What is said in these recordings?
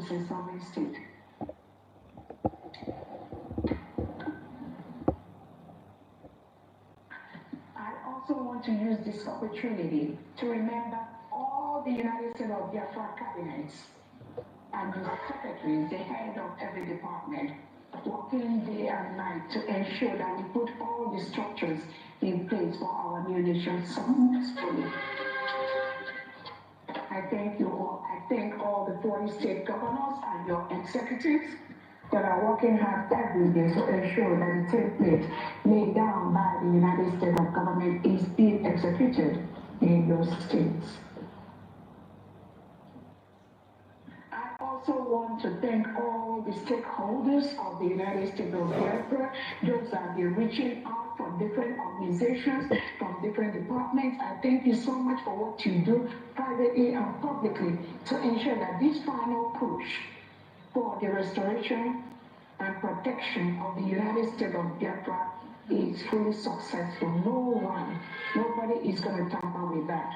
is a sovereign state. I also want to use this opportunity to remember all the United States of Biafra cabinets and the secretaries, the head of every department, working day and night to ensure that we put all the structures in place for our new nation successfully. I thank you all. I thank all the 40 state governors and your executives that are working hard every day to ensure that the template laid down by the United States of government is being executed in your states. I also want to thank all the stakeholders of the United States of Biafra, those that have been reaching out from different organizations, from different departments. I thank you so much for what you do privately and publicly to ensure that this final push for the restoration and protection of the United States of Biafra is fully successful. Nobody is going to tamper with that.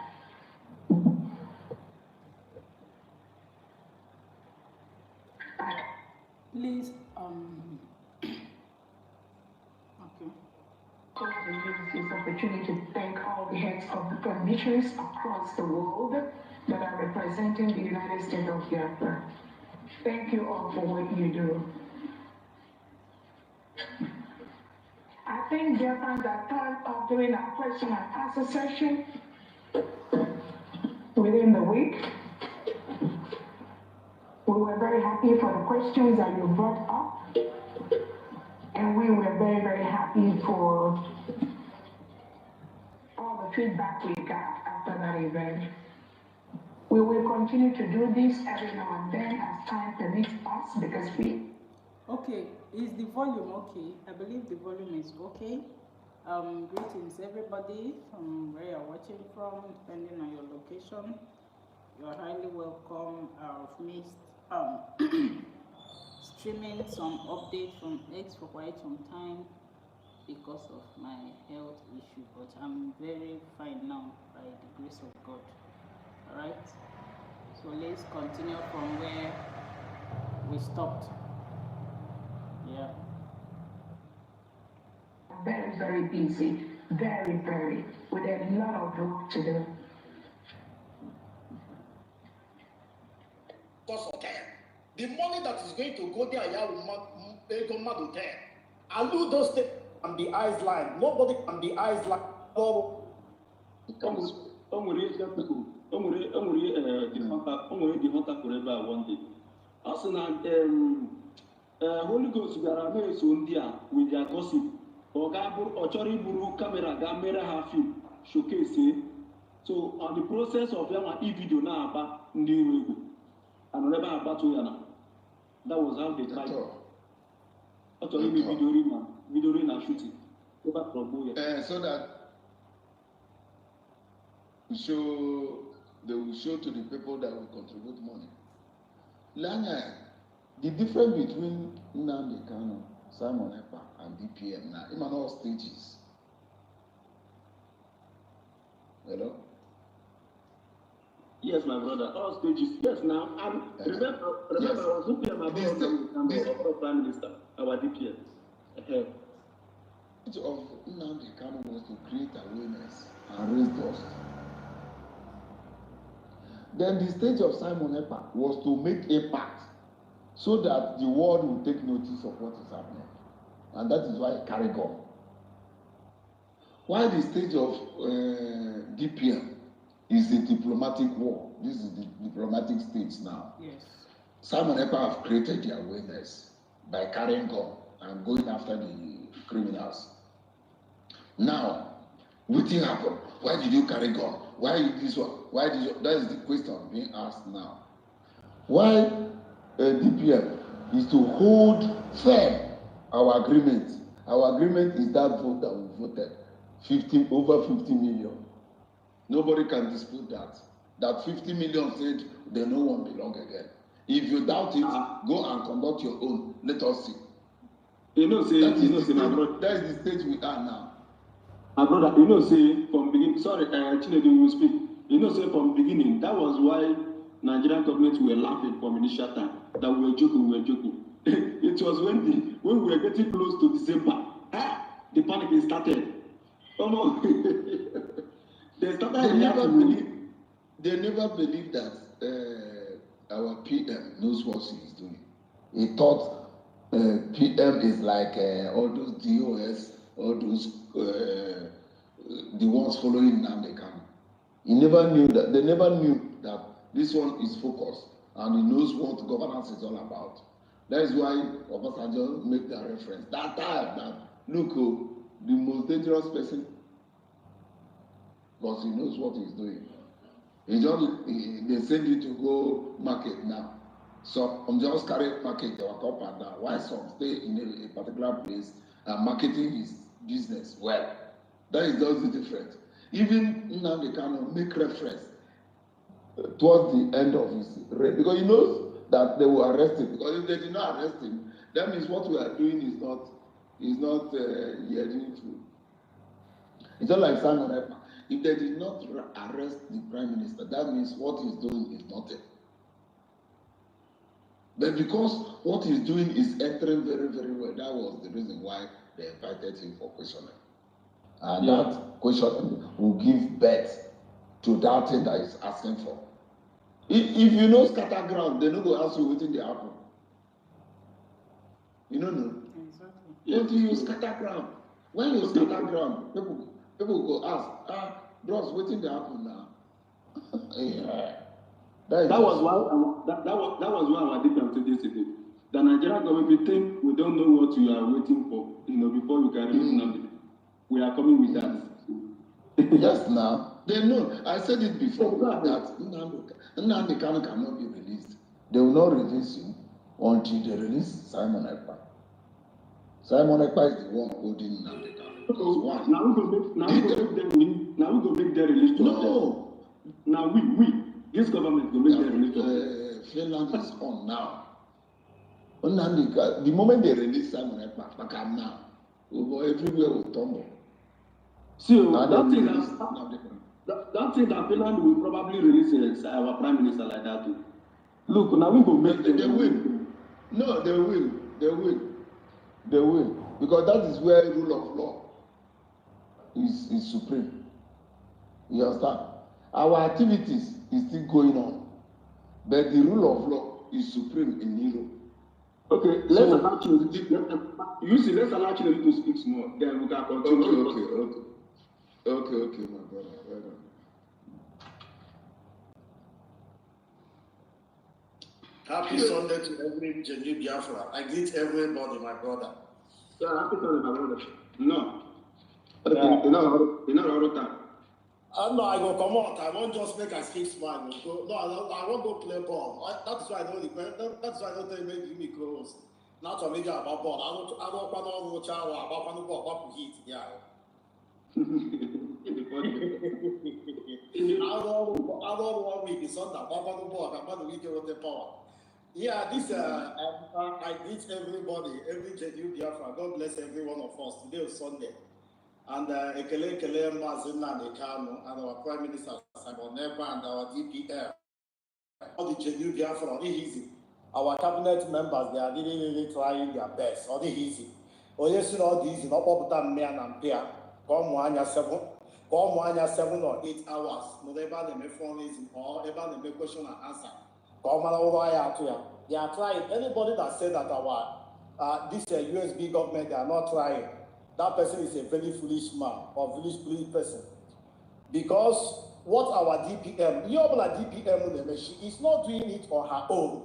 Please, okay. I want to use this opportunity to thank all the heads of the missions across the world that are representing the United States of Biafra. Thank you all for what you do. I think Biafrans are tired of doing a question and answer session within the week. We were very happy for the questions that you brought up, and we were very, very happy for all the feedback we got after that event. We will continue to do this every now and then as time permits us because we... Okay, is the volume okay? I believe the volume is okay. Greetings everybody from where you're watching from, depending on your location. You're highly welcome. I've missed streaming some updates from X for quite some time because of my health issue, but I'm very fine now by the grace of God. Alright, so let's continue from where we stopped. Yeah. Very, very busy, very, with a lot of work to do. Because of care. The money that is going to go there, they go mad with care. And do those things on the eyes line. Nobody on the eyes line. Holy Ghost gara na-eso ndị a with their gossip. Ọ chọrọ iburu camera ga mere ha film showcase. So on the process of ya ma video na-aba ndị iro igwe. And never abatu ya na. That was how they tried. Ọ chọrọ ime video na shooting. So that they will show to the people that will contribute money. Lanya, the difference between Nnamdi Kanu, Simon Ekpa, and DPM now, in all stages. Hello? Yes, my brother, all stages. Yes, now, and remember, yes. I was looking at my brother, Prime Minister, our DPM. The of Nnamdi Kanu was to create awareness and raise dust. Then the stage of Simon Ekpa was to make impact so that the world will take notice of what is happening. And that is why he carried on. While the stage of DPM is the diplomatic war. This is the diplomatic stage now. Yes. Simon Ekpa have created the awareness by carrying on and going after the criminals. Now, what happened? Why did you carry on? Why did this one? Why did you? That is the question being asked now. Why DPM is to hold firm our agreement. Our agreement is that vote that we voted, over 50 million. Nobody can dispute that. That 50 million said they no one belong again. If you doubt it, go and conduct your own. Let us see. That is the stage we are now. My brother, say from beginning. Sorry, Chinedu will speak. Say from beginning. That was why Nigerian government were laughing from initial time that we were joking. It was when we were getting close to December, the panic started. Oh no. They never believed that our PM knows what he is doing. He thought PM is like all those DOS, all those the ones following Namdekan. They never knew that this one is focused and he knows what governance is all about. That is why Obasanjo made that reference. That time, that look, the most dangerous person, because he knows what he's doing. They send you to go market now. So I'm just carrying market, they walk up and down. Why some stay in a particular place and marketing his business well? That is just the difference. Even now they cannot make reference towards the end of his reign because he knows that they will arrest him. Because if they did not arrest him, that means what we are doing is not yielding through. It's not like Simon Ekpa. If they did not arrest the prime minister, that means what he's doing is nothing. But because what he's doing is entering very, very well, that was the reason why they invited him for questioning. And that questioning will give birth to that thing that he's asking for. If you know scatter ground, they don't go ask you what in the apple. You don't know. Exactly. Until you scatter ground. When you scatter ground, people go ask, bros, what in the apple now? Yeah. That was why our difference 2 days ago. The Nigerian government, we think we don't know what you are waiting for, before we can release Nnamdi. We are coming with that. Yes, now they know. I said it before that Nnamdi Kanu cannot be released. They will not release him until they release Simon Ekpa. Simon Ekpa is the one holding Nnamdi Kanu. Now we go make them release. No. Now we. This government will make their release. Finland is on now. The moment they release Simon Ekpa, now, everywhere will tumble. See, that thing that Finland will probably release our prime minister like that too. Look, now we will make them. They will. No, they will. Because that is where rule of law is supreme. You understand? Our activities is still going on, but the rule of law is supreme in Europe. Okay, let's allow you to speak small. Then we can continue. Okay, my brother. Well done. Happy Sunday to every genuine Biafra. I greet everybody, my brother. Yeah, happy Sunday, my brother. No. Yeah. You know all the time. No, I go come out. I won't just make a speak smile. No, I won't go play ball. That's why I don't tell you make me close. Not to make about ball. I don't want to watch out about the ball. What heat? Yeah. I don't want week. It's on that. About the ball. About the weekend with the power. Yeah, this I greet everybody, every genuine Biafra. God bless every one of us. Today is Sunday. And Ekele Mazina Nekano and our Prime Minister Simon Ekpa and our DPM. All the genuine Biafra, not easy. Our cabinet members, they are really trying their best. Not easy. Oh yes, not easy. Not about me and pair. Come 7 or 8 hours. No, they ban them phone is or they ban them question and answer. Come on, they are trying. Anybody that said that our this USB government, they are not trying. That person is a very foolish man or foolish person. Because what our DPM, she is not doing it on her own.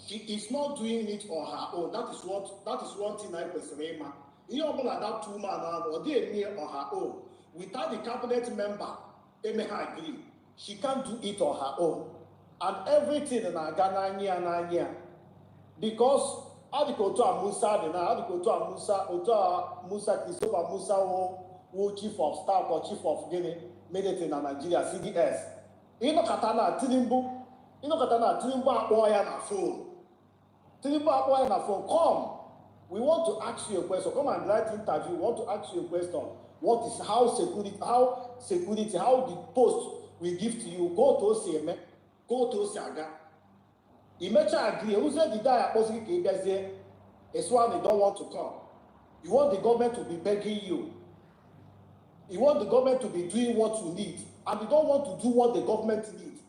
She is not doing it on her own. That is one thing I personally man. That 2 man or they near on her own. Without the cabinet member, they may agree. She can't do it on her own. And everything in Ghana, because Adikoto Musa, Christopher Musa, who chief of staff or chief of Guinea, made it in Nigeria, CDS. Katana Tilimbu Apoya na phone. Come. We want to ask you a question. Come and write interview. We want to ask you a question. What is how the post we give to you? Go to OCM, go to Saga. Imecha agree, who said the guy opposite Kebezie is one they don't want to come. You want the government to be begging you. You want the government to be doing what you need, and you don't want to do what the government needs.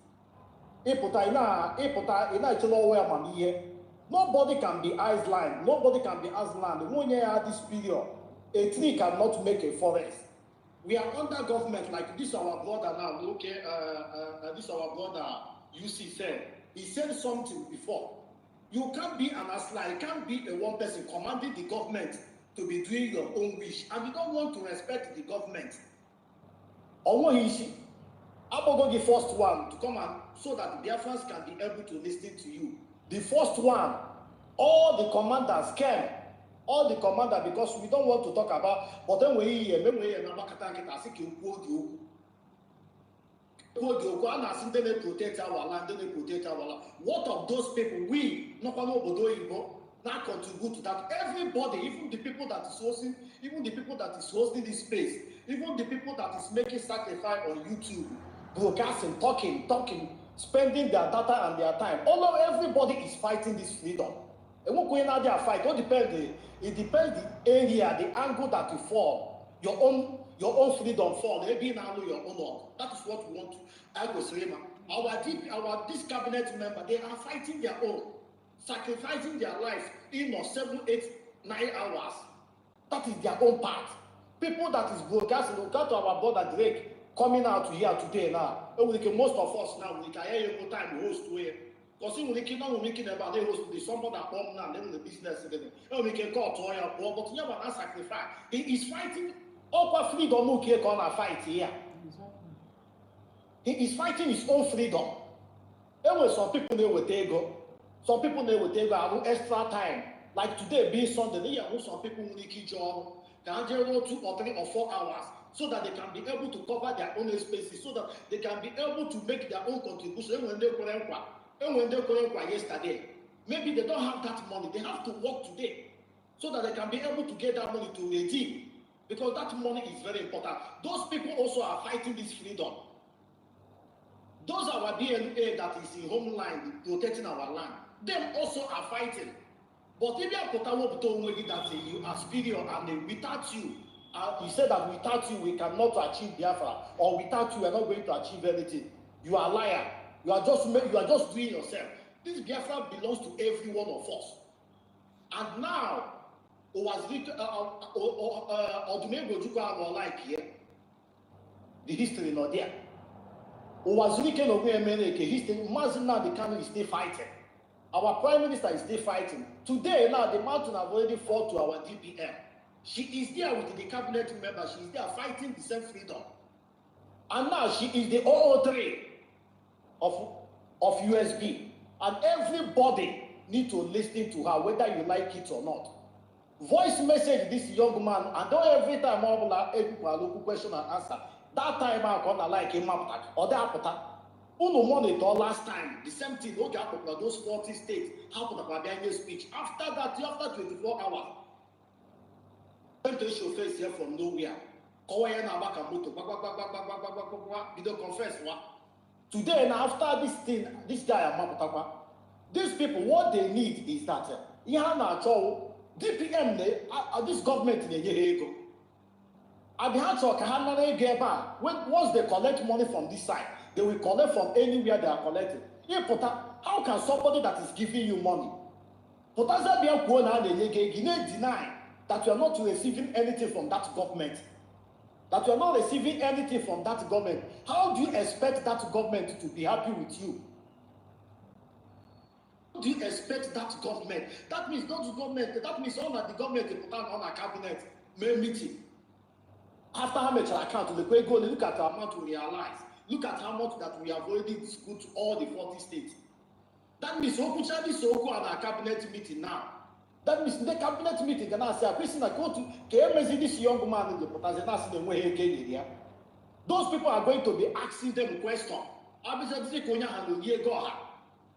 Nobody can be Iceland. Nobody can be Iceland. When you have this period, a tree cannot make a forest. We are under government like this. Our brother now, okay, this our brother UC said. He said something before. You can't be an Iceland. You can't be a one person commanding the government to be doing your own wish, and you don't want to respect the government. I'm going to the first one to come and so that the Biafrans can be able to listen to you. The first one, all the commanders came, all the commanders, because we don't want to talk about, but then we hear, protect our land, they protect our land. What of those people? We, not not contribute to that. Everybody, even the people that is hosting, this space, even the people that is making sacrifice on YouTube, broadcasting, talking, spending their data and their time. Everybody is fighting this freedom. And what going out there fight? It depends the area, the angle that you fall. Your own freedom fall. Maybe now your own law. That is what we want to. Our this cabinet member, they are fighting their own, sacrificing their life in 7, 8, 9 hours. That is their own part. People that is broadcasting, look at our brother Drake coming out here today now. Most of us now, we can hear you time host to it. Because we can making about the host to somebody that come now, then the business. We can call to our but you have an sacrifice. He is fighting over freedom. Okay, gonna fight here. He is fighting his own freedom. There were some people they will take go. Some people they will take go extra time. Like today being Sunday, some people will need job. Can do 2 or 3 or 4 hours so that they can be able to cover their own spaces, so that they can be able to make their own contribution. When they were yesterday, maybe they don't have that money. They have to work today so that they can be able to get that money to redeem, because that money is very important. Those people also are fighting this freedom. Those are our DNA that is in homeland protecting our land. Them also are fighting. But if you are that you are superior and without you, you said that without you we cannot achieve Biafra, or without you we are not going to achieve anything. You are a liar. You are just doing yourself. This Biafra belongs to every one of us. And now, the history not there. History. Now the country is still fighting. Our Prime Minister is still fighting. Today, now, the mountain have already fought to our DPM. She is there with the cabinet member. She is there fighting the same freedom. And now she is the 003 of USB. And everybody need to listen to her, whether you like it or not. Voice message this young man, and don't every time people are looking question and answer. That time I'm gonna like him or that. Uno monitor last time, the same thing, okay, those 40 states, how could the speech? After that, after 24 hours, went to show face here from nowhere. Video confess what? Today, and after this thing, this guy, these people, what they need is that DPM, this government, once they collect money from this side, they will collect from anywhere they are collecting. How can somebody that is giving you money deny that you are not receiving anything from that government? That you are not receiving anything from that government. How do you expect that government to be happy with you? How do you expect that government? That means not the government. That means all that the government put out on a cabinet meeting. After how much account, they go look at the amount to realize. Look at how much that we have already discussed to all the 40 states. That means Okuchadi Soko and our cabinet meeting now. That means the cabinet meeting can I say, I go to this young man in the potential. Those people are going to be asking them a question.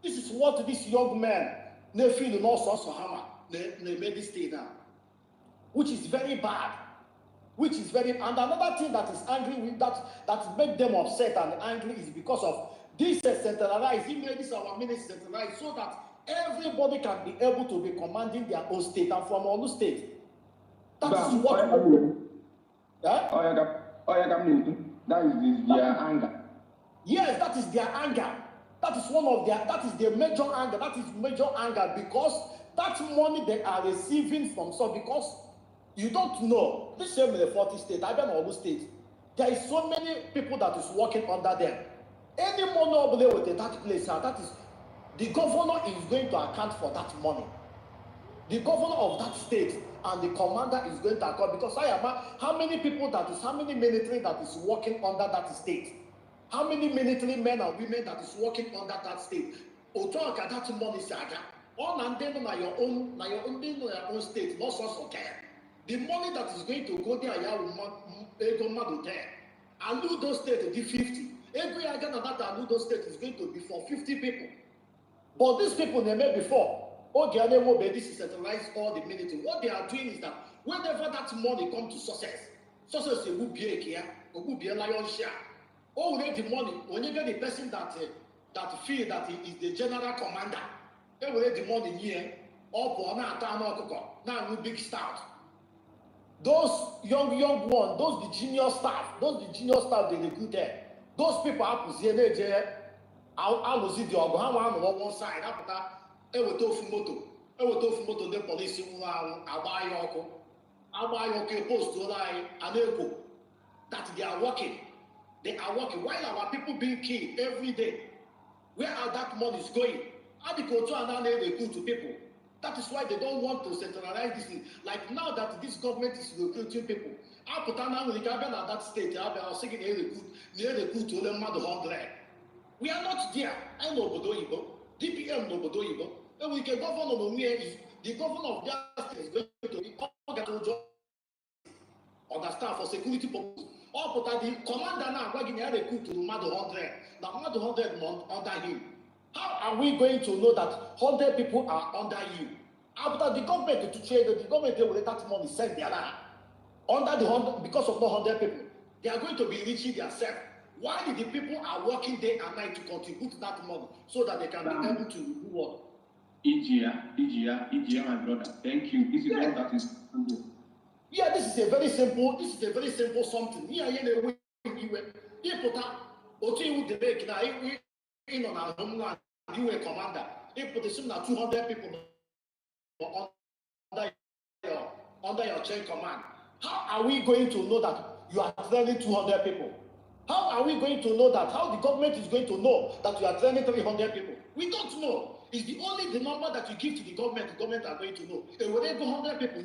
This is what this young man they feel no source of hammer. They made this thing now. Which is very bad. Which is very, and another thing that is angry with that made them upset and angry is because of This is centralized. He made this our ministry centralized so that everybody can be able to be commanding their own state and from all state. That is what. That is their anger. Yes, that is their anger. That is one of their. That is their major anger. That is major anger because that money they are receiving from so because you don't know this same in the 40 state, I don't know all the states. There is so many people that is working under them. Any money over there with that place, that is the governor is going to account for that money. The governor of that state and the commander is going to account because I am how many people that is how many military that is working under that state. How many military men and women that is working under that state? Otoaka that money saga. All and then na your own state, not so care. The money that is going to go there, ya will there. Aludo state the 50. Every again that Aludo state is going to be for 50 people. But these people they made before. This is centralized all the military. What they are doing is that whenever that money comes to success will be a here, will be a lion share. Oh, the money, when you get the person that feel that he is the general commander, they will the money here, now big start. Those young ones, those the junior staff they recruited, those people are I'll lose the on one side after eweta ofu moto ndị polisi nwụrụ anwụ agba ya ọkụ post anyị that they are working while our people being killed every day. Where are that money is going? Recruit to people. That is why they don't want to centralize this thing. Like now that this government is recruiting people, I put on that state, I was saying recruit to them 100. We are not there. I know Bodoibo, DPM no Bodoibo. And we can govern on the governor of that state is going to be understand for security purposes. Or put the commander now going to recruit to 100. Now 100 under him. How are we going to know that 100 people are under you? After the government to trade, the government will let that money send their land. Under the 100, because of the 100 people, they are going to be reaching themselves. Why did the people are working day and night to contribute that money so that they can be able to do what? EGR, my brother. Thank you. This is all that is. Yeah, this is a very simple something. Here, you put up, you the now, in on our homeland, you a commander. You put the 200 people under your chain command. How are we going to know that you are training 200 people? How are we going to know that? How the government is going to know that you are training 300 people? We don't know. It's the number that you give to the government are going to know. And when they go 100 people,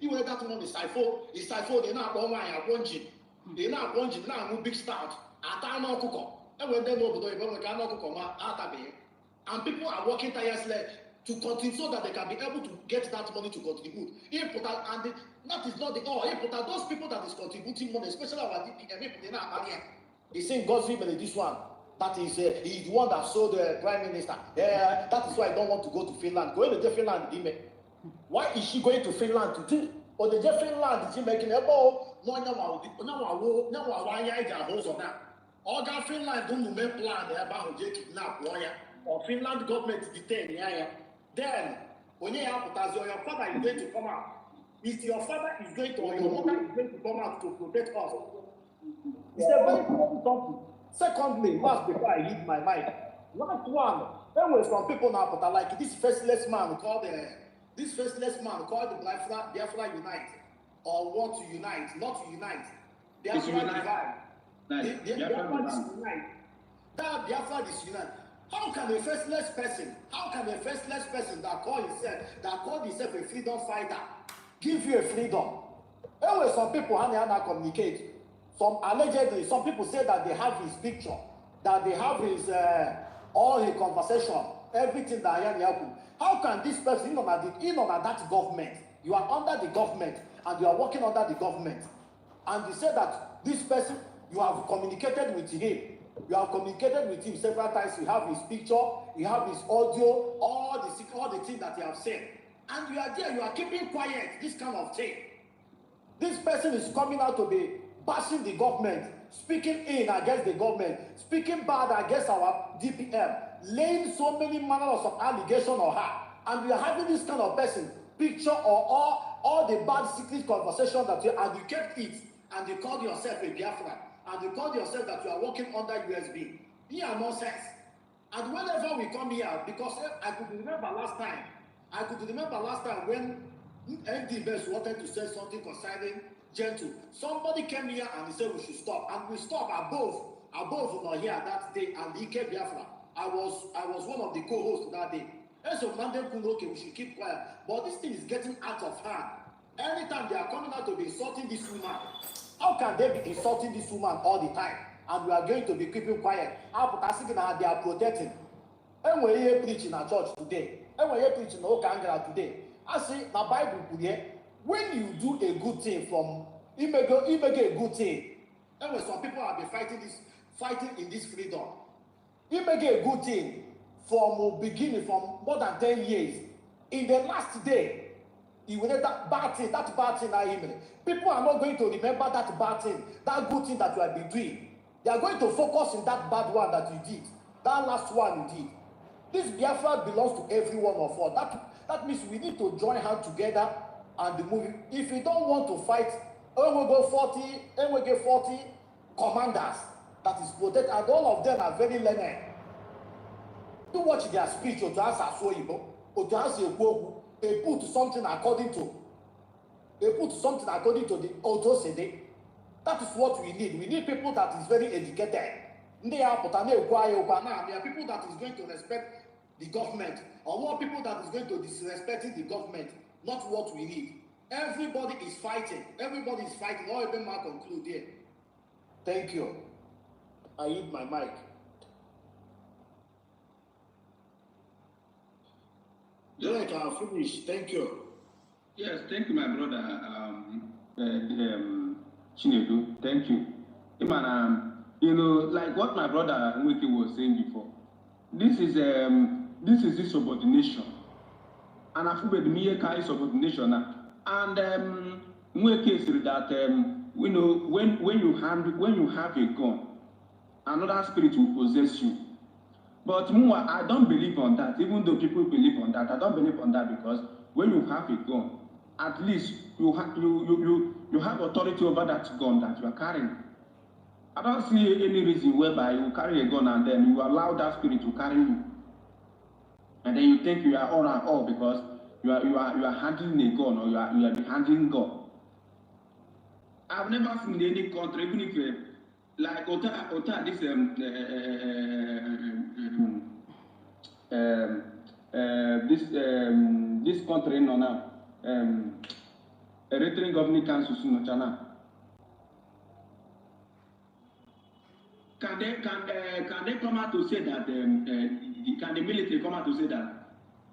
you will that money is they're not going they're not going to now big start. And when they know and people are working tirelessly to continue so that they can be able to get that money to contribute. That is not the all. Those people that is contributing money, especially our DPM, they're not here. They saying God's will this one. That is he's the one that sold the prime minister. That is why I don't want to go to Finland. Going to Finland, why is she going to Finland to do? Or the Finland is she making a ball? No, all that Finland don't make plan about kidnap lawyer or Finland government detain. Then when you have your father is going to come out. If your father is going to or your mother is going to come out to protect us. It's a very important topic. Secondly, last before I hit my mic, last one, there were some people now, but like this faceless man called the Biafra Unite, or what to unite, not to unite. Biafra divide. Biafra is unite. That Biafra is unite. How can a faceless person that called himself a freedom fighter give you a freedom? There were some people how communicate. Allegedly, some people say that they have his picture, that they have his all his conversation, everything that happened. How can this person in on that government? You are under the government and you are working under the government, and you say that this person you have communicated with him. You have communicated with him several times. You have his picture, you have his audio, all the things that you have said, and you are there. You are keeping quiet. This kind of thing. This person is coming out to be bashing the government, speaking in against the government, speaking bad against our DPM, laying so many manners of allegation on her, and we are having this kind of person picture or all the bad secret conversation that you, and you kept it, and you called yourself a Biafran, and you called yourself that you are working under USB. Here are nonsense. And whenever we come here, because I could remember last time when ND Best wanted to say something concerning Gentle. Somebody came here and he said we should stop, and we stopped above not here that day, and he came Biafra. I was one of the co-hosts that day. And so Mandem could okay, we should keep quiet. But this thing is getting out of hand. Anytime they are coming out to be insulting this woman, how can they be insulting this woman all the time? And we are going to be keeping quiet. How that they are protecting. And we're here preaching at church today. And we're here preaching Okangara today. I say the Bible here. When you do a good thing from you make a good thing. And when some people have been fighting in this freedom. You make a good thing from beginning, from more than 10 years. In the last day, you will that bad thing people are not going to remember that bad thing, that good thing that you have been doing. They are going to focus on that bad one that you did, that last one you did. This Biafra belongs to every one of us. That means we need to join hands together and move. If you don't want to fight, and we get 40 commanders that is protected, and all of them are very learned. To watch their speech or to answer or to answer they put something according to the auto CD. That is what we need. We need people that is very educated. There are people that is going to respect the government, or more people that is going to disrespect the government. Not what we need. Everybody is fighting. All of them are conclude here. Thank you. I hit my mic. Derek, I'll finish. Thank you. Yes, thank you, my brother. Chinedu, thank you. Man, like what my brother Nweke was saying before, this is this subordination, and I feel the mere kind of subordination. And Nweke said that when you have a gun, another spirit will possess you. But I don't believe on that. Even though people believe on that, I don't believe on that, because when you have a gun, at least you have authority over that gun that you are carrying. I don't see any reason whereby you carry a gun and then you allow that spirit to carry you, and then you think you are all and all because you are handling a gun, or you are handling gun. I've never seen any country, even if like Ota this this country now Eritrean Governing Council in China. Can they come out to say that can the military come out to say that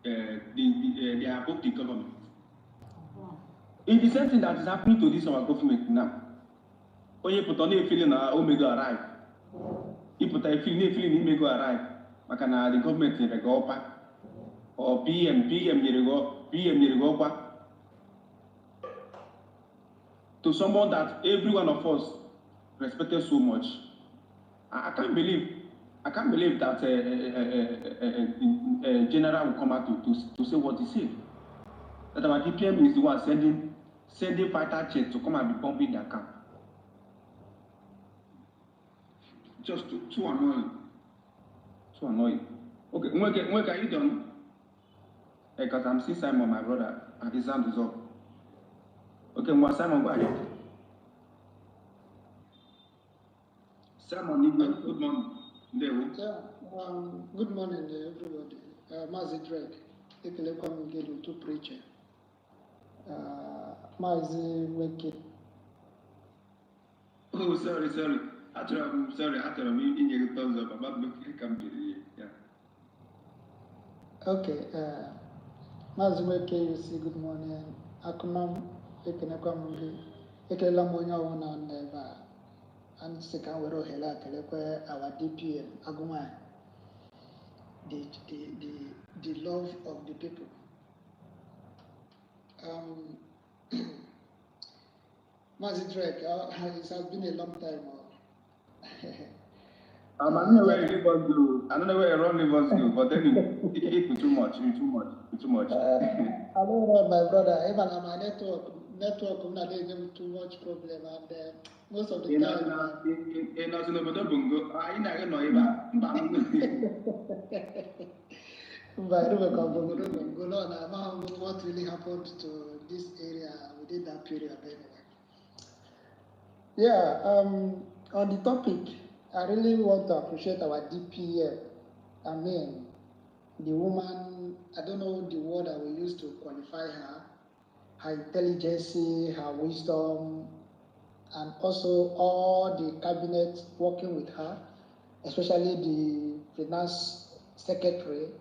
they are above the government? It's the same thing that is happening to this our government now. When you put on a feeling Omega arrive, you put a feeling Omega arrive, Makana the government in Regopa or PM Yerigopa to someone that every one of us respected so much. I can't believe that a general will come out to say what he said. That our DPM is the one sending fighter jets to come and be bombing their camp. Just too annoying. Too annoying. Okay, Mweke, are you done? Because I'm seeing Simon, my brother, and his hand is up. Okay, Simon, go ahead. Simon, good morning. Yeah, good morning, everybody. Mazi Drake, Ekelekwa Mgedu to preacher. Mazi Weke. Oh, sorry. I'm sorry. I'm in your thumbs up. I'm not looking completely. Yeah. Okay. Mazi Weke, you see, good morning. Akumam, Ekelekwa Mgedu. Ekelekwa Monya and never. And second, we're hela kelekwe our DPM aguma the love of the people. Mazi Drake, it has been a long time. I don't know where you leave us to. I don't know where Ron leave us to, but then it's too much. It's too much. I don't know, my brother. Even on my network, I'm not having too much problem, and most of the time. In obodo Bongo, anyị na-aga nọ ebe a. But what really happened to this area within that period anyway. Yeah, on the topic, I really want to appreciate our DPM. I mean, the woman, I don't know the word I will use to qualify her intelligence, her wisdom, and also all the cabinet working with her, especially the finance secretary,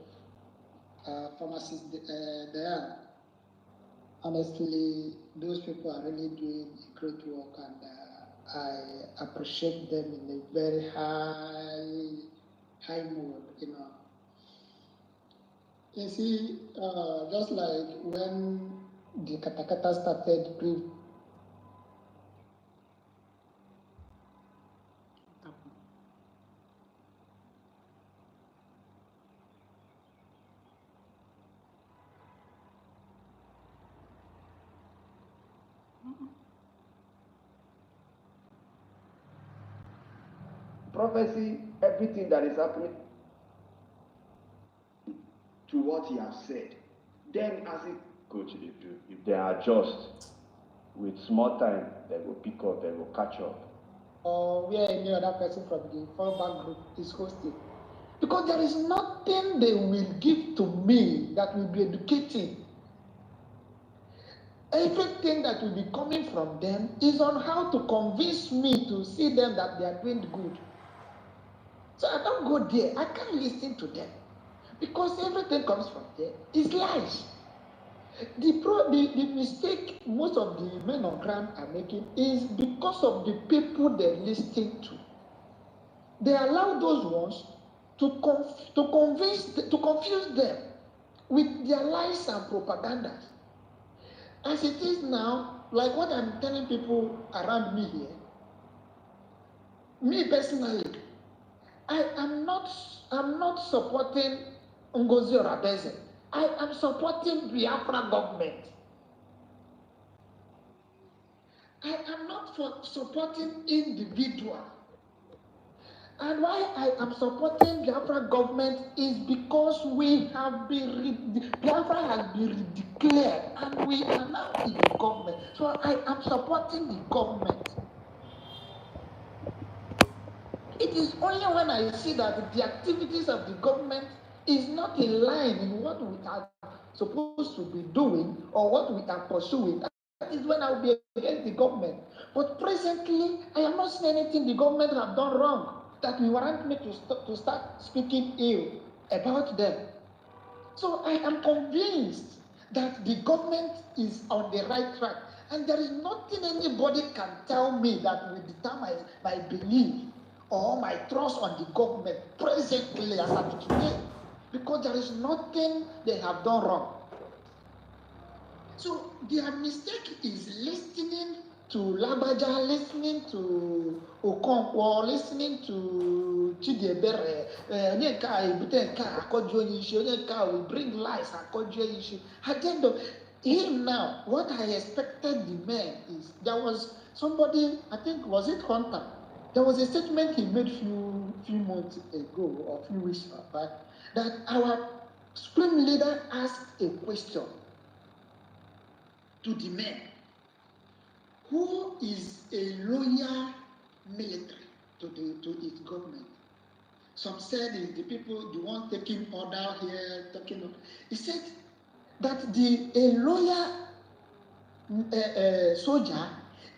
pharmacist Diane. Honestly, those people are really doing great work, and I appreciate them in a very high mood, you know. You see, just like when the katakata started prophecy, everything that is happening to what he has said. Then as it Coach, if they adjust with small time, they will pick up, they will catch up. Or where any other person from the fallback group is hosting. Because there is nothing they will give to me that will be educating. Everything that will be coming from them is on how to convince me to see them that they are doing good. So I don't go there. I can't listen to them. Because everything comes from there is lies. The mistake most of the men on ground are making is because of the people they're listening to. They allow those ones to confuse them with their lies and propagandas. As it is now, like what I'm telling people around me here, me personally, I'm not supporting Ngozi Orabeze. I am supporting Biafra government. I am not supporting individual. And why I am supporting Biafra government is because we have been, Biafra has been declared and we are now in the government. So I am supporting the government. It is only when I see that the activities of the government is not in line in what we are supposed to be doing or what we are pursuing. That is when I will be against the government. But presently, I am not seeing anything the government have done wrong that will warrant me to start speaking ill about them. So I am convinced that the government is on the right track. And there is nothing anybody can tell me that will determine my belief or my trust on the government presently as of today. Because there is nothing they have done wrong. So their mistake is listening to Labaja, listening to Okonkwo, listening to Chidiebere, we bring lies, At the end of him now, what I expected the man is, there was somebody, I think, was it Hunter? There was a statement he made few months ago, or few weeks back, that our supreme leader asked a question to the men, who is a loyal military to its government. Some said it's the people, the ones taking order here, talking of. He said that a loyal soldier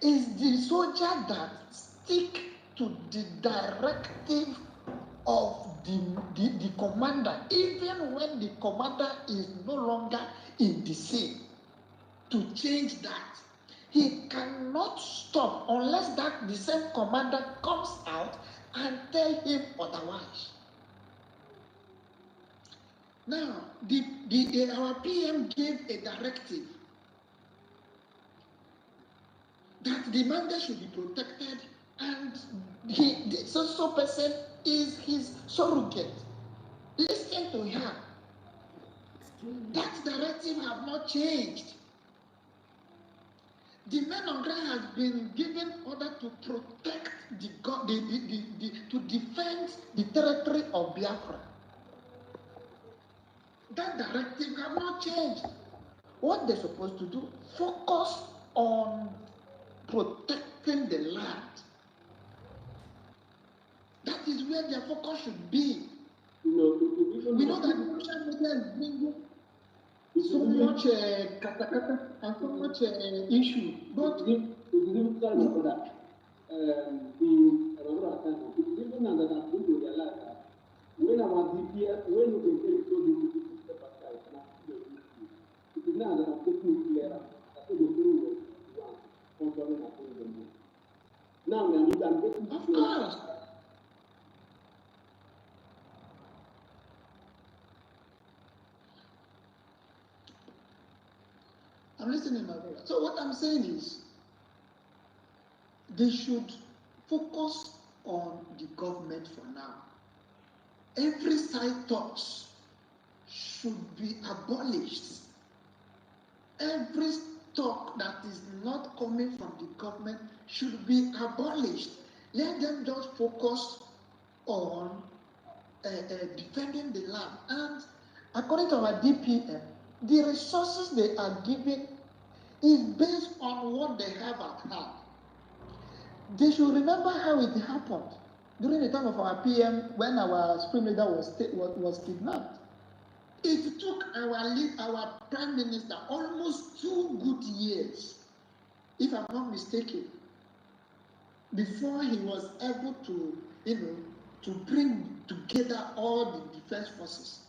is the soldier that stick to the directive of the commander, even when the commander is no longer in the scene. To change that, he cannot stop unless the same commander comes out and tell him otherwise. Now, our PM gave a directive that the mandate should be protected and this also person is his surrogate. Listen to her. That directive have not changed. The men on ground has been given order to protect to defend the territory of Biafra. That directive have not changed. What they're supposed to do, focus on protecting the land. That is where their focus should be. We know that social media is bringing so much katakata and so much issue, but in another time, it's even under that we will realize that when our DPS, when we can take so many people to step aside and actually do it is now that I'm taking clear that the thing was one concerning our thing. Now, when you can get of course. I'm listening, my brother. So what I'm saying is, they should focus on the government for now. Every side talks should be abolished. Every talk that is not coming from the government should be abolished. Let them just focus on defending the land. And according to our DPM, the resources they are giving is based on what they have at hand. They should remember how it happened during the time of our PM when our supreme leader was kidnapped. It took our prime minister almost 2 good years, if I'm not mistaken, before he was able to, to bring together all the defense forces.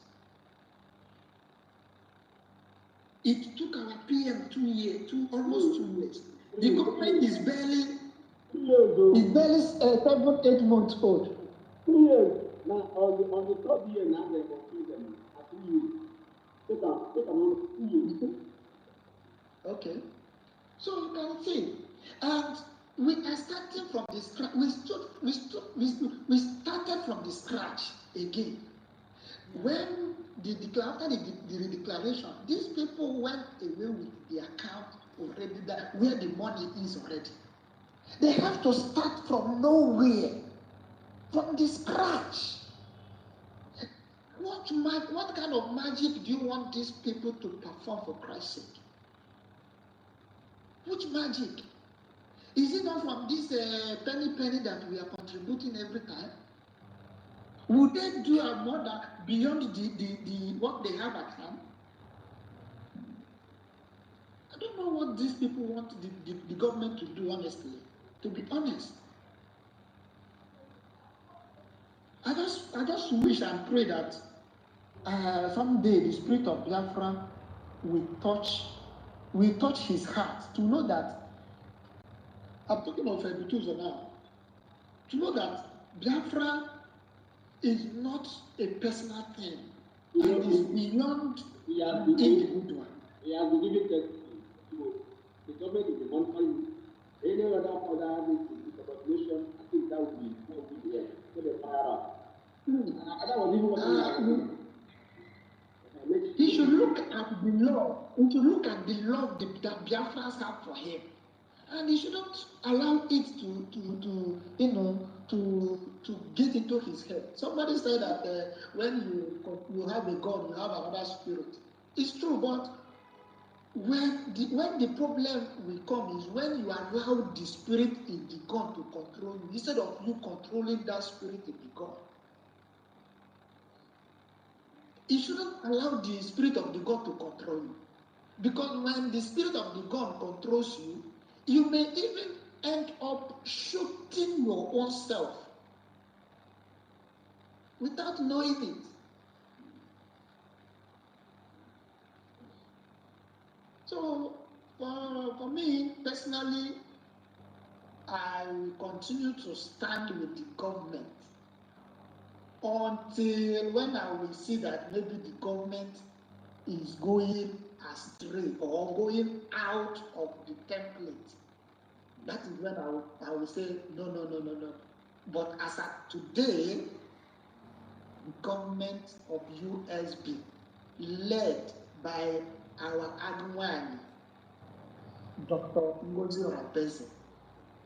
It took our PM 2 years, almost 2 years. The government is barely 7-8 months old. 2 years. Now on the third year now they complete them at 2 years. Take on 2 years. Okay. So you can see, and we are starting from the scratch. We started from the scratch again. When after the declaration, these people went away with the account already, where the money is already. They have to start from nowhere, from the scratch. What kind of magic do you want these people to perform for Christ's sake? Which magic? Is it not from this penny that we are contributing every time? Would they do more than beyond the what they have at hand? I don't know what these people want the government to do, honestly. To be honest. I just wish and pray that someday the spirit of Biafra will touch his heart to know that, I'm talking of Butuzo now, to know that Biafra is not a personal thing. It is beyond individual. He has been given testimony. So the government is monitoring any other population. I think that would be there. So they fire up. That was even what he should look at the love. He should look at the love that Biafrans have for him, and he shouldn't allow it to get into his head. Somebody said that when you have a God, you have another spirit. It's true, but when the problem will come is when you allow the spirit in the God to control you instead of you controlling that spirit in the God. You shouldn't allow the spirit of the God to control you. Because when the spirit of the God controls you, you may even end up shooting your own self without knowing it. So, for me, personally, I will continue to stand with the government until when I will see that maybe the government is going astray or going out of the template. That is when I will say no. But as at today, the government of USB, led by our Agwani, Dr. Ngozi Rabeze,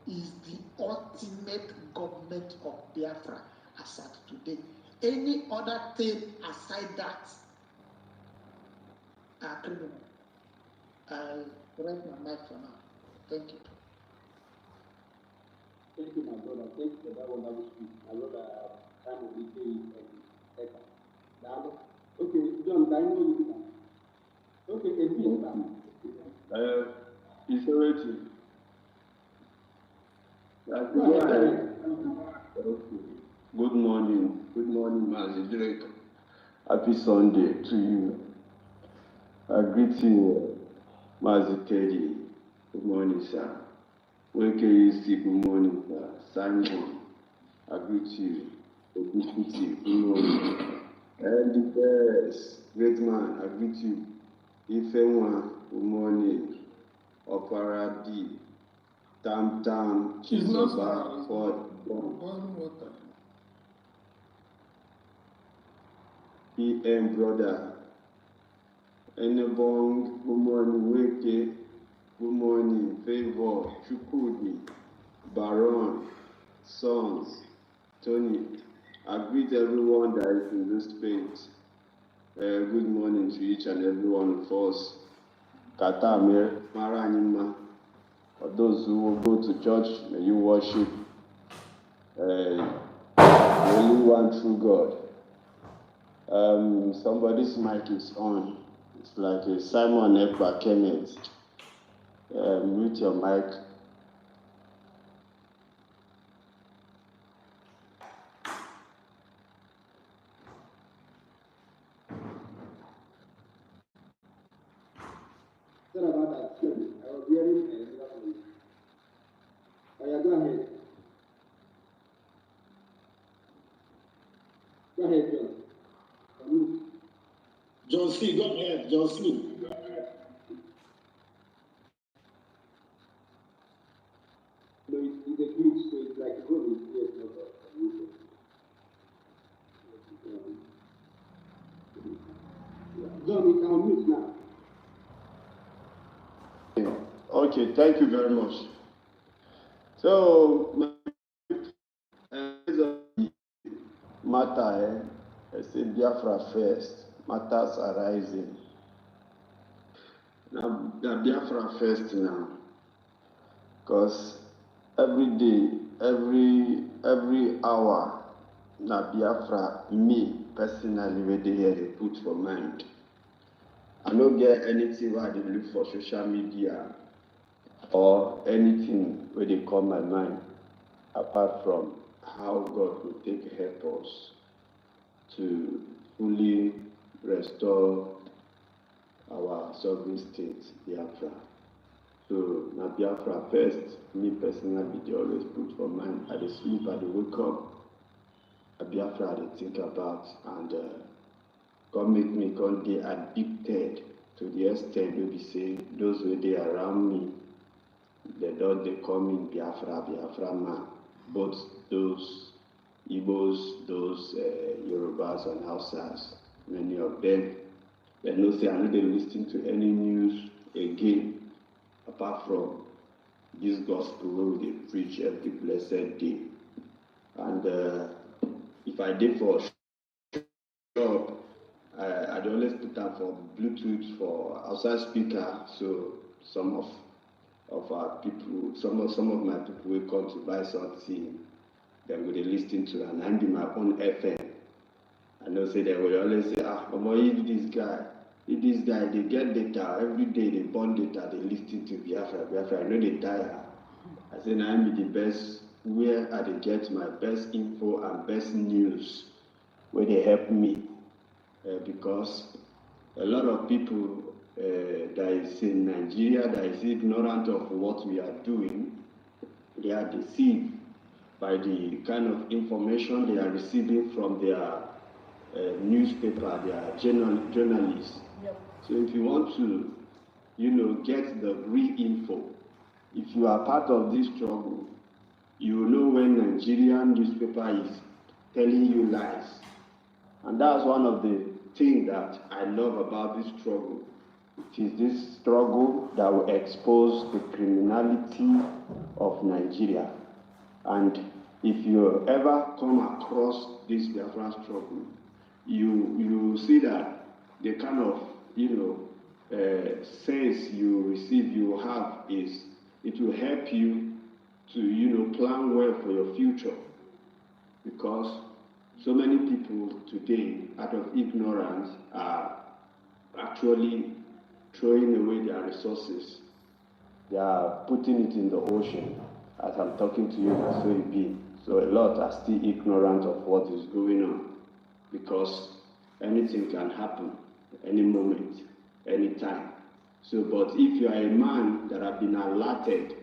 is the ultimate government of Biafra as at today. Any other thing aside that are criminal. I'll write my mic for now. Thank you. Thank you, my brother. Thank you for that wonderful speech. My brother, time of the day and second. Okay, John, can you know you? Okay, a bit. It's already. Good morning, Mazi Drake. Happy Sunday to you. I greet you, Mazi Teddy. Good morning, sir. WKUC, good morning, sir. Simon, I greet you. Good morning. And the best, great man, I greet you. Ifewa, good morning. Opera D. Tam Chizoba, Ford, PM brother, Enebong, good morning, Weke, good morning, Favor, Chukudi, Baron, Sons, Tony. I greet everyone that is in this space. Good morning to each and every one of us. Kata Maranima. For those who will go to church, may you worship the only one true God. Somebody's mic is on. It's like a Simon Ekpa Kenneth. Mute your mic. Sorry about that. I was hearing a Oh, yeah, go ahead. Go ahead, John. John C, go ahead, John C. No, it's a glitch, so it's like going yes, no, John, we can mute now. Okay, thank you very much. So, matter, I say Biafra first, matters arising. Now, Biafra first now, because every day, every hour, na Biafra, me personally, where they put for mind. I don't get anything where they look for social media or anything where they call my mind, apart from how God will take help us to fully restore our sovereign state, Biafra. So, now Biafra first, me personally, they always put for mind. I dey sleep, I dey wake up, Biafra I dey think about, and God make me come dey addicted to the extent where we say those who dey around me, they call me Biafra man. Both those Igbos, those Yorubas and Hausas, many of them, they know say I no dey listen to any news again, apart from this gospel where we dey preach every blessed day. And if I dey for shop, I dey always put am for Bluetooth for outside speaker, so some of our people, some of my people will come to buy something, then we dey lis ten to, and I be my own FM. I know say they will always say, if this guy, they get data, every day they burn data, they lis ten to Biafra, I know they tire. I say, now I'm the best, where I dey get my best info and best news, where they help me, because a lot of people that is in Nigeria that is ignorant of what we are doing, they are deceived by the kind of information they are receiving from their newspaper, their journalists. Yep. So if you want to, get the real info, if you are part of this struggle, you know when Nigerian newspaper is telling you lies. And that's one of the things that I love about this struggle. It is this struggle that will expose the criminality of Nigeria. And if you ever come across this Biafran struggle, you see that the kind of sense you receive, you have, is it will help you to plan well for your future, because so many people today, out of ignorance, are actually throwing away their resources. They are putting it in the ocean. As I'm talking to you, so it be. So a lot are still ignorant of what is going on, because anything can happen any moment, anytime. So, but if you are a man that have been alerted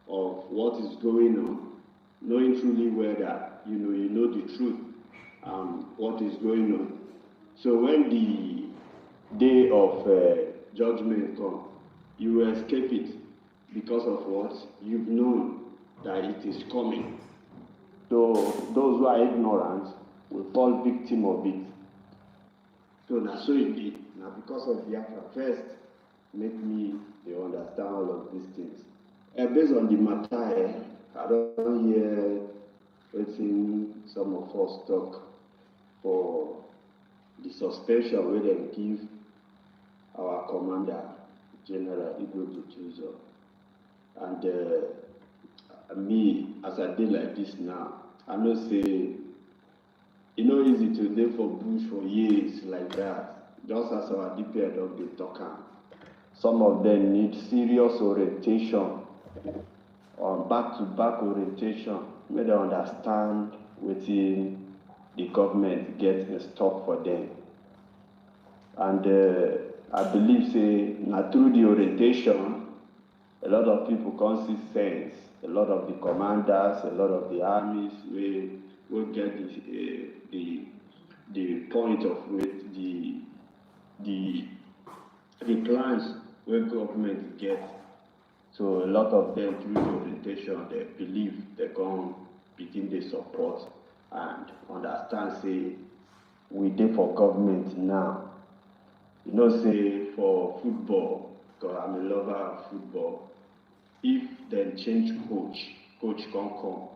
of what is going on, knowing truly well that you know the truth, what is going on. So when the day of judgment comes, you will escape it because of what? You've known that it is coming. So those who are ignorant will fall victim of it. So that's so it be. Now because of Biafra, first, make me understand all of these things. Based on the matter, I don't hear some of us talk for the suspension where they give our commander, General Igwe Butuzo. And me, as I did like this now, I know say, it's not easy to live for bush for years like that, just as our DPI dog they talk. Some of them need serious orientation, on back-to-back orientation, where they understand within the government gets in stock for them. And I believe, say, now through the orientation, a lot of people can see sense. A lot of the commanders, a lot of the armies will get the point of the plans where government get. So a lot of them through the orientation, they believe they can begin the support and understand, say, we did for government now. Say for football, because I'm a lover of football, if they change coach can come,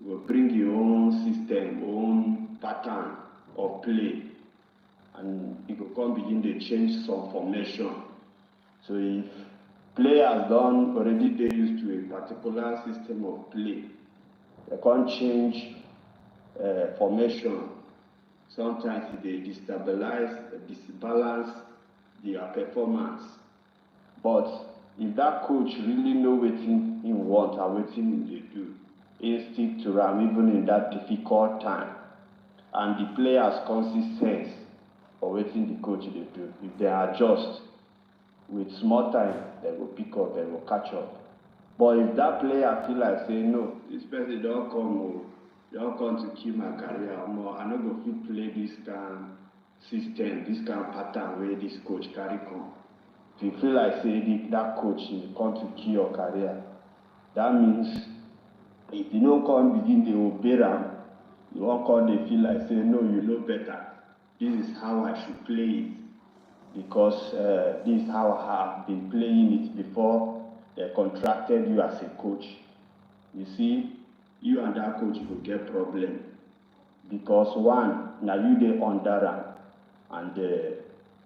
will bring your own system, own pattern of play, and it will come begin to change some formation. So if players don't already get used to a particular system of play, they can't change formation. Sometimes they destabilize, disbalance their performance. But if that coach really know what he want and what he do, he stick to him even in that difficult time, and the players consistent for what the coach they do. If they adjust with small time, they will pick up, they will catch up. But if that player feel like say no, this person don't come to kill my career, I'm not going to play this kind of system, this kind of pattern where this coach carry come. If you feel like say that coach is come to kill your career, that means if you don't come begin to obey them, you won't come they feel like say no, you know better. This is how I should play it, because this is how I have been playing it before they contracted you as a coach. You see, you and that coach will get problem, because one, now you they under them, and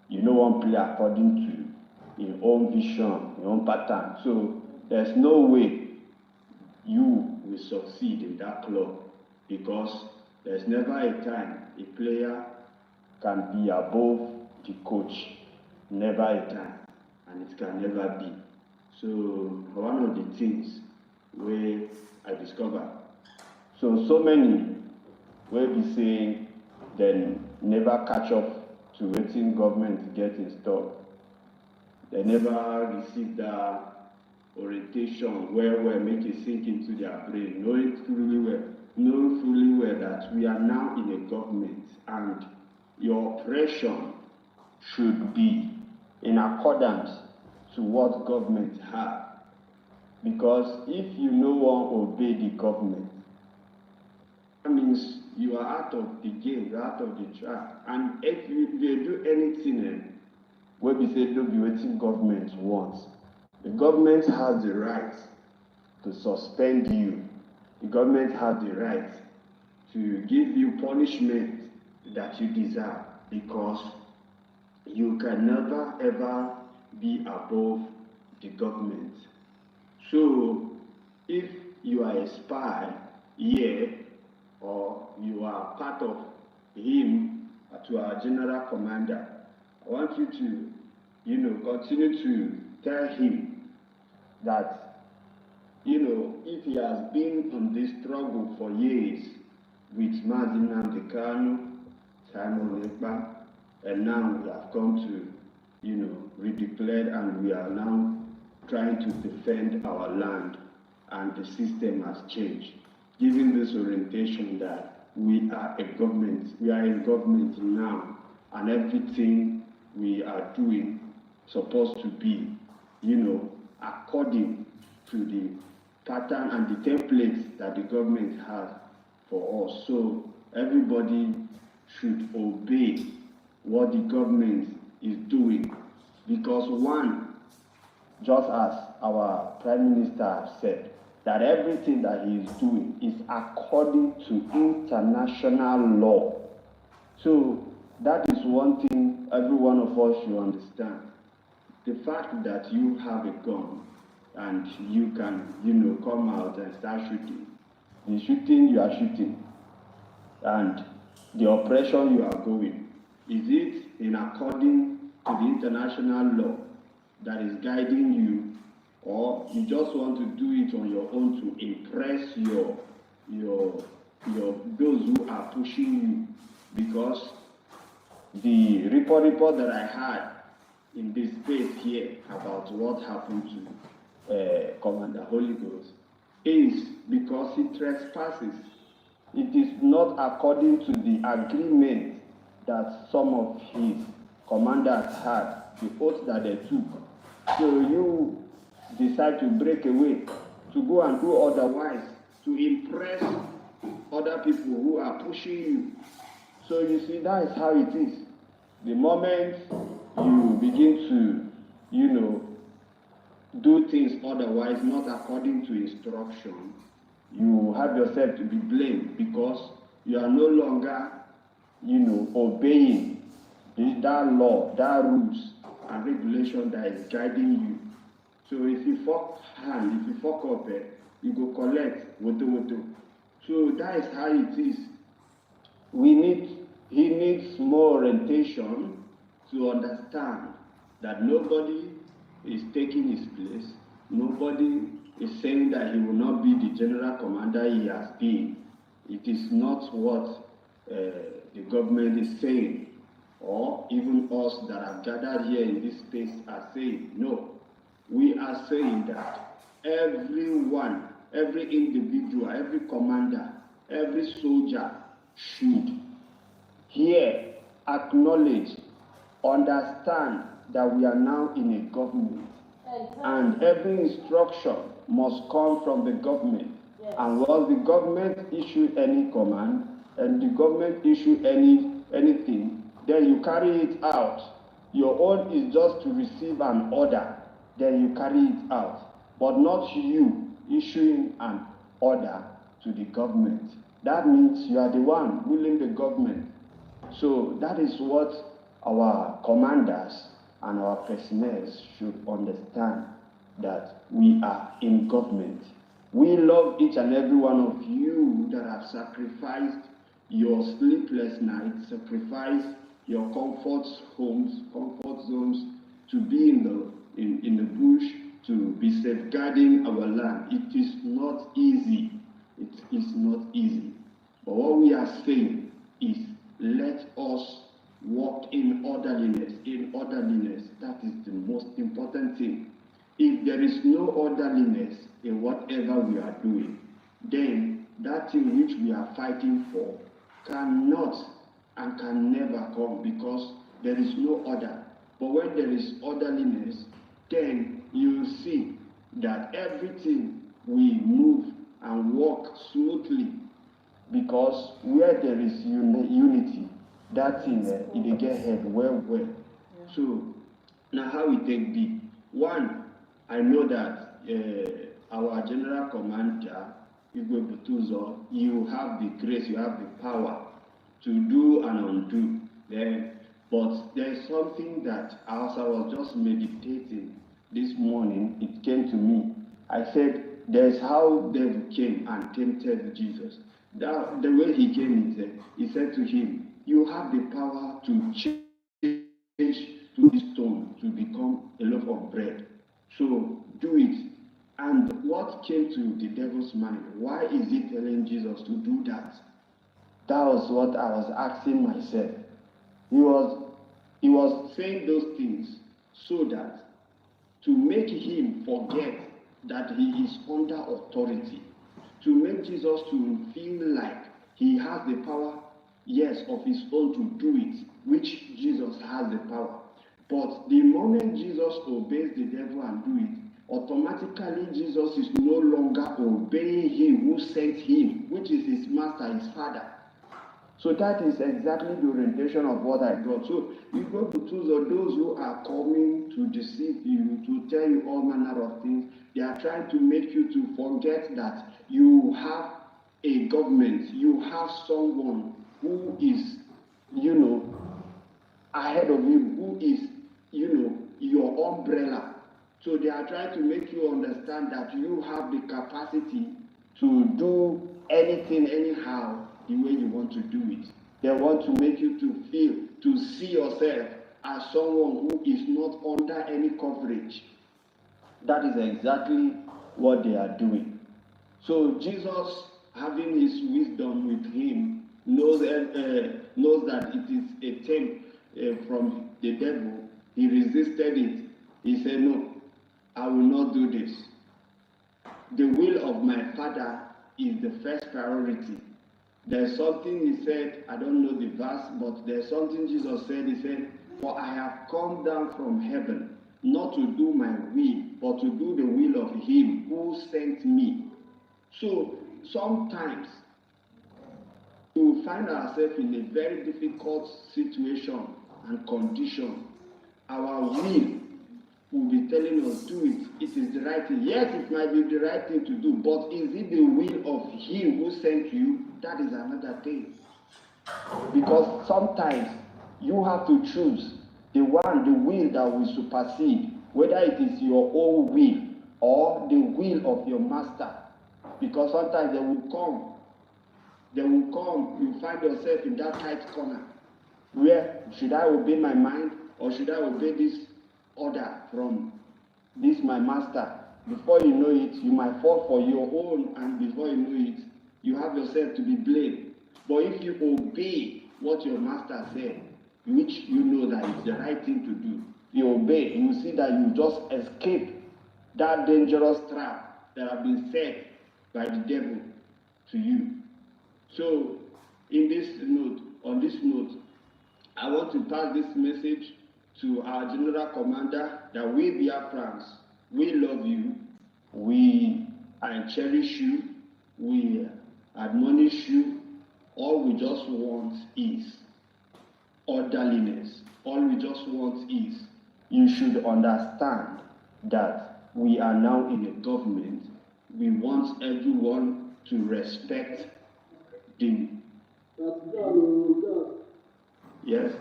you know one play according to your own vision, your own pattern. So there's no way you will succeed in that club, because there's never a time a player can be above the coach. Never a time, and it can never be. So one of the things where I discovered, so many will be saying then never catch up to waiting government get in stock. They never receive that orientation where make it sink into their brain, knowing fully well that we are now in a government and your operation should be in accordance to what government have. Because if you no wan obey the government, that means you are out of the game, you are out of the track. And if you do anything wey be say no be wetin government wants, the government has the right to suspend you. The government has the right to give you punishment that you deserve, because you can never ever be above the government. So if you are a spy here, or you are part of him to our general commander, I want you to, continue to tell him that, if he has been on this struggle for years with Mazi Nnamdi Kanu, Simon Ekpa, and now we have come to, redeclare, and we are now trying to defend our land, and the system has changed, giving this orientation that we are a government, we are in government now, and everything we are doing supposed to be, according to the pattern and the templates that the government has for us. So everybody should obey what the government is doing, because one, just as our Prime Minister said, that everything that he is doing is according to international law. So that is one thing every one of us should understand. The fact that you have a gun and you can, come out and start shooting, the shooting you are shooting and the oppression you are going, is it in according to the international law that is guiding you, or you just want to do it on your own to impress your those who are pushing you? Because the report that I had in this space here about what happened to Commander Holy Ghost is because he trespasses. It is not according to the agreement that some of his commanders had, the oath that they took. So you decide to break away, to go and do otherwise, to impress other people who are pushing you. So you see, that is how it is. The moment you begin to, do things otherwise, not according to instruction, you have yourself to be blamed, because you are no longer, obeying that law, that rules and regulation that is guiding you. So if you fuck up, you go collect woto. So that is how it is. He needs more orientation to understand that nobody is taking his place. Nobody is saying that he will not be the general commander he has been. It is not what the government is saying, or even us that are gathered here in this space are saying. No, we are saying that everyone, every individual, every commander, every soldier should hear, acknowledge, understand that we are now in a government. And every instruction must come from the government. Yes. And once the government issue any command, and the government issue anything, then you carry it out. Your own is just to receive an order, then you carry it out. But not you issuing an order to the government. That means you are the one ruling the government. So that is what our commanders and our personnel should understand, that we are in government. We love each and every one of you that have sacrificed your sleepless nights, sacrificed your comfort zones to be in the bush, to be safeguarding our land. It is not easy. It is not easy. But what we are saying is, let us walk in orderliness. In orderliness, that is the most important thing. If there is no orderliness in whatever we are doing, then that thing which we are fighting for cannot and can never come, because there is no order. But when there is orderliness, then you see that everything will move and work smoothly, because where there is unity, that thing it dey get head well. So now how we take be? One, I know that our general commander, Igwe Butuzo, you have the grace, you have the power to do and undo. But there's something that as I was just meditating this morning, it came to me. I said, there's how devil came and tempted Jesus. That, the way he came is, he said to him, you have the power to change to this stone to become a loaf of bread. So do it. And what came to the devil's mind? Why is he telling Jesus to do that? That was what I was asking myself. He was saying those things so that to make him forget that he is under authority, to make Jesus to feel like he has the power, yes, of his own to do it, which Jesus has the power. But the moment Jesus obeys the devil and do it, automatically Jesus is no longer obeying him who sent him, which is his master, his father. So that is exactly the orientation of what I got. So you go to those who are coming to deceive you, to tell you all manner of things. They are trying to make you to forget that you have a government, you have someone who is, ahead of you, who is, your umbrella. So they are trying to make you understand that you have the capacity to do anything, anyhow, the way you want to do it. They want to make you to feel, to see yourself as someone who is not under any coverage. That is exactly what they are doing. So Jesus, having his wisdom with him, knows that it is a tempt from the devil. He resisted it. He said, no, I will not do this. The will of my Father is the first priority. There's something he said, I don't know the verse, but there's something Jesus said. He said, for I have come down from heaven, not to do my will, but to do the will of him who sent me. So sometimes we will find ourselves in a very difficult situation and condition. Our will be telling us, do it. It is the right thing. Yes, it might be the right thing to do, but is it the will of him who sent you? That is another thing. Because sometimes you have to choose the will that will supersede, whether it is your own will or the will of your master. Because sometimes they will come, you find yourself in that tight corner where should I obey my mind or should I obey this order from this my master? Before you know it, you might fall for your own, and before you know it, you have yourself to be blamed. But if you obey what your master said, which you know that is the right thing to do, you obey, you see that you just escape that dangerous trap that have been set by the devil to you. So on this note, I want to pass this message to our general commander that we Biafrans, we love you, we cherish you, we admonish you. All we just want is orderliness. All we just want is you should understand that we are now in a government. We want everyone to respect the yes.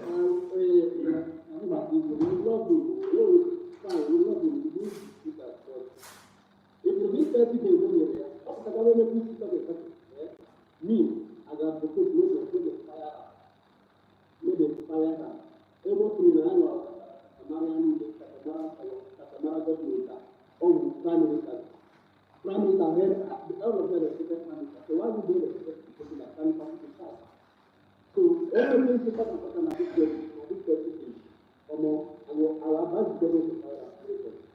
Me, I got the food, the fire, the fire, everything I know, Marian, Katamara got later, oh, Prime Minister. Prime Minister, the elder of the second Prime Minister. So why would they respect the person that Prime Minister is fast? So, every minister can put on a big question, our advice is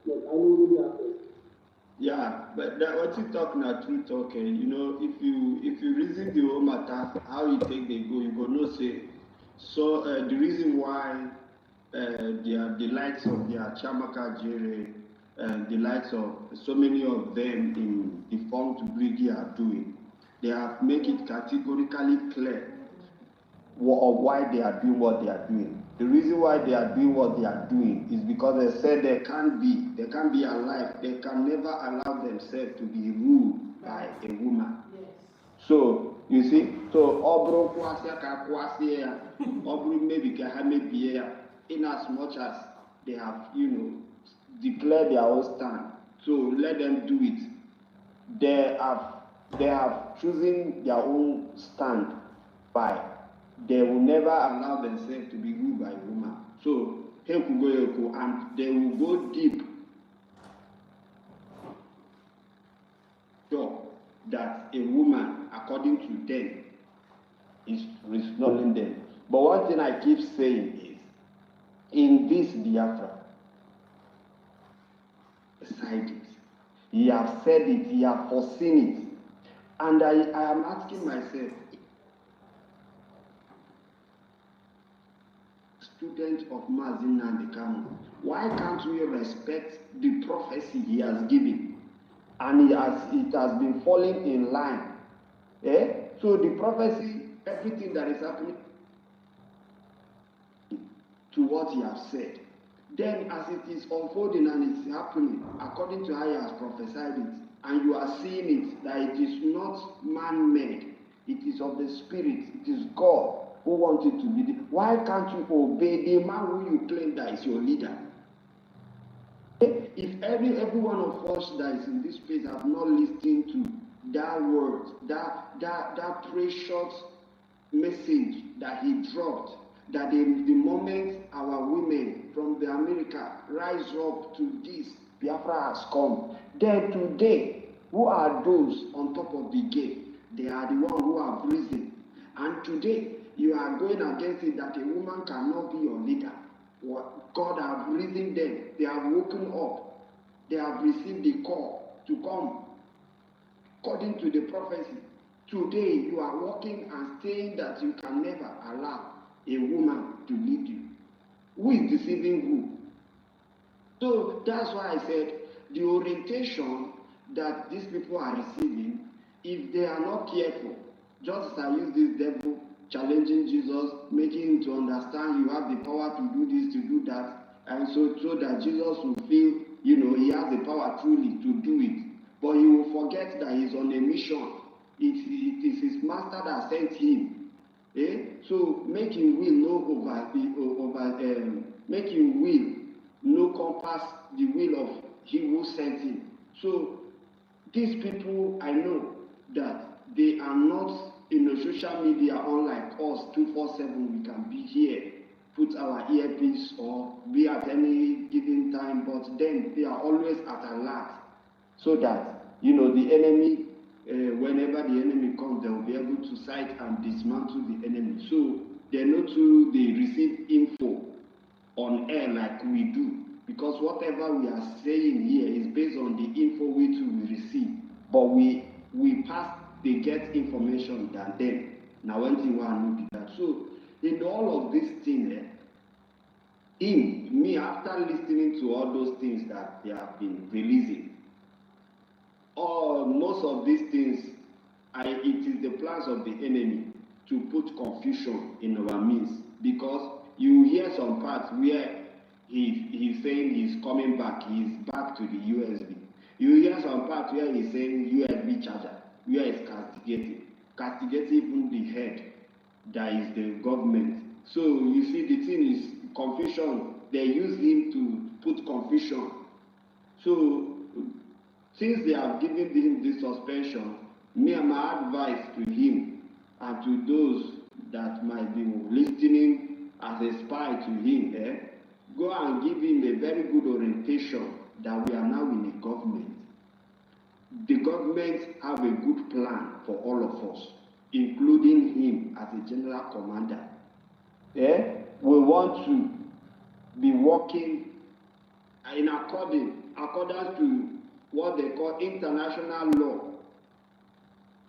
like, I know really have. Yeah, but that what you talk na true talk. If you reason the whole matter, how you take they go, you go no say. So the reason why the likes of their Chamaka Jere the likes of so many of them in defunct Brigi are doing, they have made it categorically clear of why they are doing what they are doing. The reason why they are doing what they are doing is because they said they can't be alive, they can never allow themselves to be ruled by a woman. Yes. So you see, so obro kwasia ka kwasia, obro maybe ka maybe in as much as they have, declared their own stand. So let them do it. They have chosen their own stand by they will never allow themselves to be ruled by a woman. So and they will go deep. So that a woman, according to them, is restoring them. But one thing I keep saying is, in this Biafra, beside it, he have said it, he have foreseen it. And I am asking myself, student of Mazin Nandekamo, why can't we respect the prophecy he has given? And it has been falling in line. So the prophecy, everything that is happening to what he has said. Then as it is unfolding and it's happening according to how he has prophesied it, and you are seeing it, that it is not man-made, it is of the Spirit, it is God who wants it to be. Why can't you obey the man who you claim that is your leader? If every one of us that is in this place have not listened to that word, that precious message that he dropped, that the moment our women from the America rise up to this, Biafra has come. Then today, who are those on top of the gate? They are the ones who have risen. And today, you are going against it that a woman cannot be your leader. God have risen them. They have woken up. They have received the call to come according to the prophecy. Today, you are walking and saying that you can never allow a woman to lead you. Who is deceiving who? So that's why I said the orientation that these people are receiving, if they are not careful, just as I use this devil challenging Jesus, making him to understand you have the power to do this, to do that, and so that Jesus will feel, he has the power truly to do it. But he will forget that he's on a mission. It is his master that sent him. So make him will make him will no compass the will of he who sent him. So these people, I know that they are not in the social media unlike us 247. We can be here, put our earpiece or be at any given time, but then they are always at alert so that the enemy, whenever the enemy comes, they will be able to sight and dismantle the enemy. So they know too, they receive info on air like we do, because whatever we are saying here is based on the info we receive. But we pass, they get information than them. Now when thing want to be that. So in all of this thing, me after listening to all those things that they have been releasing, most of these things, it is the plans of the enemy to put confusion in our midst, because you hear some parts where he's saying he's coming back, he's back to the USB. You hear some parts where he's saying USB charger, where he's castigating even the head, that is the government. So you see, the thing is confusion. They use him to put confusion. So since they have given him this suspension, my advice to him and to those that might be listening as a spy to him, go and give him a very good orientation that we are now in a government. The government have a good plan for all of us, including him as a general commander. We want to be working in accordance to what they call international law,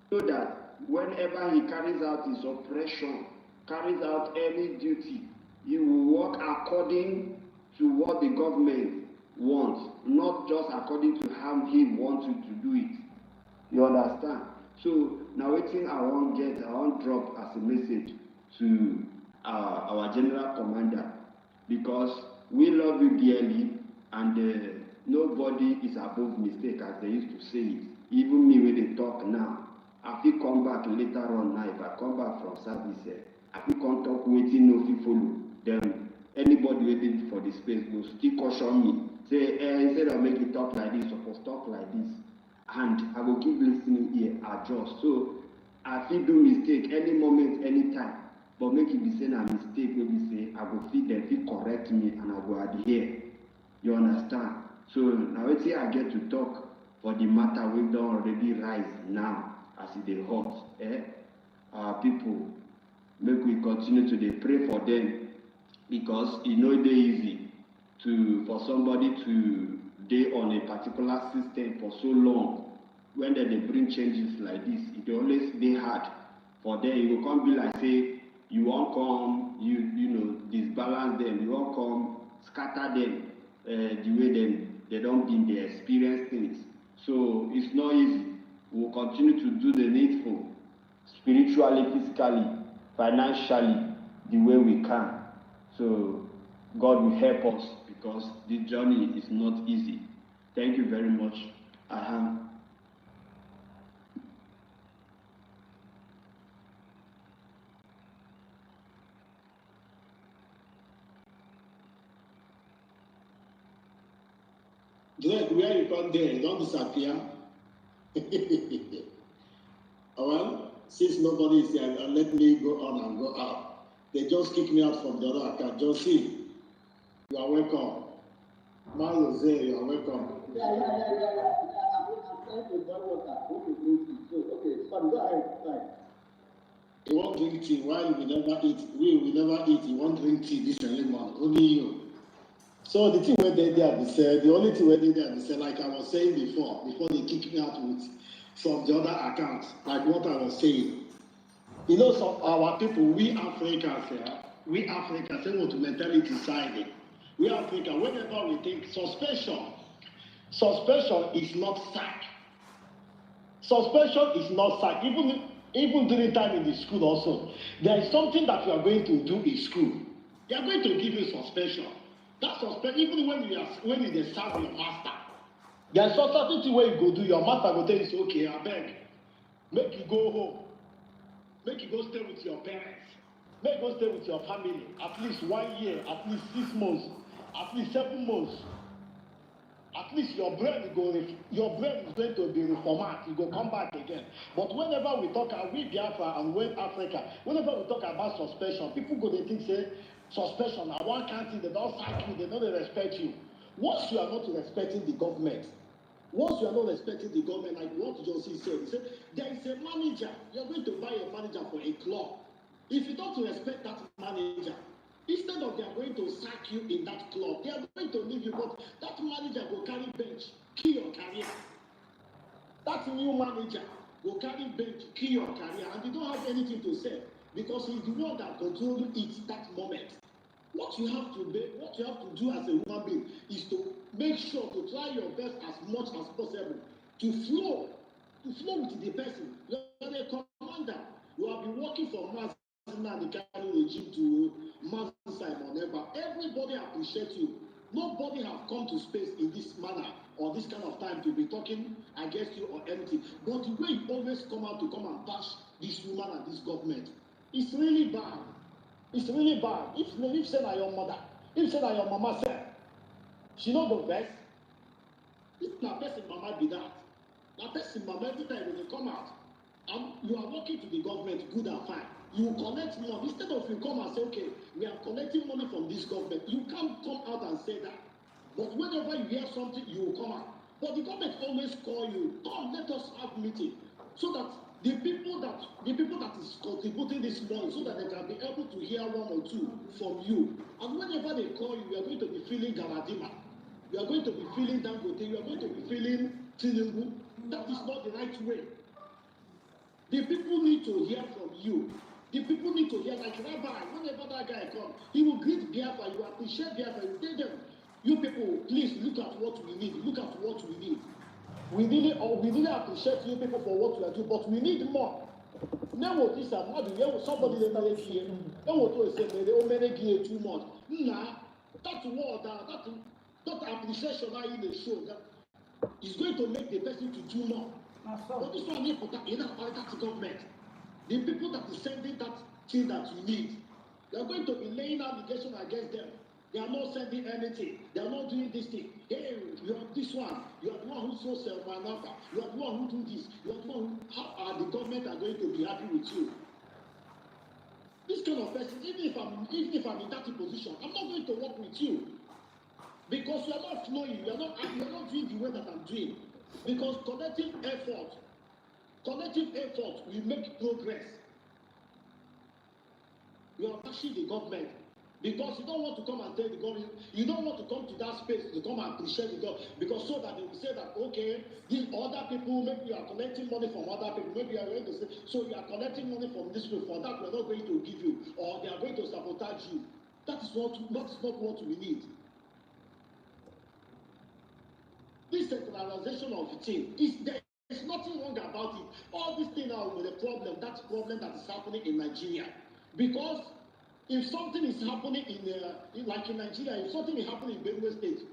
so that whenever he carries out his operation, carries out any duty, he will work according to what the government wants, not just according to how he wants you to do it. You understand? So now wetin I wan drop as a message to our general commander, because we love you dearly, and nobody is above mistake, as they used to say it. Even me when they talk now, I fit come back later on now. If I come back from service, I fit come talk wetin no fit follow. Then anybody waiting for the space go still caution me, say, instead of make you talk like this, suppose talk like this. And I will keep listening here, adjust. So I feel do mistake any moment, anytime. But make it be saying a mistake, when we say I will feel them, feel correct me, and I will adhere. You understand? So now let's say I get to talk for the matter we don't already rise now as it is hot. Our people, make we continue to pray for them, because it no dey easy for somebody to dey on a particular system for so long. When they bring changes like this, it dey always dey hard for them. It will come be like say you won't come, you know, disbalance them, you won't come scatter them the way they don't been they experience things. So it's not easy. We'll continue to do the needful, spiritually, physically, financially, the way we can. So God will help us, because this journey is not easy. Thank you very much. Greg, where you come there? Don't disappear. Well, since nobody is here, let me go on and go out. They just kicked me out from the other account. Josie, you are welcome. Marlo Zay, you are welcome. Yeah. I'm trying to buy water. Okay, fine, go ahead. You won't drink tea while we never eat. We will never eat. You won't drink tea this early morning. Only you. So the thing where they have been said, the only thing where they have been said, like I was saying before they kicked me out from the other account, like what I was saying. You know, some our people, we Africans here, we want to mentality side. We Africans, whenever we think suspension is not sack. Suspension is not sack. Even during time in the school also, there is something that you are going to do in school. They are going to give you suspension. That suspension, even when you serve your master, there is certain way you go do. Your master go tell you, say, okay, I beg, make you go home, make you go stay with your parents, make you go stay with your family at least 1 year, at least 6 months, at least 7 months. At least your brain is going to be reformatted. You go come back again. But whenever we talk, we Biafra and we Africa, whenever we talk about suspension, people go to think, say, suspension, at one country, they don't thank you, they don't respect you. Once you are not respecting the government, like what Josie said, he said, there is a manager, you're going to buy a manager for a club. If you don't respect that manager, instead of they are going to sack you in that club, they are going to leave you, but that manager will carry bench, kill your career. That new manager will carry bench, kill your career, and you don't have anything to say, because he's the one that controls it that moment. What you have to do as a human being is to make sure to try your best as much as possible to flow with the person. You are a commander. You have been working for months now, the Kano regime to Master Simon Ever. Everybody appreciates you. Nobody have come to space in this manner or this kind of time to be talking against you or anything. But the way you always come out to come and bash this woman and this government, it's really bad. It's really bad. If say na your mother, if say na your mama say, she no go vex. If na person mama be that, na person mama every time when they come out, and you are working to the government, good and fine. You collect money instead of you come and say, okay, we are collecting money from this government. You can't come out and say that. But whenever you hear something, you will come out. But the government always call you, come, let us have meeting, so that the people that is contributing this money, so that they can be able to hear one or two from you. And whenever they call you, you are going to be feeling Galadima. You are going to be feeling Dangote. You are going to be feeling Tinubu. That is not the right way. The people need to hear from you. The people need to hear, like Rabbi, whenever that guy comes, he will greet Biafra, you appreciate Biafra, you tell them, You people, please look at what we need. Look at what we need. We really appreciate you people for what you are doing, but we need more. Now what is somebody they marry here. Now what to say they marry here too much. Nah, that word that appreciation I in the show that is going to make the person to do more. But this one here for that that government. The people that is sending that thing that you need, they are going to be laying allegation against them. They are not sending anything. They are not doing this thing. Hey, you are this one. You are the one who sold self-manufacture. You are the one who do this. You are the one who. How are the government are going to be happy with you? This kind of person, even if I'm in that position, I'm not going to work with you because you are not flowing. You are not doing the way that I'm doing. Because collective effort will make progress. You are bashing the government because you don't want to come and tell the government, you don't want to come to that space to come and appreciate the government because so that they will say that, okay, these other people, maybe you are collecting money from other people, maybe you are going to say, so you are collecting money from this people, for that we are not going to give you, or they are going to sabotage you. That is not what we need. This centralization of the thing there's nothing wrong about it. All this thing now with the problem, that's problem that is happening in Nigeria. Because if something is happening like in Nigeria, if something is happening in Benue State,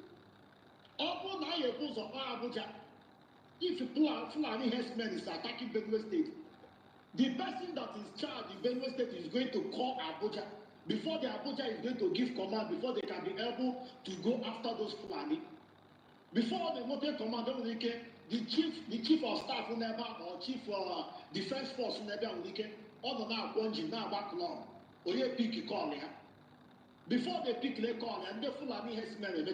if Fulani herdsmen is attacking Benue State, the person that is charged in Benue State is going to call Abuja. Before the Abuja is going to give command, before they can be able to go after those Fulani. Before the military command, the chief of staff or chief defense force all now plunging now back long. Oye pick call ya. Before they pick the call and the Fulani herdsmen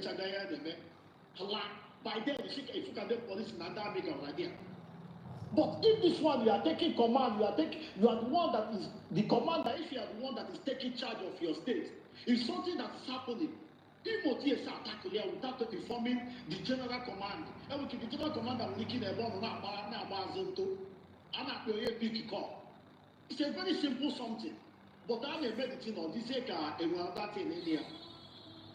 by then if you can get police in America already. But if this one you are taking command, you are the one that is the commander. If you are the one that is taking charge of your state, if something that is happening, people TS attack here without informing the general command. And the general commander will kill a bomb and pick call. It's a very simple something. But I'm a medicine on this thing in here.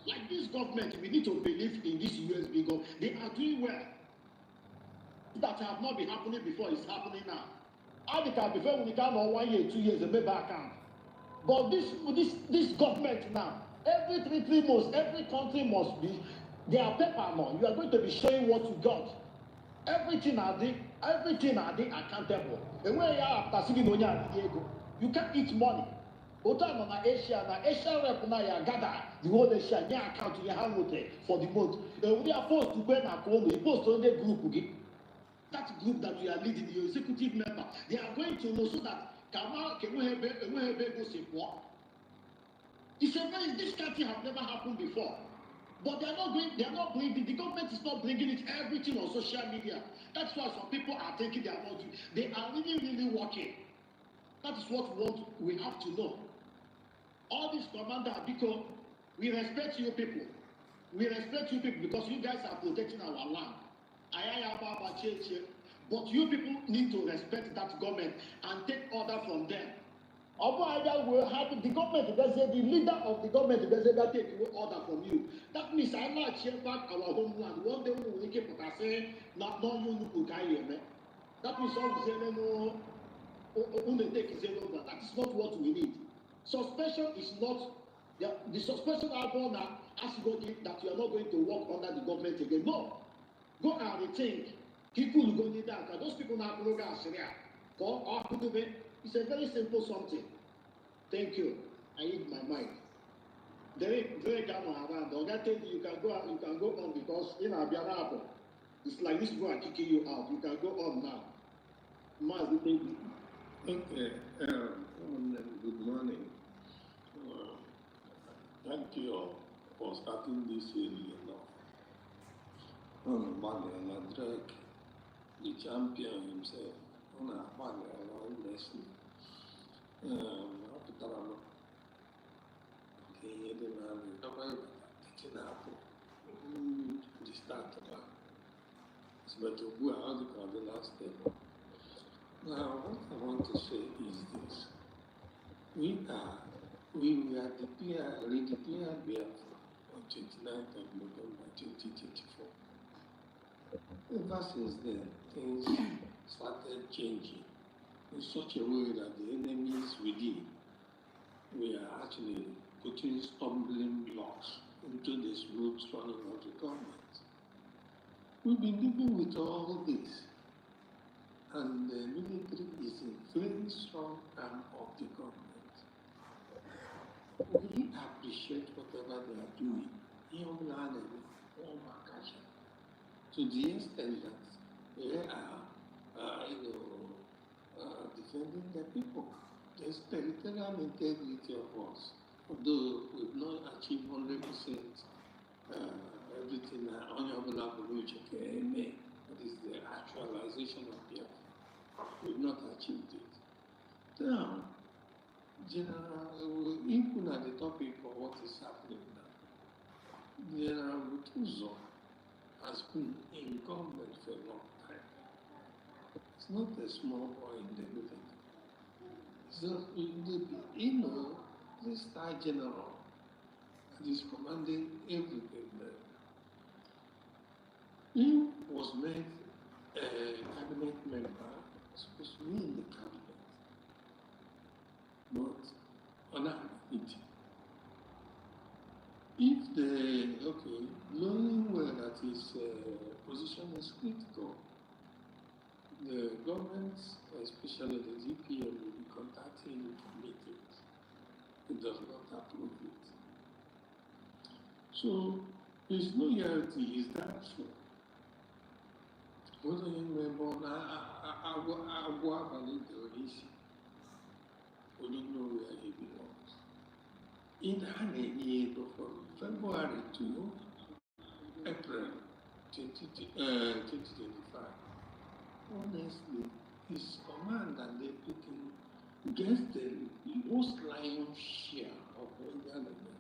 Like this government, we need to believe in this USB government. They are doing well. That have not been happening before is happening now. Adika before when you come on 1 year, 2 years, a member account. But this government now, every 3 months, every country must be their paper now. You are going to be showing what you got. Everything are they accountable. And where you are after you can't eat money. Ota na Asia rep na ya gather the whole Asia ya account you have for the month. We are supposed to go na come, you post on the group again. That group that you are leading, your executive member, they are going to know so that it's a very this kind of thing have never happened before. But they are not bringing the government is not bringing it everything on social media. That's why some people are thinking they are not doing. They are really working. That is what we have to know. All this commander Abiko, we respect you people. We respect you people because you guys are protecting our land. But you people need to respect that government and take order from them. Otherwise, will have the government, the leader of the government, take order from you. That means I not check back our homeland. One day we will keep saying, not you that means all we say, no, that is not what we need. Suspension is not the suspension album now as that you are not going to work under the government again. No. Go and rethink. People go need that. Those people now go Syria. It's a very simple something. Thank you. I eat my mind. Very calm around. You can go on because in Abiana, it's like this people are kicking you out. You can go on now. Mazi, thank you. Okay. Good morning. Thank you for starting this early enough. Manuel Drake, the champion himself, Manuel Messi. But the last step. Now, what I want to say is this. We were redeclared Biafra on 29th of November 2024. Ever since then, things started changing in such a way that the enemies within we are actually putting stumbling blocks into the smooth running of the government. We've been living with all this, and the military is a very strong arm of the government. We appreciate whatever they are doing, to the extent that they are defending the people. There's territorial integrity of us, although we've not achieved 100% everything honorable approach, that is the actualization of the earth. We've not achieved it. Now, General, even at the topic of what is happening now, General Butuzo has been in government for a long time. It's not a small boy in the military. So, this Star General that is commanding everything there, he was made a cabinet member, supposed to be in the cabinet, but on activity. If knowing well that his position is critical, the government, especially the DPM, will be contacting him for meetings. It does not approve it. So his loyalty is doubtful. Whether he may born Agua Validorisi, we don't know where he belongs. In Haneni, from February to April 2025, honestly, his command and everything gets the most lion's share of the enemy.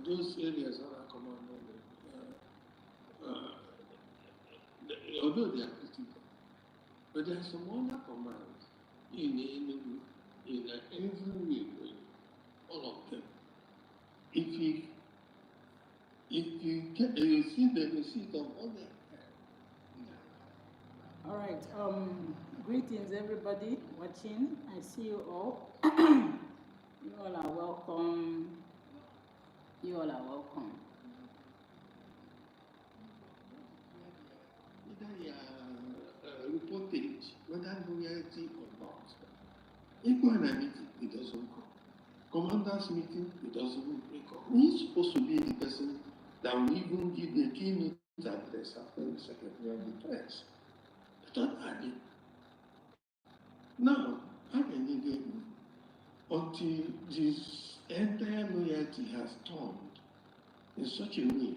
Those areas are commanded, although they are critical, but there are some other commands in the enemy in every way, all of them. If you see the receipt of all them. All right. Greetings, everybody watching. I see you all. You all are welcome. You all are welcome. Either reportage, whether loyalty or not. Equal meeting, it doesn't come. Commanders meeting, it doesn't come. He's supposed to be the person that will even give the keynote address after the Secretary of Defense. Not adding. Now, until this entire loyalty has turned in such a way,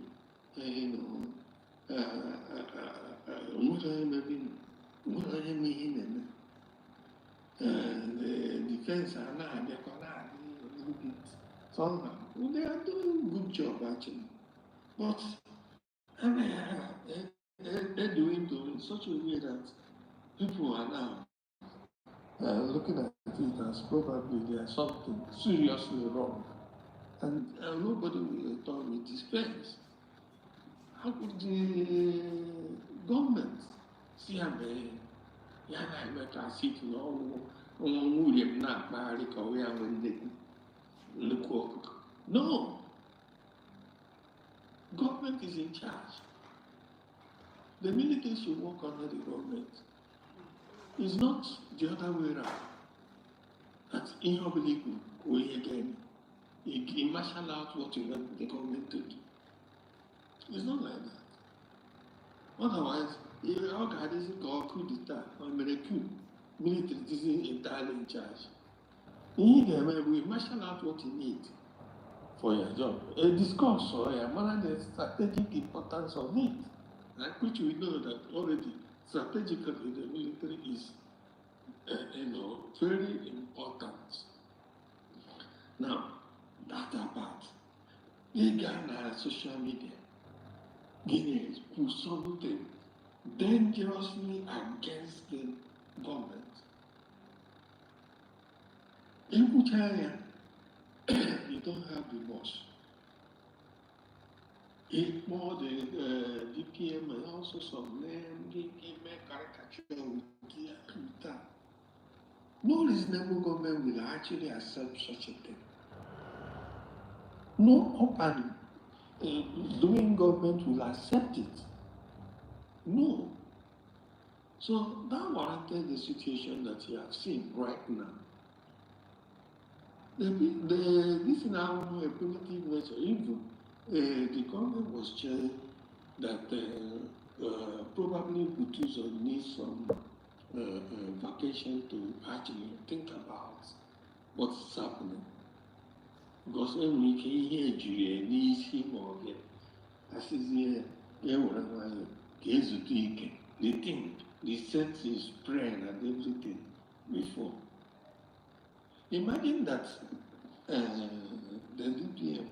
the defense are now a little bit somehow. Well, they are doing a good job actually, but they're doing it in such a way that people are now looking at it as probably there's something seriously wrong, and nobody will return with defense. How could the government see a man? No, government is in charge. The military should work under the government. It's not the other way around. That's inhonorable way again. You marshal out what you want the government to do. It's not like that. Otherwise, how can this go coup d'etat or coup? Military isn't entirely in charge. We marshal out what you need for your job. A discourse or the strategic importance of it, which we know that already strategically the military is very important. Now, that apart, they gather social media, Guineans who something dangerously against the government. In China, don't have remorse. If more the DPM and also some land, DPM caricature with that. No reasonable government will actually accept such a thing. No open doing government will accept it. No. So that warranted the situation that you have seen right now. This is now a primitive nature. Even the government was saying that probably Butuzo needs some vacation to actually think about what's happening. Because when we can hear you, need him or get, I says, they think, they set his prayer and everything before. Imagine that the DPM,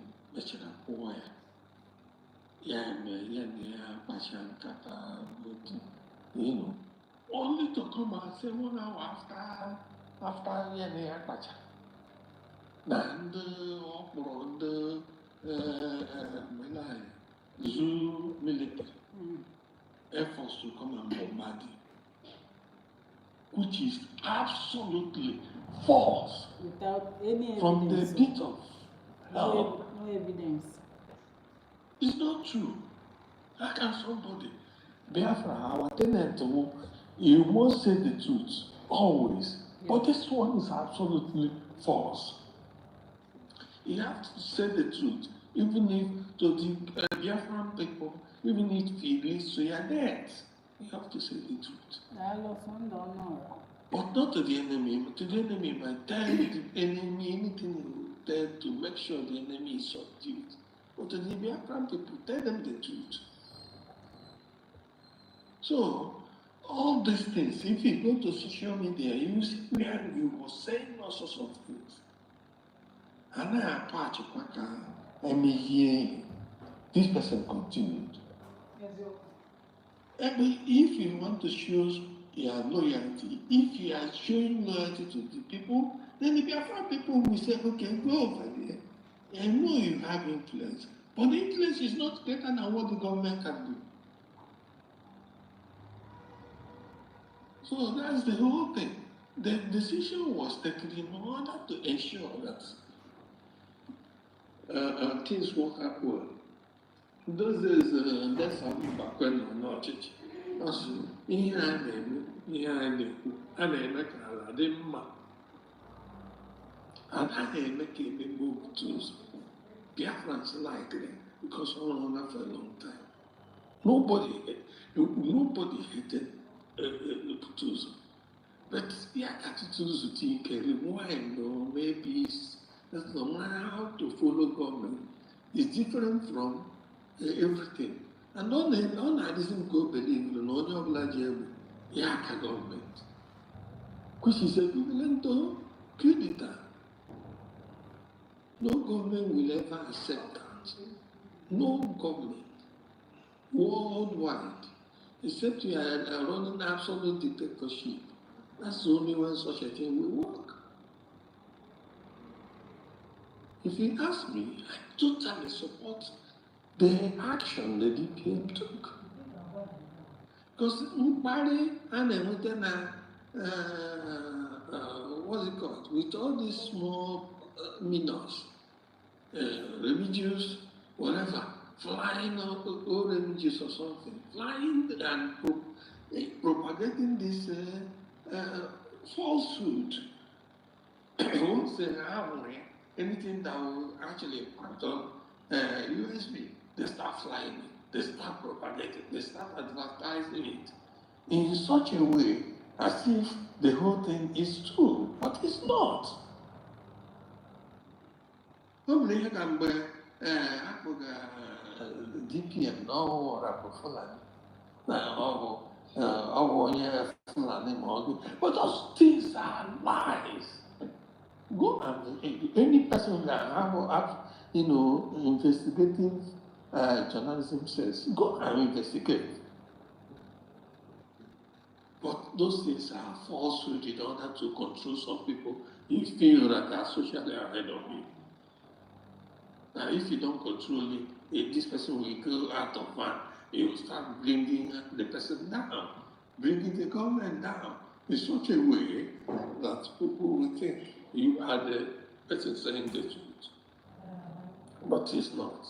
you know, only to come and say 1 hour after and the zoo military Air Force to come and bombard you, which is absolutely false. Without any From evidence. the pit of hell. No evidence. It's not true. How can somebody, Biafra, our tenant, you must say the truth, always. Yeah. But this one is absolutely false. You have to say the truth, even if to the Biafran people, even if it leads to your death, you have to say the truth. But not to the enemy. To the enemy, you might tell the enemy anything you tell to make sure the enemy is subdued. But to the Biafran people, tell them the truth. So, all these things, if you go to social media, you see where you were saying all sorts of things. And I patch this person continued. If you want to show your loyalty, if you are showing loyalty to the people, then the Biafran people will say, okay, go over there. I know you have influence, but the influence is not greater than what the government can do. So that's the whole thing. The decision was taken in order to ensure that things work out well. Those days, that's how we back when we were not church. Also, ihe a na-ekwu, a na-eme ka ala dị mma. And a na-eme ka emegbu otu ụzọ. Biafrans like them because all on that for a long time. Nobody hated Putuzo. But yeah, attitudes to carry wine or maybe that's not how to follow government. It's different from everything. And on ARISING go believe in all of large Yaka government, which is equivalent to coup d'etat. No government will ever accept that. No government worldwide, except you are running absolute dictatorship. That's the only way such a thing will work. If you ask me, I totally support the action the DPM took. Because Mbari and what's it called? With all these small minors, religious, whatever, flying or religious or something, flying and propagating this falsehood. Won't say anything that will actually impact on USB. They start flying it, they start propagating, they start advertising it in such a way as if the whole thing is true, but it's not. Probably DPM no Fulani. But those things are lies. Go and any person that have investigating journalism says, go and investigate. But those things are falsehood in order to control some people. You feel that they are socially ahead of you. Now, if you don't control it, this person will go out of hand. He will start bringing the person down, bringing the government down in such a way that people will think you are the person saying the truth. But it's not.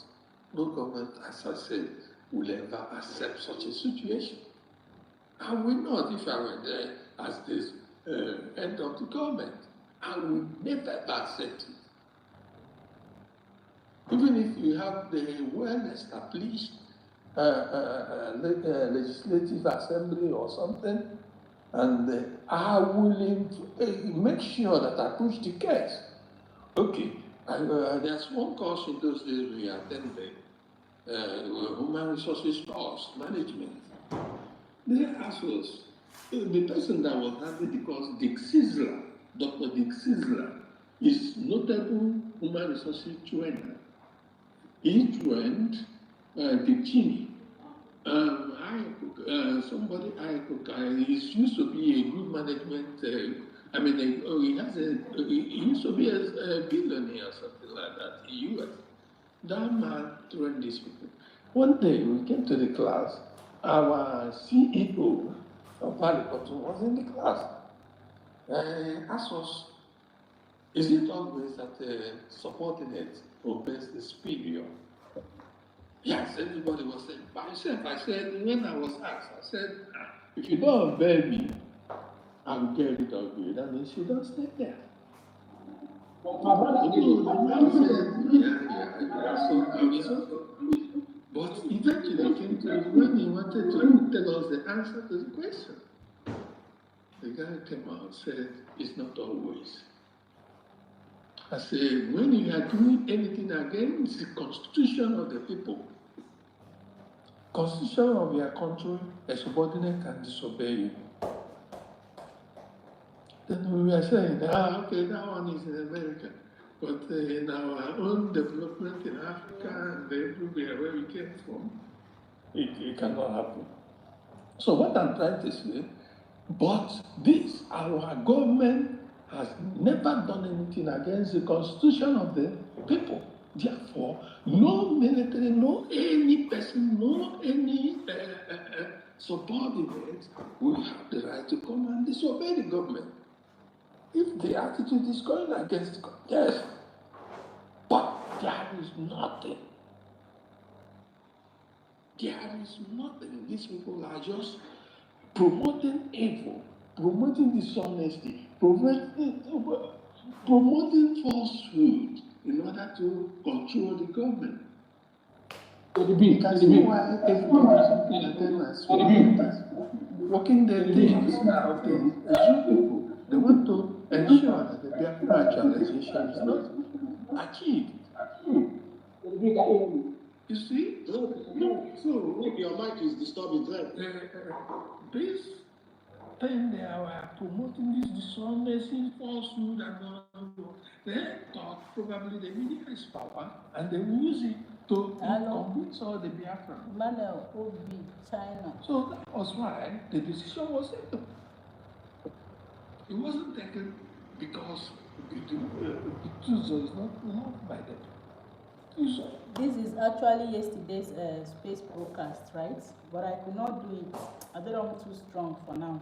No government, as I said, will ever accept such a situation. I will not, if I were there as this head of the government. I will never accept it. Even if you have the well-established legislative assembly or something, and I will make sure that I push the case. Okay, there's one course in those days we attended, human resources course, management. They asked us, the person that was handling the course, Dick Sizzler, Dr. Dick Sizzler, is notable human resources trainer. He trained Dick Cheney. Somebody he used to be a good management. He used to be a billionaire or something like that in US. That man trained these people. One day we came to the class. Our CEO of Valley Cotton was in the class. Asked us, is it always that subordinate obeys the superior? Yes, everybody was saying, by myself, I said, when I was asked, I said, if you don't obey me, I will get rid of you. That means you don't stay there. The man said, but eventually it came to when he wanted to tell us the answer to the question. The guy came out and said, it's not always. I said, when you are doing anything against the constitution of the people, constitution of your country, a subordinate can disobey you. Then we were saying, okay, that one is in America. But in our own development in Africa and everywhere where we came from, it cannot happen. So what I'm trying to say, but this, our government has never done anything against the constitution of the people. Therefore, no military, no any person, no any subordinate will have the right to come and disobey the government. If the attitude is going against God, yes, but there is nothing. There is nothing. These people are just promoting evil, promoting dishonesty, promoting falsehood in order to control the government. You can see why everybody is looking at them as working their things of the Zoo people. They want to ensure that the Biafra actualization is not achieved. You see? So, if your mic is disturbing, This thing they are promoting this dishonesty, falsehood, and all. They thought probably the media is power, and they will use it to convince all the Biafra. Manuel Obi, China. So that was why the decision was taken. It wasn't taken because the Tuzo is not loved by them. This is actually yesterday's space broadcast, right? But I could not do it. I don't know, I'm too strong for now.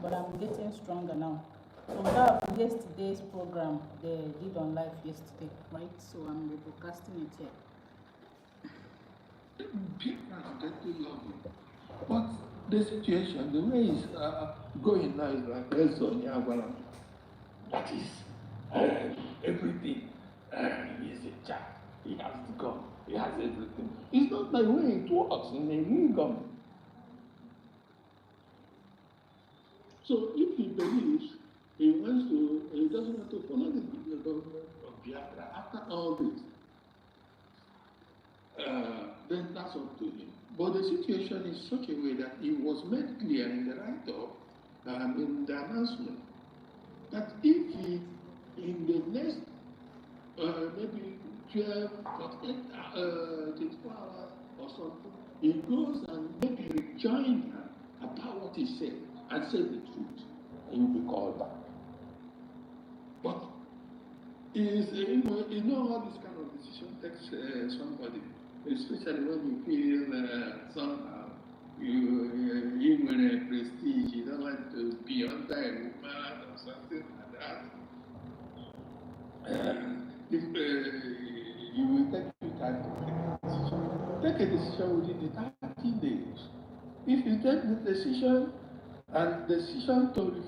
But I'm getting stronger now. So we have yesterday's program they did on live yesterday, right? So I'm rebroadcasting it here. People are getting lovely. But the situation, the way it's going now is like that is everything. He is a child. He has the gun. He has everything. It's not the way it works in a real government. So if he believes he doesn't want to follow the government of Biafra after all this, then that's up to him. But the situation is such a way that it was made clear in the write-up, in the announcement, that if he, in the next maybe 12, 48, 24 hours or something, he goes and maybe rejoin her about what he said and say the truth, and you'll be called back. But all this kind of decision takes somebody, especially when you feel somehow you with a prestige, you don't want to be under a woman or something like that. If you will take time to take a decision within the 30 days. If you take the decision and decision to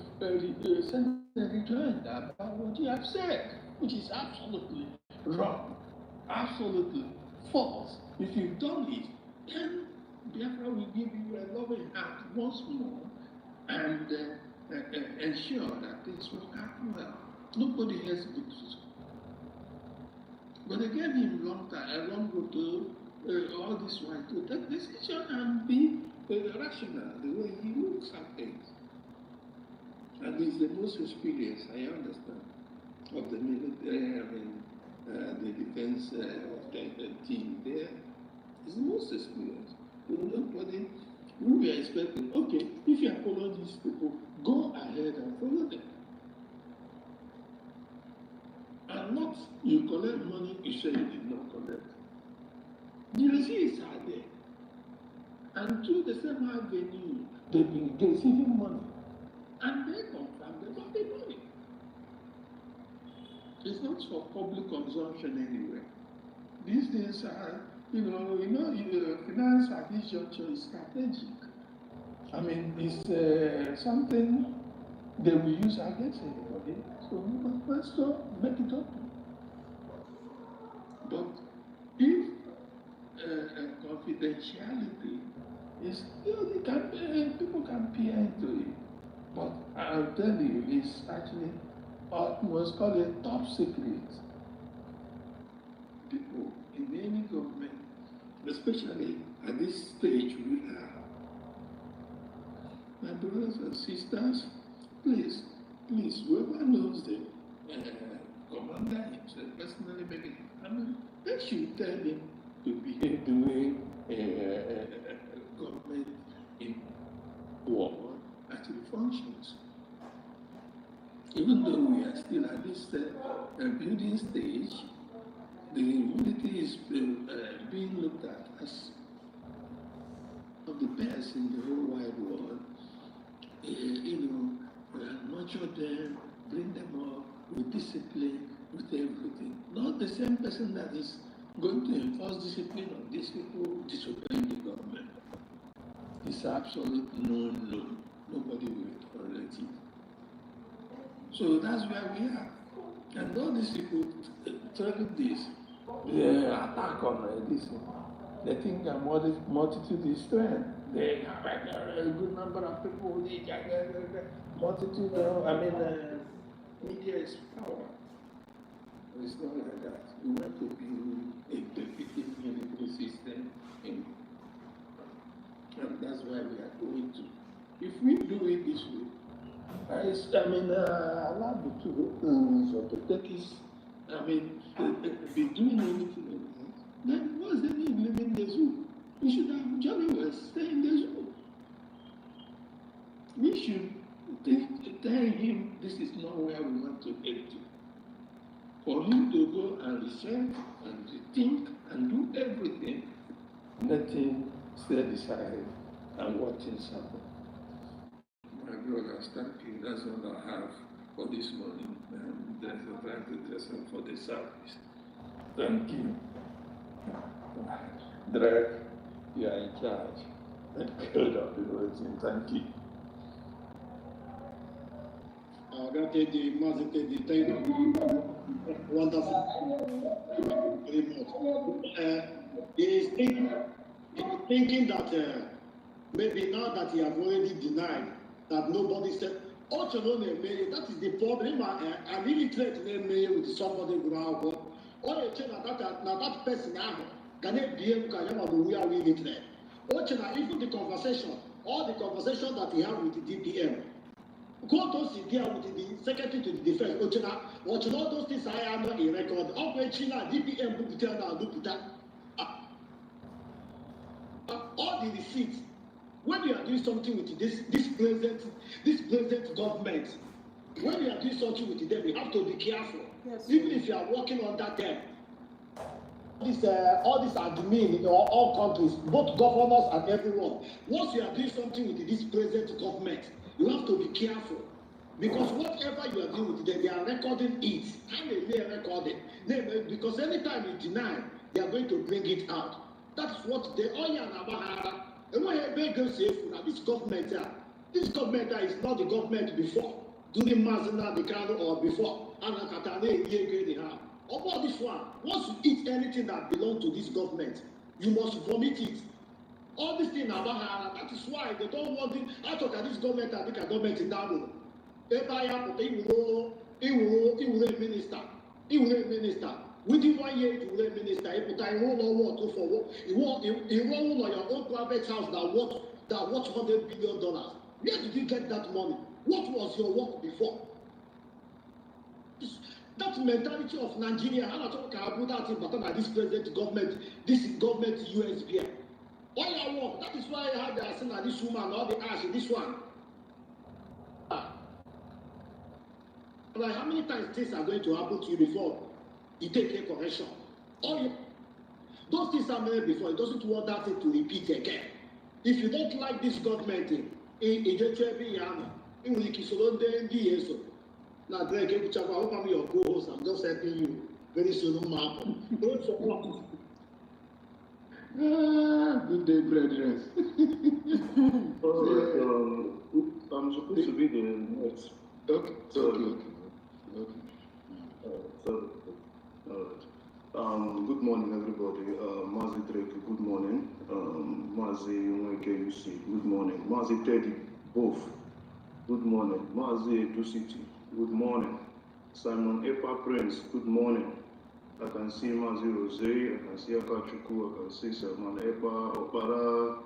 send a rejoinder about what you have said, which is absolutely wrong, absolutely false. If you've done it, then Biafra will give you a loving hand once more and ensure that things will happen well. Nobody has good. But they gave him long road to all this while to take decision and be rational the way he looks at things. And he's the most experienced, I understand, of the military, the defense team there. He's the most experienced. Nobody, we were expecting, okay, if you are following these people, go ahead and follow them. And not you collect money, you say you did not collect. The receipts are there. And through the same avenue, they've been receiving money. And they confirm they got the money. It's not for public consumption anyway. These things are, finance at this juncture is strategic. I mean, it's something they will use against anybody. So we must make it open. But if confidentiality is still, people can peer into it. But I'll tell you, it's actually what's called a top secret. People in any government, especially at this stage we are, my brothers and sisters, please, whoever knows the commander himself, personally, maybe, they should tell him to behave the way government in war actually functions. Even though we are still at this building stage, the unity is being looked at as one of the best in the whole wide world. Nurture them, bring them up with discipline, with everything. Not the same person that is going to enforce discipline on these people disobeying the government. It's absolute no. Nobody will tolerate it. So that's where we are. And all these people telling this, they attack on this. They think that multitude is strength. They have a good number of people. Multitude, media is power. It's not like that. We want to build a defeating military system, and that's why we are going to. If we do it this way, allow the two so to take his, be doing anything like that, then what's the need living the zoo? We should have Johnny West stay in the zoo. We should tell him this is not where we want to get to. For him to go and research and rethink and do everything, let him stay aside and watch things happen. My brothers, thank you. That's all I have for this morning. And there's a time to listen for the service. Thank you. Drake, you are in charge. God of the whole thing. Thank you. Thank you. Wonderful. Very much. He is thinking that maybe now that he has already denied that nobody said, that is the problem. I really tried to name with somebody who that person can be able to we are really trade. Even the conversation, all the conversation that he had with the DPM, go to sit there with the secretary to the defense. All those things I am not a record. DPM all the receipts. When you are doing something with this present government, when you are doing something with them, you have to be careful. Yes. Even if you are working under them, All these admin in all countries, both governors and everyone. Once you are doing something with this present government, you have to be careful. Because whatever you are doing with them, they are recording it. And they may record it. Because anytime you deny, they are going to bring it out. That's what they all are. And when they go say, this government, is not the government before. During Mazina, the Kano, or before. And about this one, once you eat anything that belongs to this government, you must vomit it. All these things about that is why they don't want it. I talk at this government, I think a government in Dabo. If I have he will a minister. He will a minister. Within 1 year, he will a minister. He put a roll on for work. He won't on your own private house that worth $100 billion. Where did you get that money? What was your work before? That mentality of Nigeria, I'm not talking about that thing, but this present government, this government USB. All your work, that is why I had the seen this woman, all the ash, this one. Like how many times things are going to happen to you before you take a correction? Those things are made before, it doesn't want that thing to repeat again. If you don't like this government, now, Greg, I'm your co-host. I'm just helping you. Very soon, don't support. Good day, brethren. I'm supposed to be the next. Okay. Sorry. Good morning, everybody. Mazi Drake, good morning. Mazi Nweke, good morning. Mazi Teddy, both. Good morning. Mazi Edusiti, good morning. Simon Epa Prince, good morning. I can see Mazi Rose, I can see Akachuku, I can see Simon Epa Opara,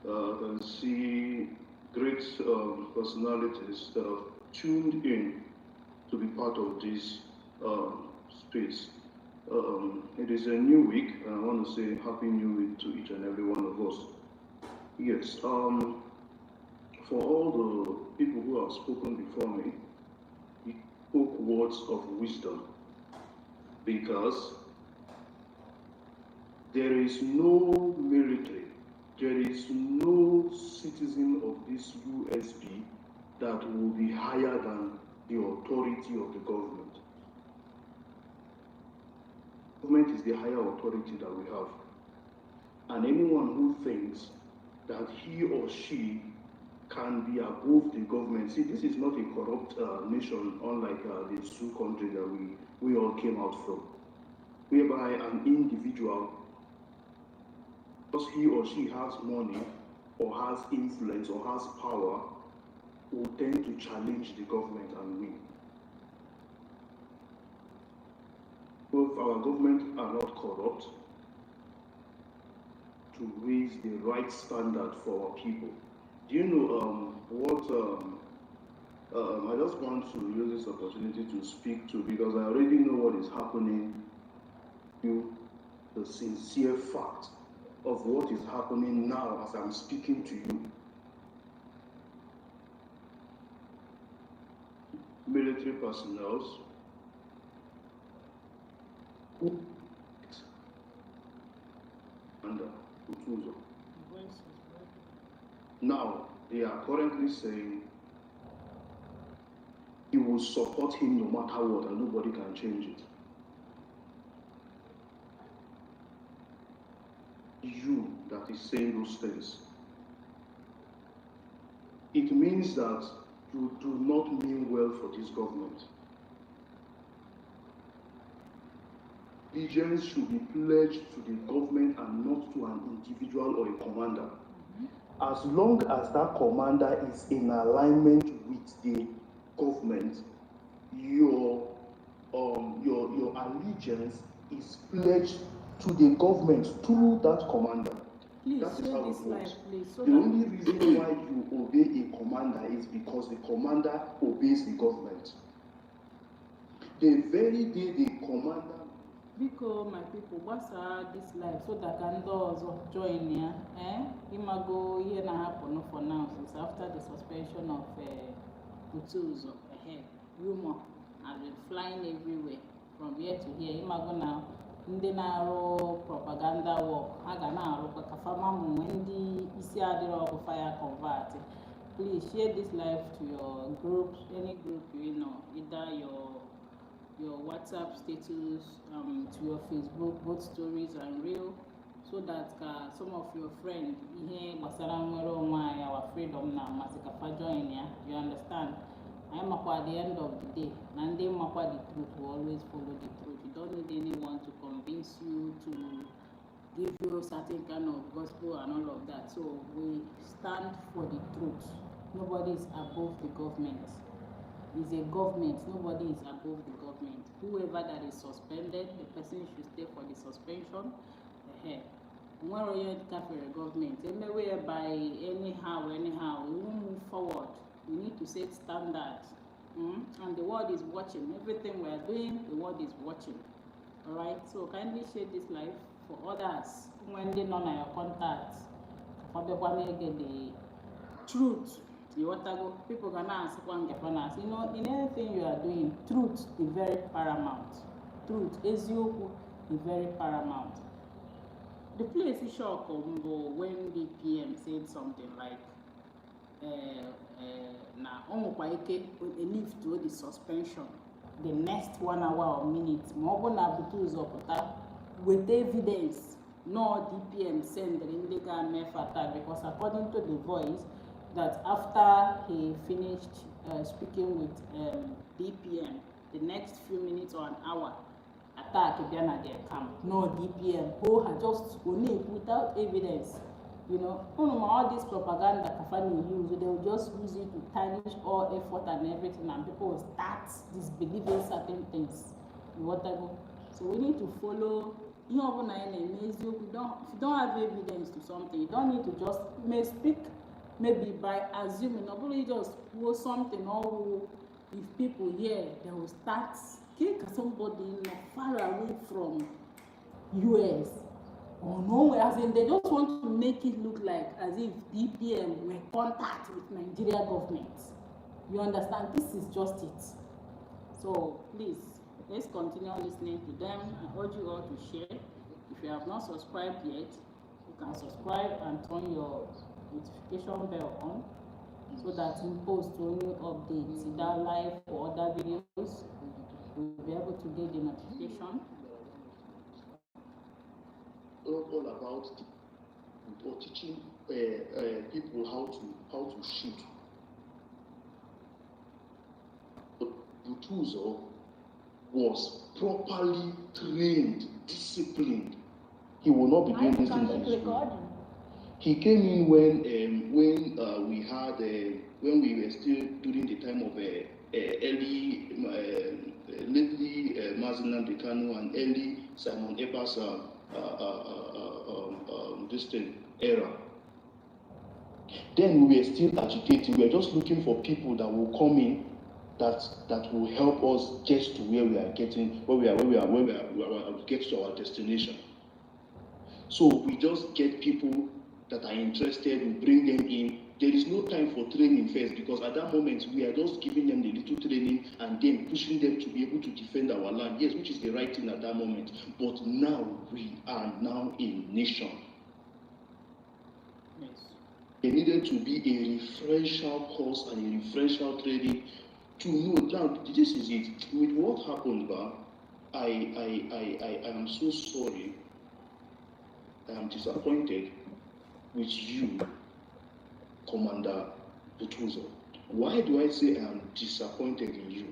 I can see great personalities that have tuned in to be part of this space. It is a new week, and I want to say Happy New Week to each and every one of us. Yes, for all the people who have spoken before me, he spoke words of wisdom, because there is no military, there is no citizen of this USB that will be higher than the authority of the government. Government is the higher authority that we have. And anyone who thinks that he or she can be above the government. See, this is not a corrupt nation, unlike the Sioux country that we all came out from, whereby an individual, because he or she has money or has influence or has power, will tend to challenge the government and win. Both our government are not corrupt to raise the right standard for our people. Do you know I just want to use this opportunity to speak to, because I already know what is happening, the sincere fact of what is happening now as I'm speaking to you. Military personnel under Utuzo. Now, they are currently saying you will support him no matter what, and nobody can change it. You that is saying those things, it means that you do not mean well for this government. Allegiance should be pledged to the government and not to an individual or a commander. As long as that commander is in alignment with the government, your allegiance is pledged to the government through that commander. Please, that is how it works. So the only reason why you obey a commander is because the commander obeys the government. The very day the commander. Because my people, what's this life so that can doors join here? Imago here na happen for now, since after the suspension of Utuzo. Rumor has been flying everywhere from here to here. Imago now ndị na-arụ propaganda work ha ga na-arụkwa ka fama mụnwe ndị isi adịrọ ọkụ fire convert. Please share this live to your group, any group you know, either your WhatsApp status, to your Facebook, both stories and real, so that some of your friends ihe gbasara nwere onwe anyị, our freedom na amasị ka fa join ya. You understand? I makwa at the end of the day, and they makwa the truth will always follow the truth. You don't need anyone to convince you, to give you a certain kind of gospel and all of that. So we stand for the truth. Nobody is above the government. It's a government. Nobody is above the government. Whoever that is suspended, the person should stay for the suspension. When we for a government, anywhere by anyhow, we won't move forward. We need to set standards. And the world is watching. Everything we are doing, the world is watching. Alright? So kindly share this live for others when they know your contacts. For the one get the truth. You want to go, people can ask one get one ask. You know, in anything you are doing, truth is very paramount. Truth is very paramount. The place is shocked when the PM said something like, na onwekwa ike lift to the suspension the next 1 hour or minute ma ọ bụ na bute ụzọ pụta with evidence no DPM send ndị ga-eme fata, because according to the voice that after he finished speaking with DPM, the next few minutes or an hour attack bịa na their camp. No DPM who had just only without evidence. You know, all this propaganda Kafani will use, they will just use it to tarnish all effort and everything, and people will start disbelieving certain things. So we need to follow. If you don't have evidence to something, you don't need to just speak maybe by assuming, nobody just post something, or if people hear, they will start kick somebody far away from US. or nowhere, as in they just want to make it look like as if DPM were in contact with Nigeria government. You understand? This is just it. So please, let's continue listening to them. I urge you all to share. If you have not subscribed yet, you can subscribe and turn your notification bell on so that in post new updates, either live or other videos, you'll be able to get the notification. All about or teaching people how to shoot. But Butuzo was properly trained, disciplined. He will not be doing this thing by his own. He came in when we had when we were still during the time of early lately Mazinam Dekano and early Simon Eber's this thing era. Then we were still agitating. We were just looking for people that will come in that will help us get to where we are getting, where we get to our destination. So we just get people that are interested, we bring them in. There is no time for training first, because at that moment we are just giving them the little training and then pushing them to be able to defend our land. Yes, which is the right thing at that moment. But now we are now a nation. Yes. There needed to be a referential course and a referential training to know. Now, this is it. With what happened, I am so sorry. I am disappointed with you, Commander Butuzo. Why do I say I am disappointed in you?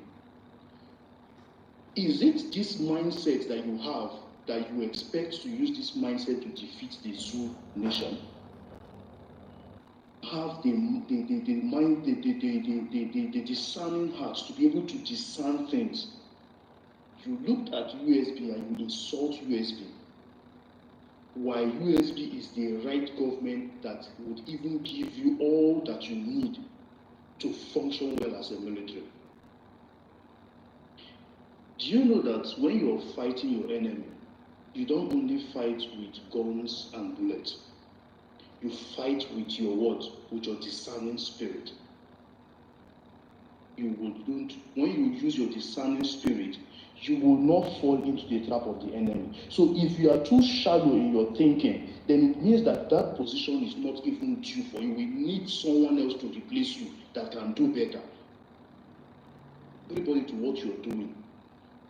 Is it this mindset that you have that you expect to use this mindset to defeat the Zulu nation? Have the mind, the discerning heart to be able to discern things. You looked at USB and you insult USB. Why USB is the right government that would even give you all that you need to function well as a military. Do you know that when you're fighting your enemy, you don't only fight with guns and bullets. You fight with your what? With your discerning spirit. When you use your discerning spirit, you will not fall into the trap of the enemy. So if you are too shallow in your thinking, then it means that that position is not even due for you. We need someone else to replace you that can do better. Everybody to what you're doing.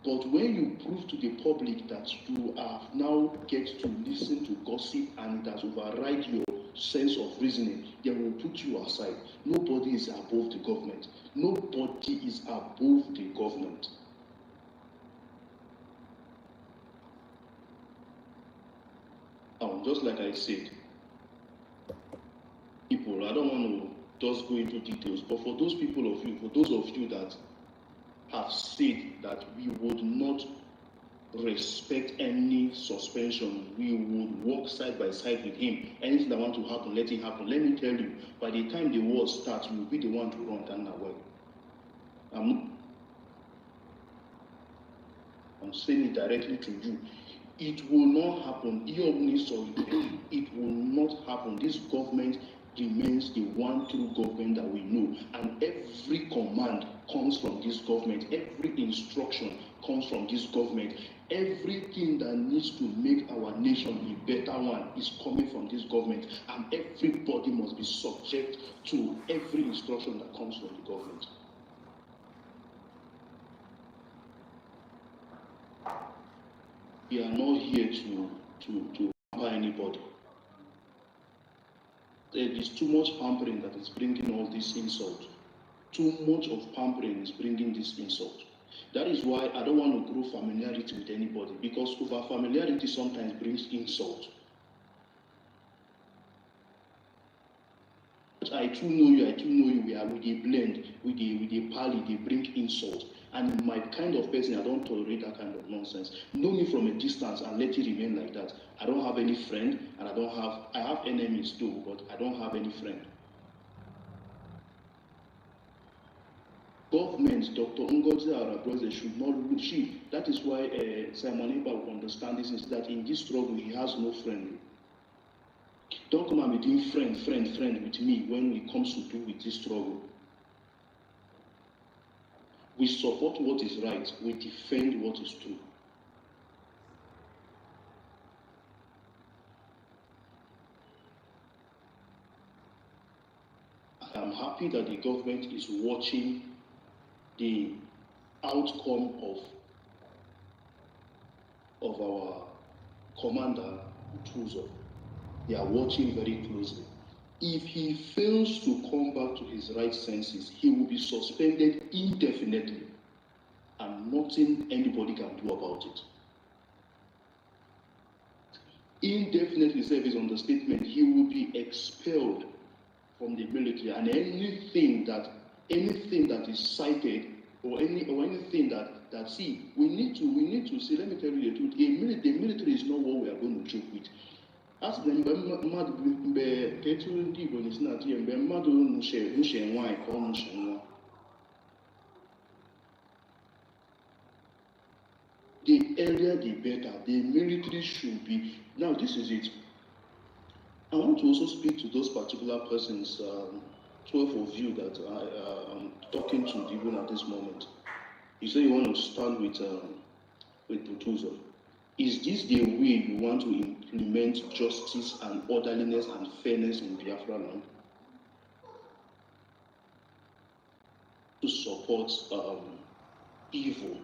But when you prove to the public that you have now get to listen to gossip and it has override your sense of reasoning, they will put you aside. Nobody is above the government. Nobody is above the government. Just like I said, people, I don't want to just go into details, but for those people of you, for those of you that have said that we would not respect any suspension, we would walk side by side with him. Anything that want to happen, let it happen. Let me tell you, by the time the war starts, you will be the one to run down away. I'm saying it directly to you. It will not happen. It will not happen. This government remains the one true government that we know. And every command comes from this government. Every instruction comes from this government. Everything that needs to make our nation a better one is coming from this government. And everybody must be subject to every instruction that comes from the government. We are not here to pamper anybody. There is too much pampering that is bringing all this insult. Too much of pampering is bringing this insult. That is why I don't want to grow familiarity with anybody, because over familiarity sometimes brings insult. I too know you, we a blend, with a pally, they bring insult. And my kind of person, I don't tolerate that kind of nonsense. Know me from a distance and let it remain like that. I don't have any friend, and I have enemies too, but I don't have any friend. Government, Dr. Ngozi Arabrose should not look. That is why Simon Ekpa will understand this, is that in this struggle, he has no friend. Don't come and be doing friend with me when it comes to do with this struggle. We support what is right, we defend what is true. I'm happy that the government is watching the outcome of our commander, Tuzo. They are watching very closely. If he fails to come back to his right senses, he will be suspended indefinitely, and nothing anybody can do about it. Indefinitely serve is understatement. He will be expelled from the military, and anything that is cited or anything that see, we need to see. Let me tell you the truth. The military is not what we are going to joke with. As the mbe ketu ndị Igbo n'isi na atụ ya mgbe mmadụ nwuche nwaanyị ka ọ nwuche nwa. The earlier the better. The military should be. Now this is it. I want to also speak to those particular persons, 12 of you that I'm talking to even at this moment. You say you want to stand with Butuzo. Is this the way you want to implement justice and orderliness and fairness in Biafra land? To support evil?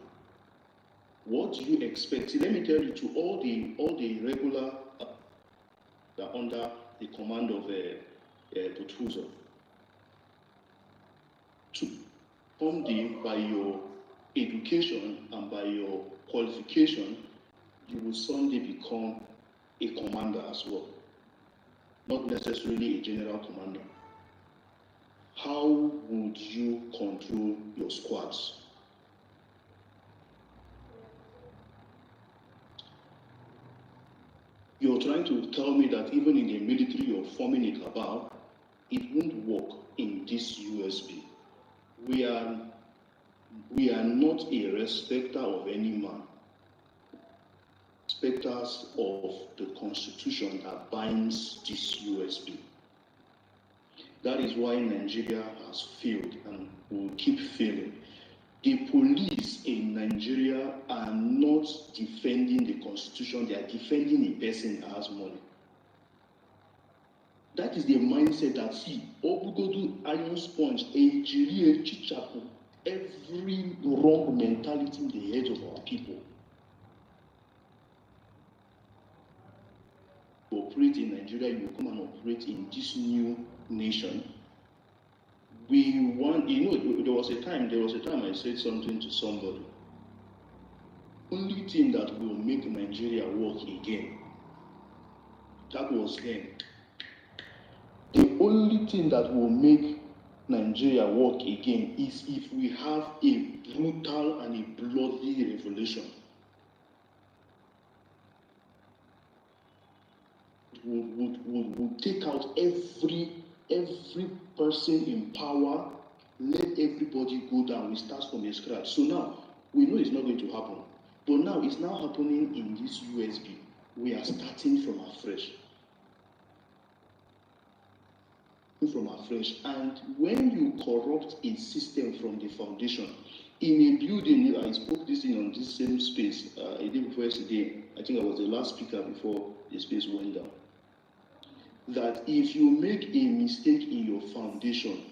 What do you expect? See, let me tell you, to all the regular that are under the command of Butuzo, to come in by your education and by your qualification, you will someday become a commander as well, not necessarily a general commander. How would you control your squads? You're trying to tell me that even in the military you're forming a cabal. It won't work in this USB. We are not a respecter of any man. Respecters of the Constitution that binds this USB. That is why Nigeria has failed and will keep failing. The police in Nigeria are not defending the constitution, they are defending a person that has money. That is the mindset that, see, Obugodu Iron Sponge, Ejiri, Chichapu, every wrong mentality in the heads of our people. You operate in Nigeria, you come and operate in this new nation. We want, there was a time I said something to somebody. Only thing that will make Nigeria work again, that was then. The only thing that will make Nigeria work again is if we have a brutal and a bloody revolution. Would take out every person in power, let everybody go down, we start from scratch. So now, we know it's not going to happen. But now, it's now happening in this USB. We are starting from afresh. And when you corrupt a system from the foundation, in a building, I spoke this in on this same space, a day before yesterday, I think I was the last speaker before the space went down, that if you make a mistake in your foundation,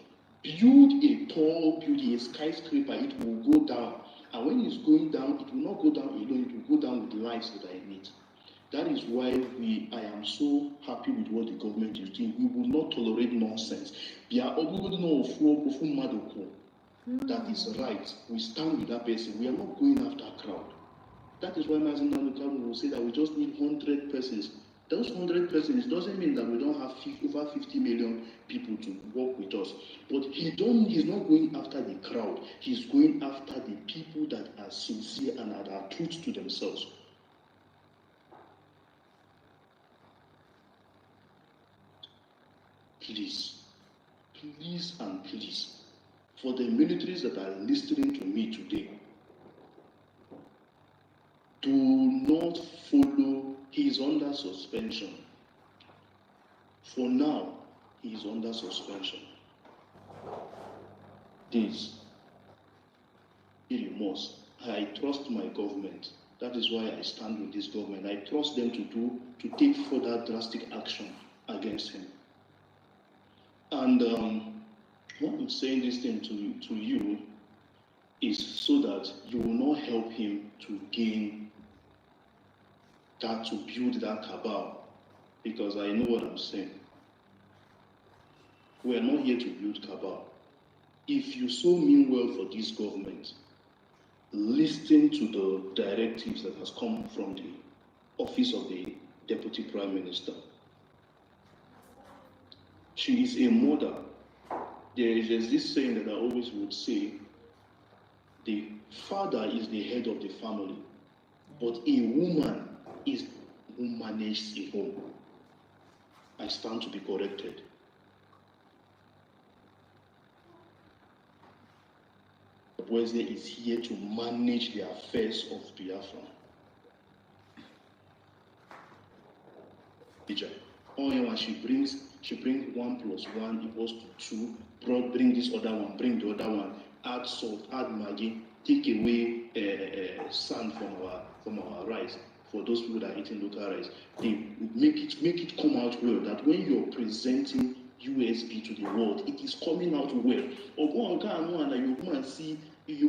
build a tall building, a skyscraper, it will go down. And when it's going down, it will not go down alone, it will go down with lives that are in it. That is why I am so happy with what the government is doing. We will not tolerate nonsense. That is right. We stand with that person. We are not going after a crowd. That is why Mazinandukanu will say that we just need 100 persons. Those 100 persons doesn't mean that we don't have over 50 million people to work with us. But he's not going after the crowd. He's going after the people that are sincere and are true to themselves. Please, and please, for the militaries that are listening to me today, do not follow. He is under suspension. For now, he is under suspension. This, remorse. I trust my government. That is why I stand with this government. I trust them to take further drastic action against him. And what I'm saying this thing to you is so that you will not help him to gain that, to build that cabal, because I know what I'm saying. We are not here to build cabal. If you so mean well for this government, listen to the directives that has come from the office of the Deputy Prime Minister. She is a mother. There's this saying that I always would say, the father is the head of the family, but a woman is who manages a home. I stand to be corrected. Wednesday is here to manage the affairs of Biafra. She brings 1 + 1 = 2. Bring this other one, bring the other one. Add salt, add Maggi, take away sand from our rice. For those people that are eating local rice, they make it come out well. That when you're presenting USB to the world, it is coming out well. Or go on and you go and see. You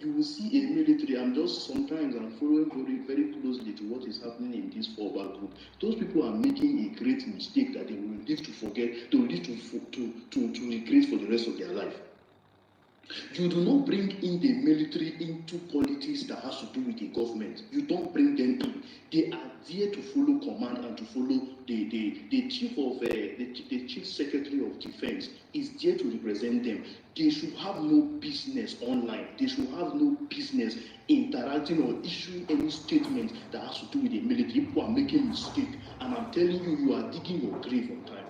will see a military. I'm following very, very closely to what is happening in this 4-bar group. Those people are making a great mistake that they will live to forget, they will live to regret for the rest of their life. You do not bring in the military into politics that has to do with the government. You don't bring them in. They are there to follow command and to follow the chief secretary of defense is there to represent them. They should have no business online. They should have no business interacting or issuing any statement that has to do with the military. People are making mistakes, and I'm telling you, you are digging your grave on time.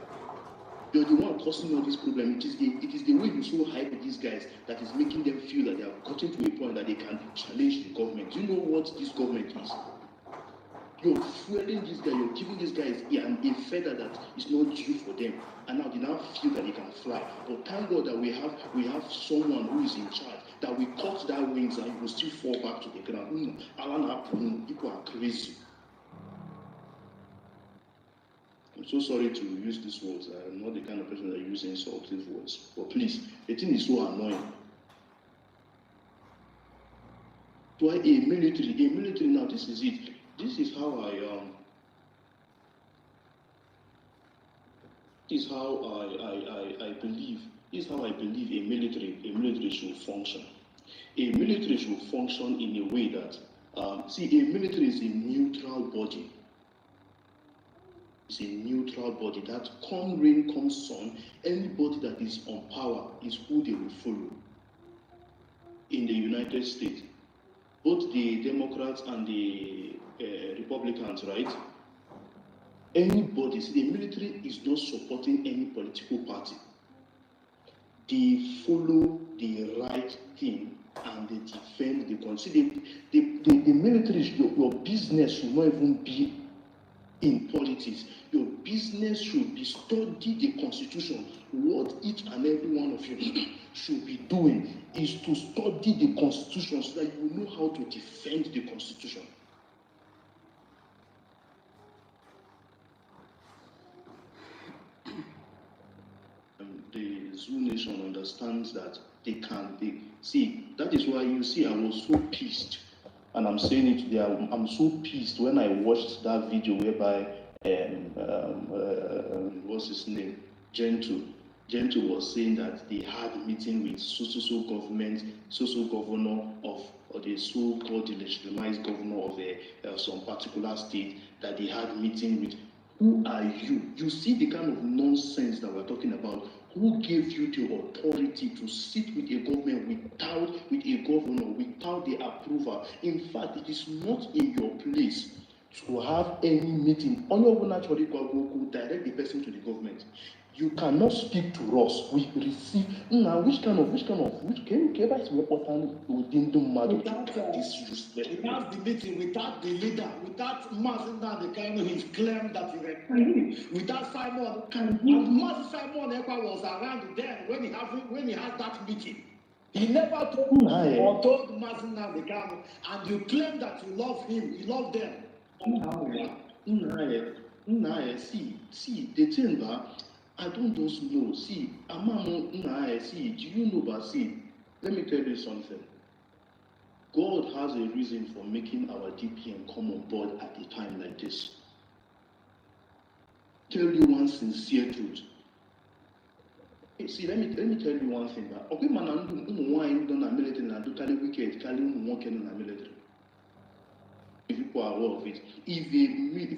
You're the one causing all this problem. It is the way you so hype these guys that is making them feel that they have gotten to a point that they can challenge the government. Do you know what this government is? You're fueling this guy, you're giving these guys a feather that is not due for them, and now they now feel that they can fly. But thank God that we have someone who is in charge that we cut that wings and you will still fall back to the ground. People are crazy. I'm so sorry to use these words. I'm not the kind of person that uses insultive words. But please, the thing is so annoying. Why a military now, this is it. This is how I believe. This is how I believe a military should function. A military should function in a way that a military is a neutral body. It's a neutral body that come rain, come sun, anybody that is on power is who they will follow. In the United States, both the Democrats and the Republicans, right? Anybody, the military is not supporting any political party. They follow the right thing and they defend the country. The military, your business should not even be in politics. Your business should be study the constitution. What each and every one of you should be doing is to study the constitution so that you know how to defend the constitution. The Zoo Nation understands that they see. That is why you see I was so pissed, and I'm saying it today. I'm so pissed when I watched that video whereby what's his name, Gentle was saying that they had a meeting with so governor of the so-called legitimized governor of some particular state, that they had meeting with. Who are you? You see the kind of nonsense that we're talking about. Who gave you the authority to sit with a government with a governor, without the approval? In fact, it is not in your place to have any meeting. On your own, actually, direct the person to the government. You cannot speak to us. We receive now. Which can is important within the matter to disrespect? Without the meeting, without the leader, without Mazinda, the kind of his claim that he recorded, without Simon, and Master Simon Ekpa was around then when he had that meeting. He never told or told Mazinda the Kano, and you claim that you love him, you love them. See, the thing that I don't just know. See, do you know? But see, let me tell you something. God has a reason for making our DPM come on board at a time like this. Tell you one sincere truth. Hey, see, let me tell you one thing. Okay, man, I'm doing military and do carry wicked, carry military. If people are aware of it, if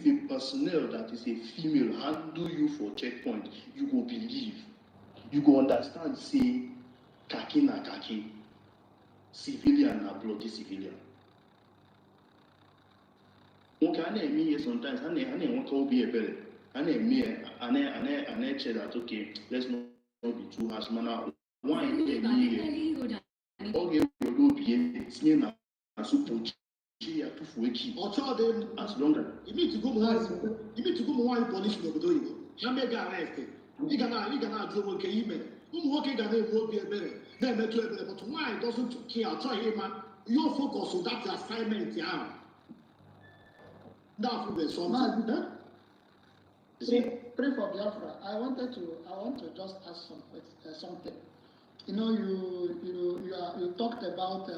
a personnel that is a female handle you for checkpoint, you go believe, you go understand. Say, kaki na kaki, civilian na bloody civilian. Okay, I know sometimes I know want to be a better. I know say that okay, let's not be too harsh, man. Why okay, you do be a na support. As long as you need to go more police in Obodo Igbo. Na mega arrest. You gonna do what you mean. Nwoke ga na-egbu obi ebere na-emetụ ebere, but why doesn't care? Achọghị ịma your focus on that assignment ahụ. That would be something. Pray for Biafra. I want to just ask something. You know, you talked about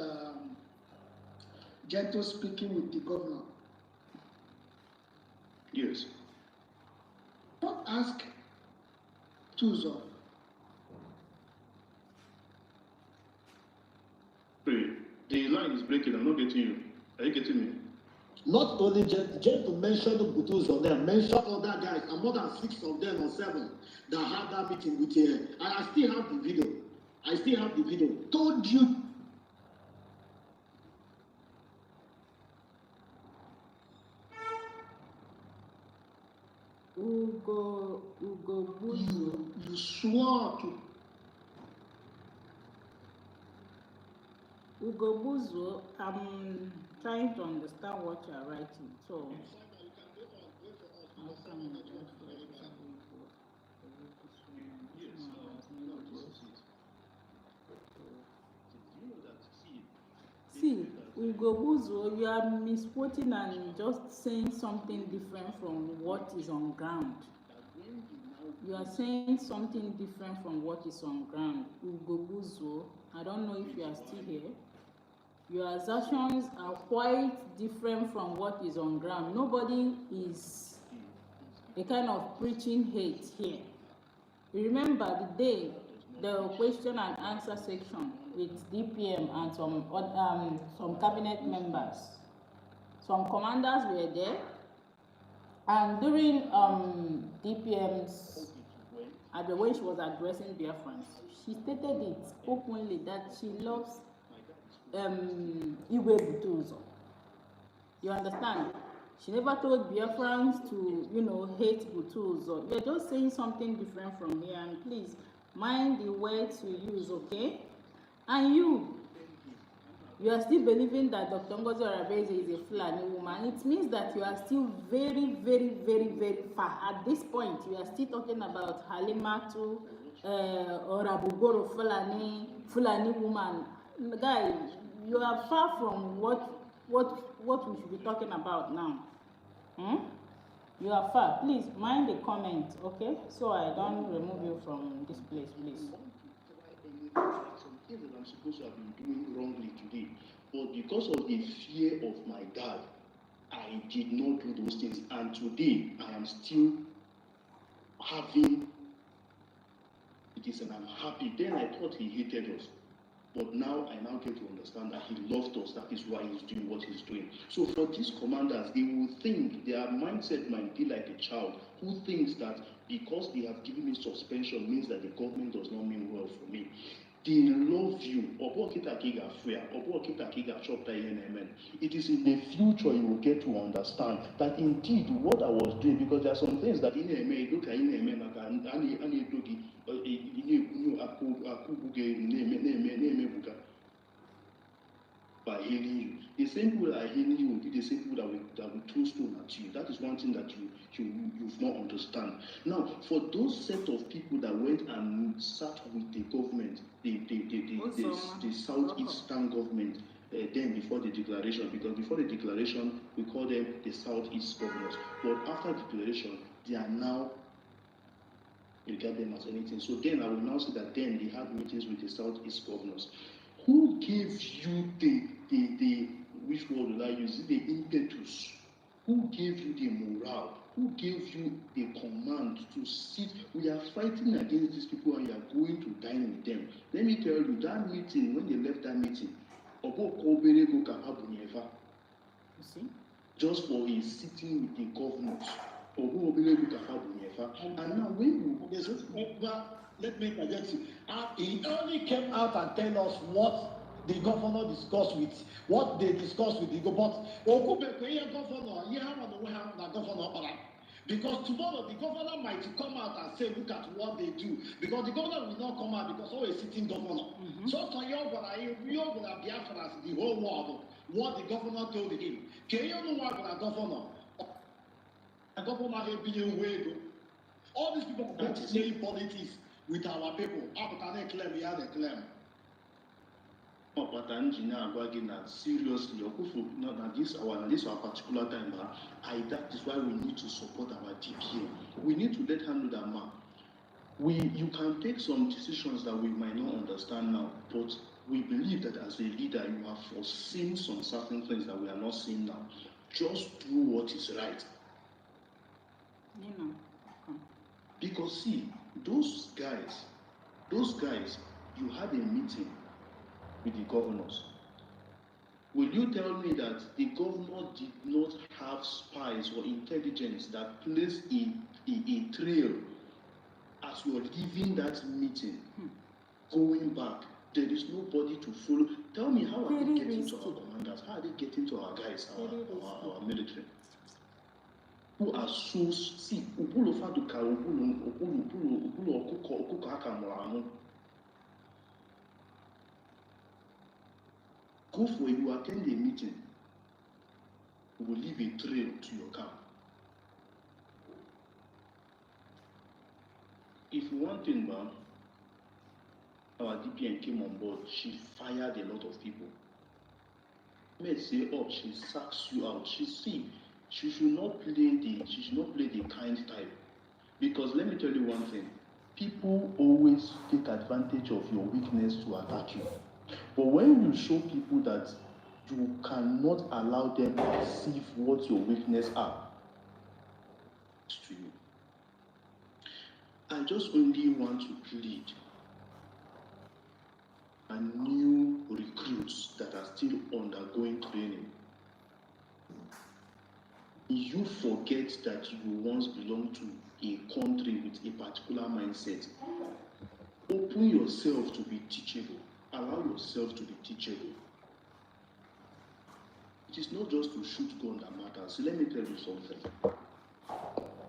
Gentle speaking with the governor. Yes. Don't ask Tuzo. Pray. The line is breaking. I'm not getting you. Are you getting me? Not only Gentle mentioned Butuzo there, mentioned other guys, and more than 6 of them or 7 that had that meeting with him. I still have the video. Told you. Ugo Buzu. You swore to. Ugo Buzu, I'm trying to understand what you are writing. So, See, Ugobuzo, you are misquoting and just saying something different from what is on ground. You are saying something different from what is on ground. Ugobuzo, I don't know if you are still here. Your assertions are quite different from what is on ground. Nobody is a kind of preaching hate here. Remember the day the question and answer section with DPM and some cabinet members. Some commanders were there, and during DPM's when she was addressing Biafrans, she stated it openly that she loves Iwe Butuzo. You understand? She never told Biafrans to, hate Butuzo. You're just saying something different from here, and please mind the words you use, okay? And you are still believing that Dr. Ngozi Arabeze is a Fulani woman. It means that you are still very, very, very, very far. At this point, you are still talking about Halimatu or Abugoro Fulani woman. Guy, you are far from what we should be talking about now. You are far. Please mind the comment, okay? So I don't remove you from this place, please. Some things that I'm supposed to have been doing wrongly today, but because of the fear of my dad, I did not do those things, and today I am still having it, and I'm happy. Then I thought he hated us, but now I now get to understand that he loved us. That is why he's doing what he's doing. So for these commanders, they will think, their mindset might be like a child who thinks that because they have given me suspension means that the government does not mean well for me. They love you. It is in the future you will get to understand that indeed what I was doing, because there are some things that by healing you. The same people that are healing you will be the same people that will throw stone at you. That is one thing that you've not understand. Now, for those set of people that went and sat with the government, the Southeastern government, then before the declaration, because before the declaration, we call them the Southeast governors. But after declaration, they are now regard them as anything. So then I will now say that then they had meetings with the Southeast governors. Who gave you the which word will I use? The impetus? Who gave you the morale? Who gave you the command to sit? We are fighting against these people and you are going to dine with them. Let me tell you, that meeting, when they left that meeting, you see? Just for his sitting with the governors. And now when you let me interject you. He only came out and tell us what the governor discussed with, what they discussed with the governor. Because tomorrow the governor might come out and say, look at what they do. Because the governor will not come out because always sitting governor. So for your Biafra, the whole world, what the governor told him. Can you know what governor? The governor being way. All these people are playing politics with our people. How can they claim? We have a claim. But seriously, this our particular time, that is why we need to support our DPM. We need to let her know that you can take some decisions that we might not understand now, but we believe that as a leader you have foreseen some certain things that we are not seeing now. Just do what is right. Because see, those guys, you had a meeting with the governors. Will you tell me that the governor did not have spies or intelligence that placed a trail as you are leaving that meeting, going back? There is nobody to follow. Tell me, how are they getting to our commanders? How are they getting to our guys, our military? Who are so see Ubulo Faduka, Ubulo Okuko Akamorano. Go for you attend a meeting. We will leave a trail to your camp. If one thing, man, our DPN came on board, she fired a lot of people. may say, oh, she sucks you out. She should not play the kind type. Because let me tell you one thing, people always take advantage of your weakness to attack you. But when you show people that you cannot allow them to perceive what your weaknesses are to you, I just only want to plead and new recruits that are still undergoing training. You forget that you once belonged to a country with a particular mindset. Open yourself to be teachable. Allow yourself to be teachable. It is not just to shoot gun that matters. Let me tell you something.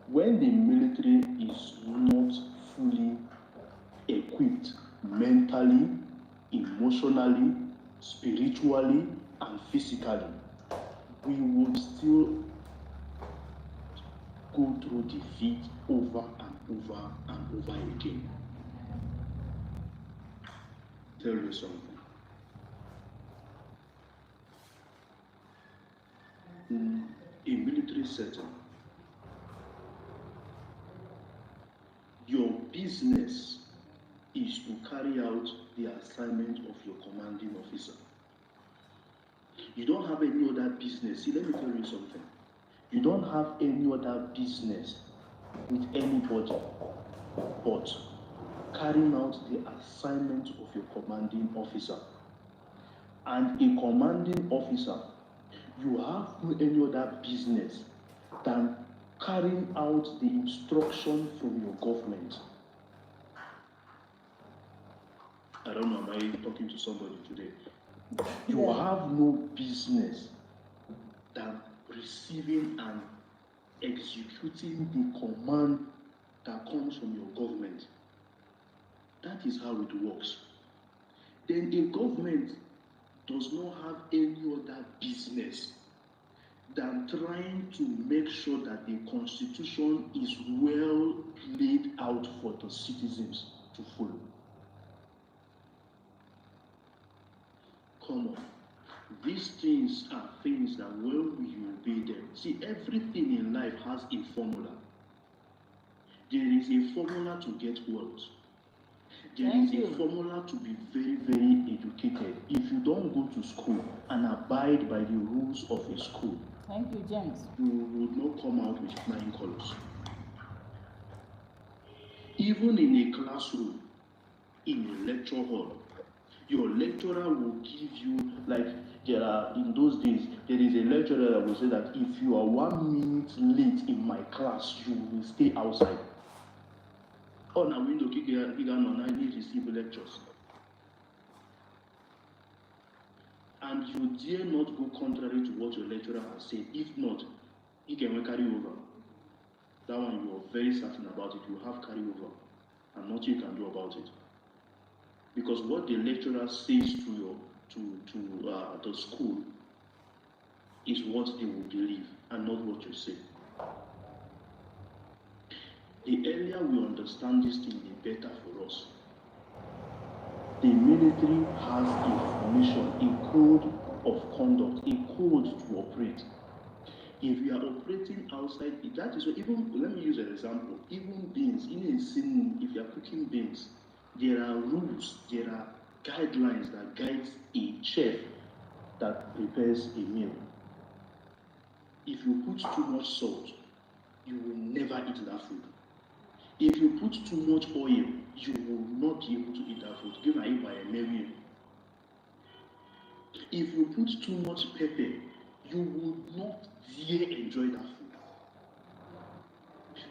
When the military is not fully equipped mentally, emotionally, spiritually, and physically, we would still go through defeat over and over and over again. Tell you something. In a military setting, your business is to carry out the assignment of your commanding officer. You don't have any other business. See, let me tell you something. You don't have any other business with anybody but carrying out the assignment of your commanding officer. And a commanding officer, you have no any other business than carrying out the instruction from your government. I don't know, am I talking to somebody today? You have no business than receiving and executing the command that comes from your government. That is how it works. Then a government does not have any other business than trying to make sure that the constitution is well laid out for the citizens to follow. Come on. These things are things that when we obey them, see, everything in life has a formula. There is a formula to get wealth. There is a formula to be very, very educated. If you don't go to school and abide by the rules of a school, thank you, James, you would not come out with flying colors. Even in a classroom, in a lecture hall, your lecturer will give you, like in those days, there is a lecturer that will say that if you are 1 minute late in my class, you will stay outside. Oh, now we don't need to receive lectures. And you dare not go contrary to what your lecturer has said. If not, he can carry over. That one you are very certain about it. You have carry over, and nothing you can do about it. Because what the lecturer says to the school is what they will believe, and not what you say. The earlier we understand this thing, the better for us. The military has a formation, a code of conduct, a code to operate. If you are operating outside, that is what, even, let me use an example, even beans, in a scene, if you are cooking beans, there are rules, there are guidelines that guide a chef that prepares a meal. If you put too much salt, you will never eat that food. If you put too much oil, you will not be able to eat that food. Give me by a meal. If you put too much pepper, you will not dare enjoy that food.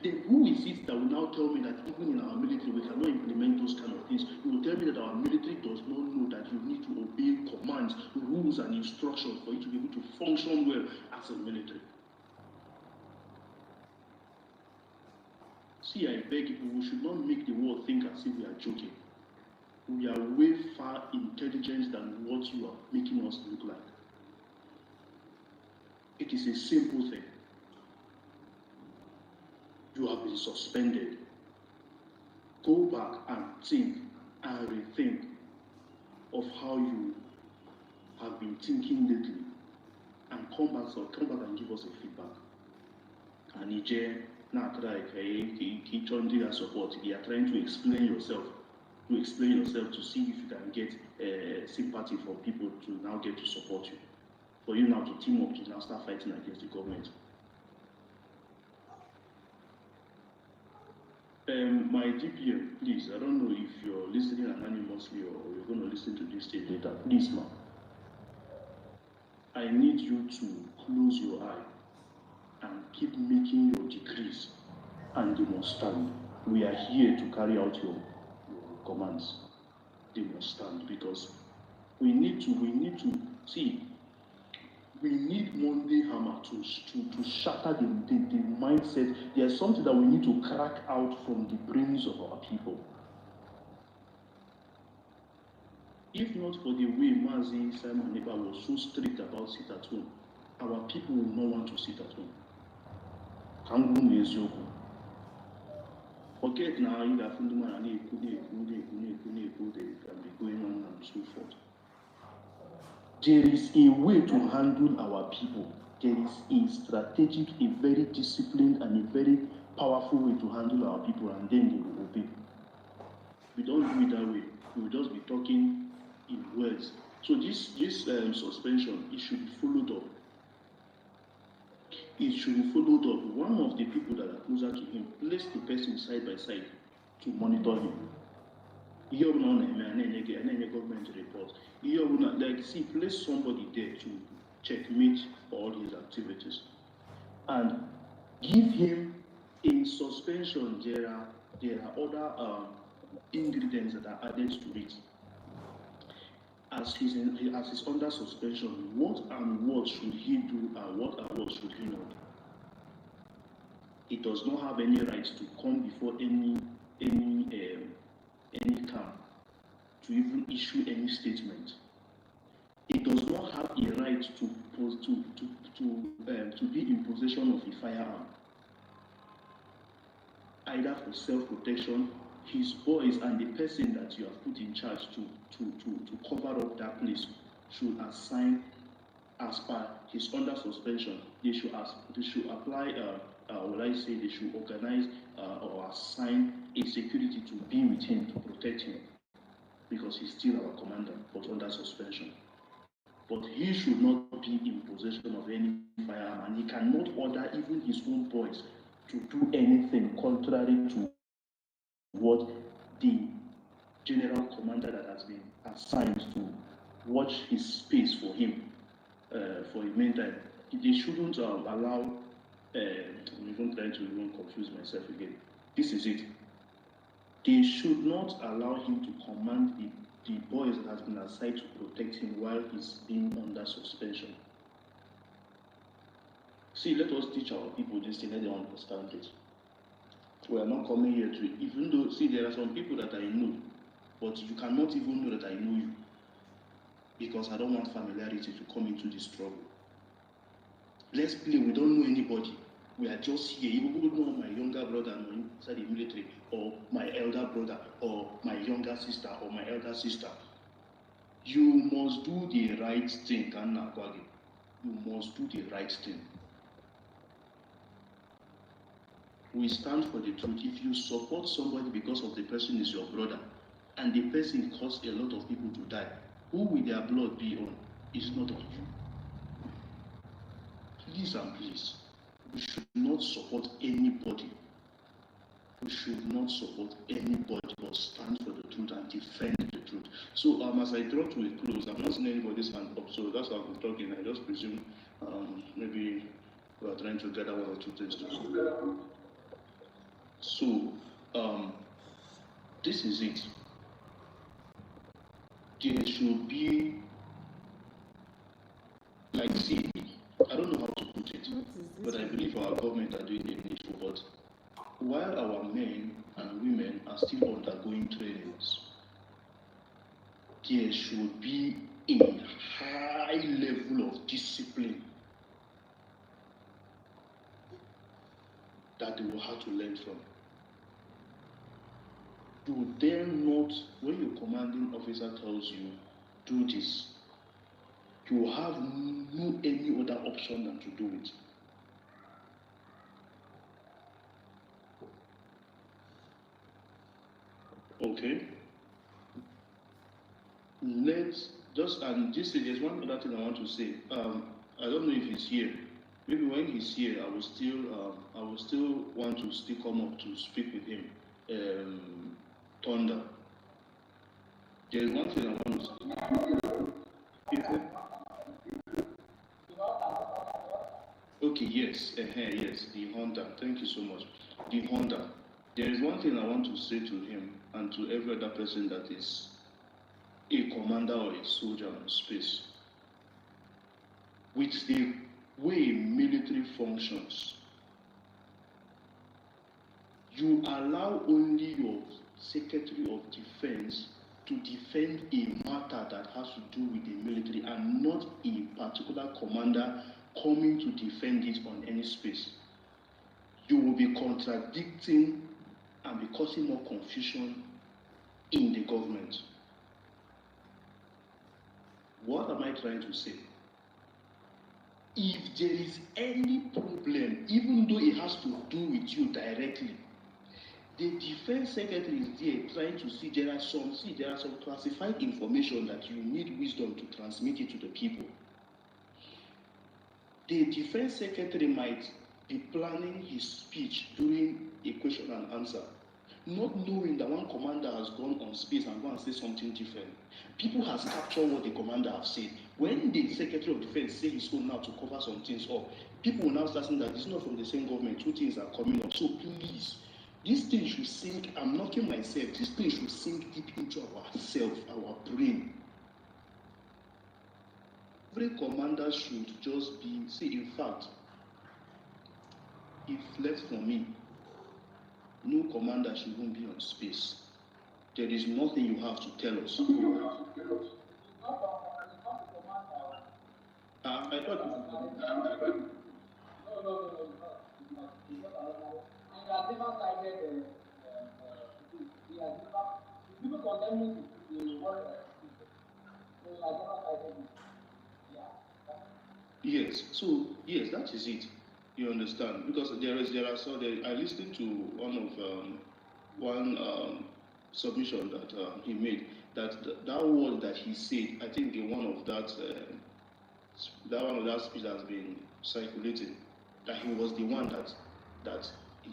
Then who is it that will now tell me that even in our military we cannot implement those kind of things? You will tell me that our military does not know that you need to obey commands, rules, and instructions for you to be able to function well as a military. See, I beg you, we should not make the world think as if we are joking. We are way far intelligent than what you are making us look like. It is a simple thing. You have been suspended. Go back and think and rethink of how you have been thinking lately. and come back and give us a feedback. And EJ, now try keep on doing support. You are trying to explain yourself, to see if you can get sympathy for people to now get to support you. For you now to team up to now start fighting against the government. My DPM, please, I don't know if you're listening anonymously or you're going to listen to this tape later. Please, ma'am, I need you to close your eye and keep making your decrees, and they must stand. We are here to carry out your commands. They must stand, because we need to see. We need Monday hammer to shatter the mindset. There's something that we need to crack out from the brains of our people. If not for the way Mazi Simon Neba was so strict about sit at home, our people will not want to sit at home. Forget now, you have found man and they can be going on and so forth. There is a way to handle our people. There is a strategic, a very disciplined, and a very powerful way to handle our people, and then they will obey. We don't do it that way. We will just be talking in words. So this suspension, it should be followed up. It should be followed up. One of the people that are closer to him, place the person side by side to monitor him. Here we know government report. Here we know, like, see, place somebody there to checkmate all his activities, and give him in suspension. There are other ingredients that are added to it. As he's under suspension, what and what should he do, and what should he not do? He does not have any right to come before any camp to even issue any statement. He does not have a right to be in possession of a firearm, either for self-protection. His boys and the person that you have put in charge to cover up that place should assign, as per his under suspension, they should apply, they should organize or assign a security to be with him, to protect him, because he's still our commander, but under suspension. But he should not be in possession of any firearm, and he cannot order even his own boys to do anything contrary to what the general commander that has been assigned to watch his space for him for the meantime. They shouldn't allow, I'm even trying to even confuse myself again. This is it. They should not allow him to command the boys that has been assigned to protect him while he's being under suspension. See, let us teach our people this thing, let them understand it. We are not coming here to, even though, see, there are some people that I know, but you cannot even know that I know you, because I don't want familiarity to come into this trouble. Let's play, we don't know anybody. We are just here. You will know my younger brother inside the military, or my elder brother, or my younger sister, or my elder sister. You must do the right thing, Kanna Kwagi. You must do the right thing. We stand for the truth. If you support somebody because of the person is your brother, and the person caused a lot of people to die, who will their blood be on? It's not on you. Please and please, we should not support anybody. We should not support anybody, but stand for the truth and defend the truth. So as I draw to a close, I'm not seeing anybody's hand up, so that's how I'm talking. I just presume maybe we are trying to gather one or two things to say. So this is it. There should be, like, see, I don't know how to put it, but I believe our government are doing the needful. But while our men and women are still undergoing trainings, there should be a high level of discipline that they will have to learn from. You dare not, when your commanding officer tells you, do this, You have no any other option than to do it. Okay? Let's just, and this is there's one other thing I want to say. I don't know if he's here. Maybe when he's here, I will still want to still come up to speak with him. Thunder. There is one thing I want to say. Okay, yes, yes, the Honda. Thank you so much. The Honda. There is one thing I want to say to him and to every other person that is a commander or a soldier in space. With the way military functions, you allow only your Secretary of Defense to defend a matter that has to do with the military and not a particular commander coming to defend it on any space. You will be contradicting and be causing more confusion in the government. What am I trying to say? If there is any problem, even though it has to do with you directly, the defense secretary is there trying to see there are some classified information that you need wisdom to transmit it to the people. The defense secretary might be planning his speech during a question and answer, not knowing that one commander has gone on space and gone and say something different. People has captured what the commander has said. When the Secretary of Defense say his own now to cover some things up, people will now start saying that it's not from the same government, two things are coming up. So please, this thing should sink, I'm knocking myself, this thing should sink deep into ourselves, our brain. Every commander should just be, see, in fact, if left for me, no commander should even be on space. There is nothing you have to tell us. I thought yes, so yes, that is it. You understand? Because I listened to one submission that he made, that word that he said, I think in one of that speech has been circulating, that he was the one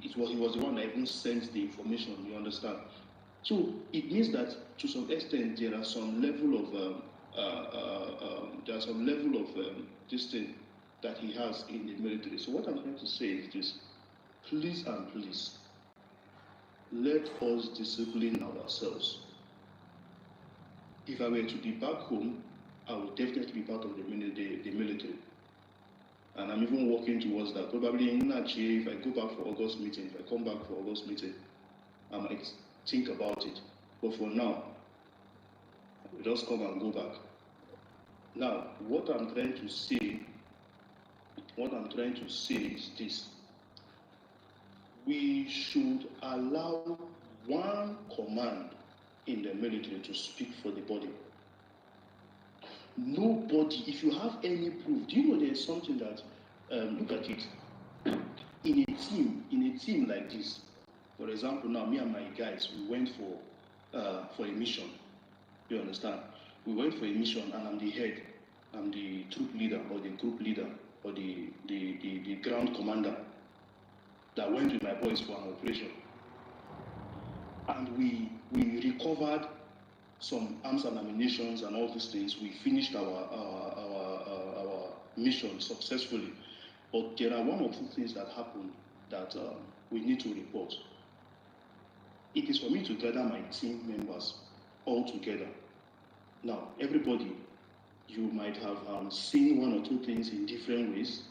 he was the one that even sent the information. You understand? So it means that to some extent there are some level of this thing that he has in the military. So what I'm trying to say is this: please and please, let us discipline ourselves. If I were to be back home, I would definitely be part of the military. And I'm even working towards that. Probably in Nachi, if I go back for August meeting, if I come back for August meeting, I might think about it. But for now, we just come and go back. Now, what I'm trying to say is this: we should allow one command in the military to speak for the body. Nobody, if you have any proof, do you know there's something that, look at it, in a team like this, for example, now me and my guys, we went for a mission, you understand? We went for a mission and I'm the head, I'm the troop leader or the group leader or the ground commander that went with my boys for an operation. And we recovered some arms and ammunition and all these things. We finished our mission successfully. But there are one or two things that happened that we need to report. It is for me to gather my team members all together. Now, everybody, you might have seen one or two things in different ways.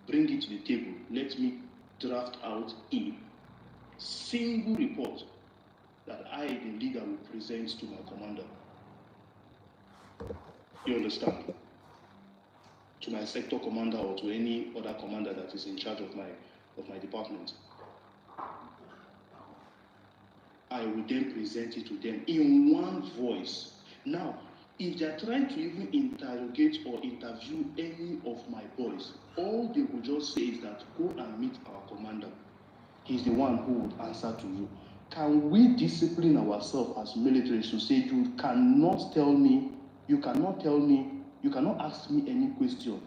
Bring it to the table. Let me draft out a single report that I, the leader, will present to my commander. You understand? To my sector commander or to any other commander that is in charge of my department. I will then present it to them in one voice. Now, If they are trying to even interrogate or interview any of my boys, all they will just say is that go and meet our commander. He's the one who would answer to you. Can we discipline ourselves as militaries to say you cannot tell me, you cannot ask me any question?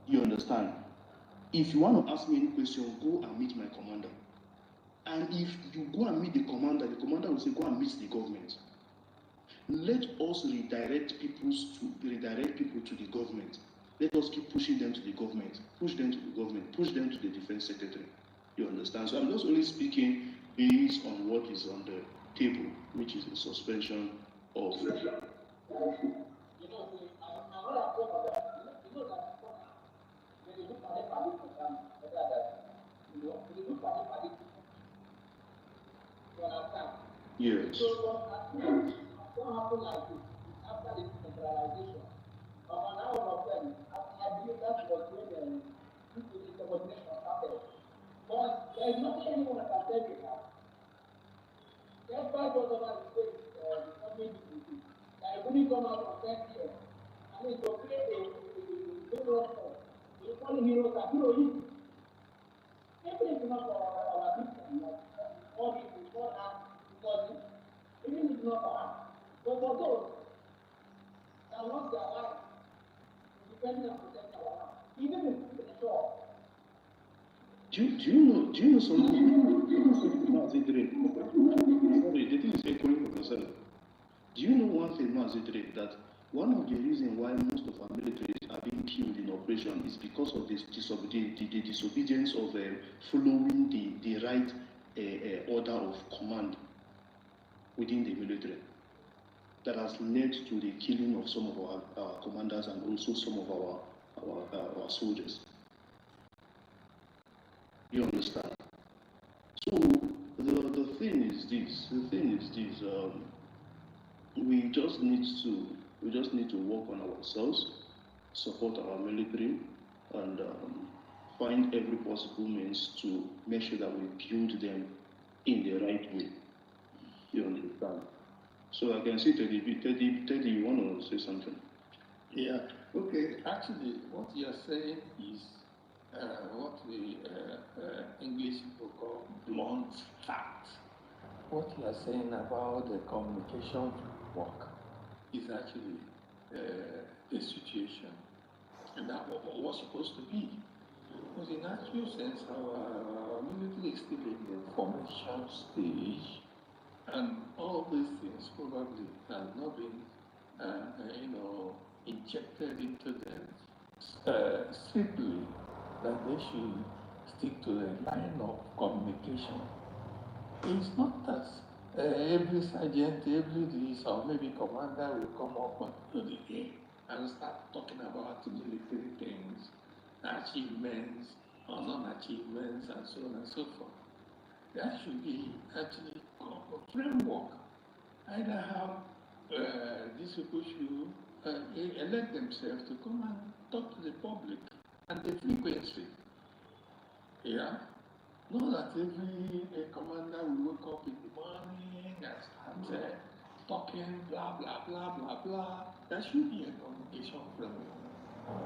You understand? If you want to ask me any question, go and meet my commander. And if you go and meet the commander will say, go and meet the government. Let us redirect people to the government. Let us keep pushing them to the government, push them to the government, push them to the defense secretary. You understand? So I'm just only speaking based on what is on the table, which is the suspension of. Yes. So what happened like this after the decentralization? Now all of them, I believe that was when the subordination started. But there is nothing anyone can tell you now. Despite whatever the state, the government is, I couldn't come out from 10 p.m. I mean, to create a different form. They call heroes and heroes. Even if not for our system, like all this, all that, because even if not for us, but for those that lost their lives, defending and protecting our land, even if it's short. Do you know something? Sorry, the thing is echoing for yourself. Do you know one thing, Mazidre, that one of the reasons why most of our militaries are being killed in operation is because of this the disobedience of following the right order of command within the military. That has led to the killing of some of our commanders and also some of our soldiers. You understand? So the thing is this. We just need to work on ourselves, support our military, and find every possible means to make sure that we build them in the right way. You understand? So I can see Teddy, you want to say something? Yeah, okay. Actually, what you are saying is what the English people call blunt fact. What you are saying about the communication work is actually the situation, and that was supposed to be. Because in actual sense, our military is still in the formation stage, and all these things probably have not been, injected into them strictly, that they should stick to the line of communication. It's not that every sergeant, every this, or maybe commander will come up onto the air and start talking about military things, achievements or non-achievements, and so on and so forth. That should be actually a framework. Either how these people should elect themselves to come and talk to the public and the frequency. Yeah. Not that every commander will wake up in the morning and start talking blah blah blah blah blah. There should be a communication framework.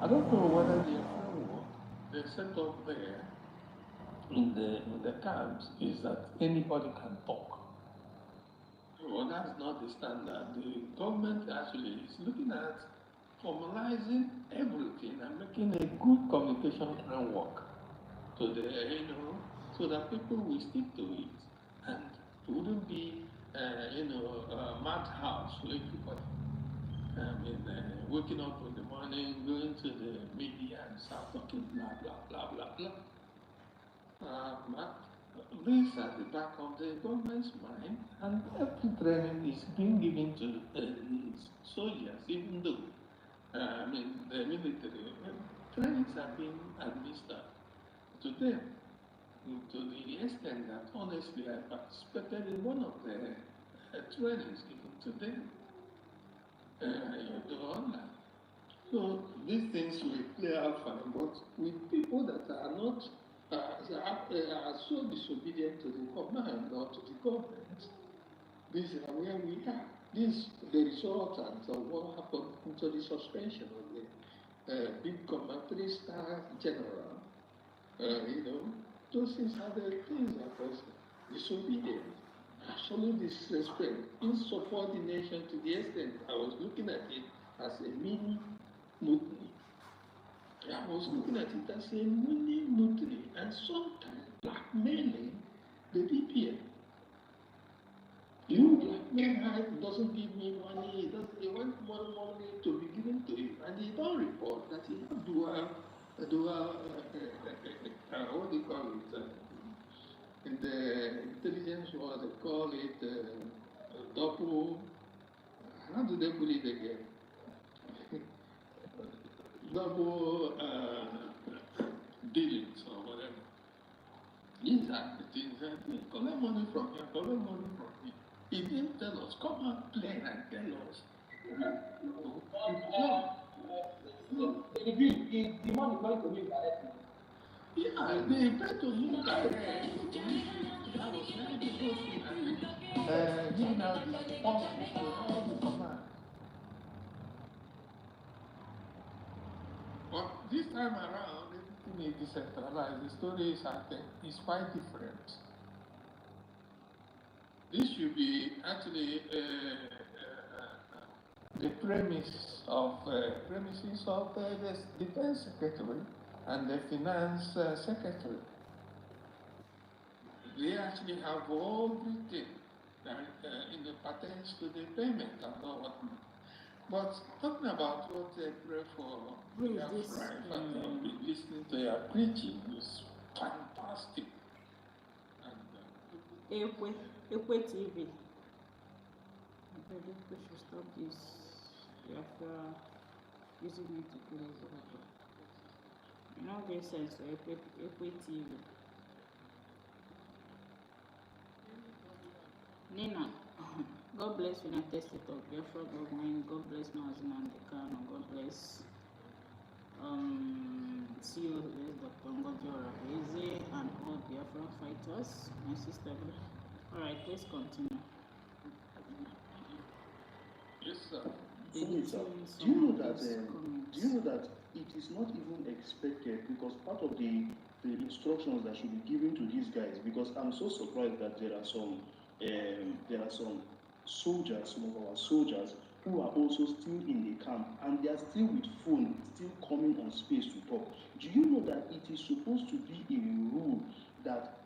I don't know whether the framework they set up there in the camps is that anybody can talk. Well, that's not the standard. The government actually is looking at formalizing everything and making a good communication framework to the, so that people will stick to it and it wouldn't be, madhouse for everybody. I mean, waking up in the morning, going to the media and start talking blah, blah, blah, blah, blah. These are the back of the government's mind, and every training is being given to soldiers, even though, the military trainings are being administered to them, to the extent that honestly I participated in one of the trainings given to them, online. So these things will play out fine, but with people that are not are so disobedient to the command or to the government, this is where we are. This the resultant of what happened to the suspension of the big combat 3-star general. Those things are the things that was disobedient, absolute disrespect, insubordination to the extent I was looking at it as a mini mutiny. I was looking at it as a mini mutiny and sometimes blackmailing the DPM. Blackmail doesn't give me money, they want more money to be given to him, and he don't report that he have dual what do you call it? In the intelligence world, they call it double, how do they put it again? Double dealings or whatever. These are the things that we collect money from here, collect money from here. He didn't tell us, come out plain and tell us. The money going to me directly. Yeah, they pay to him direct. That was very good thing. He now is responsible for all the command. But this time around, everything is decentralized. The story is quite different. This should be actually the premises of the defense secretary and the finance secretary. They actually have everything in the patterns to the payment and all whatnot. But talking about what they pray for, listening to your preaching is fantastic. And, Ekwe TV. I believe we should stop this. Biafra using it to close the record. You know, there's sense to Ekwe TV. Nina, God bless United States of Biafra government. God bless Mazin and Dekano. God bless CEO Dr. Ngozi Orakeze and all Biafra fighters. My sister. Alright, please continue. Yes, sir. Do you know that it is not even expected, because part of the instructions that should be given to these guys, because I'm so surprised that there are some soldiers, some of our soldiers who are also still in the camp and they are still with phone, still coming on space to talk. Do you know that it is supposed to be a rule that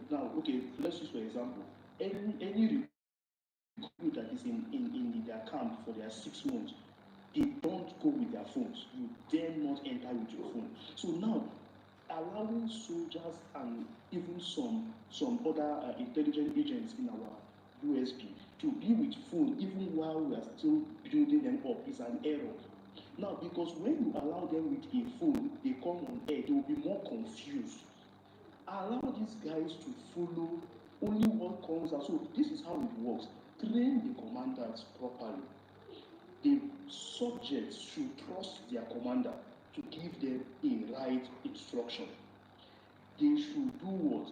now, okay, let's use for example, any recruit that is in their camp for their 6 months, they don't go with their phones. You dare not enter with your phone. So now, allowing soldiers and even some other intelligence agents in our USB to be with phone even while we are still building them up is an error. Now, because when you allow them with a phone, they come on air, they will be more confused. Allow these guys to follow only what comes out. So this is how it works. Train the commanders properly. The subjects should trust their commander to give them a right instruction. They should do what?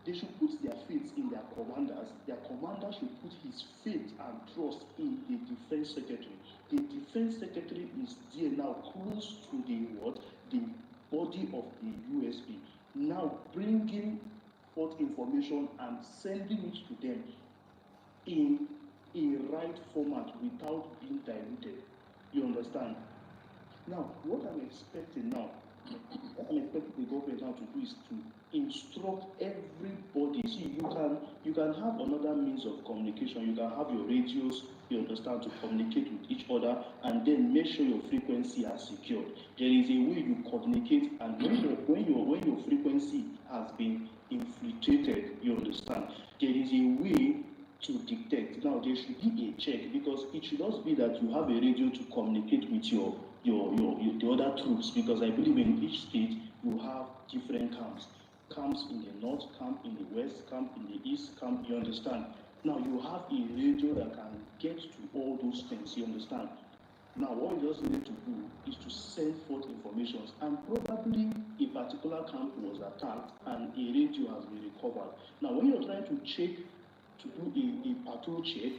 They should put their faith in their commanders. Their commander should put his faith and trust in the defense secretary. The defense secretary is there now, close to the what? The body of the USB. Now bringing forth information and sending it to them in a right format without being diluted. You understand? Now, what I'm expecting the government now to do is to instruct everybody. See, you can have another means of communication. You can have your radios, you understand, to communicate with each other, and then make sure your frequency are secured. There is a way you communicate, and when your frequency has been infiltrated, you understand, there is a way to detect. Now there should be a check, because it should not be that you have a radio to communicate with the other troops, because I believe in each state you have different camps in the north, camp in the west, camp in the east, camp, you understand. Now you have a radio that can get to all those things, you understand. Now what you just need to do is to send forth information, and probably a particular camp was attacked and a radio has been recovered. Now when you're trying to check, to do a patrol check,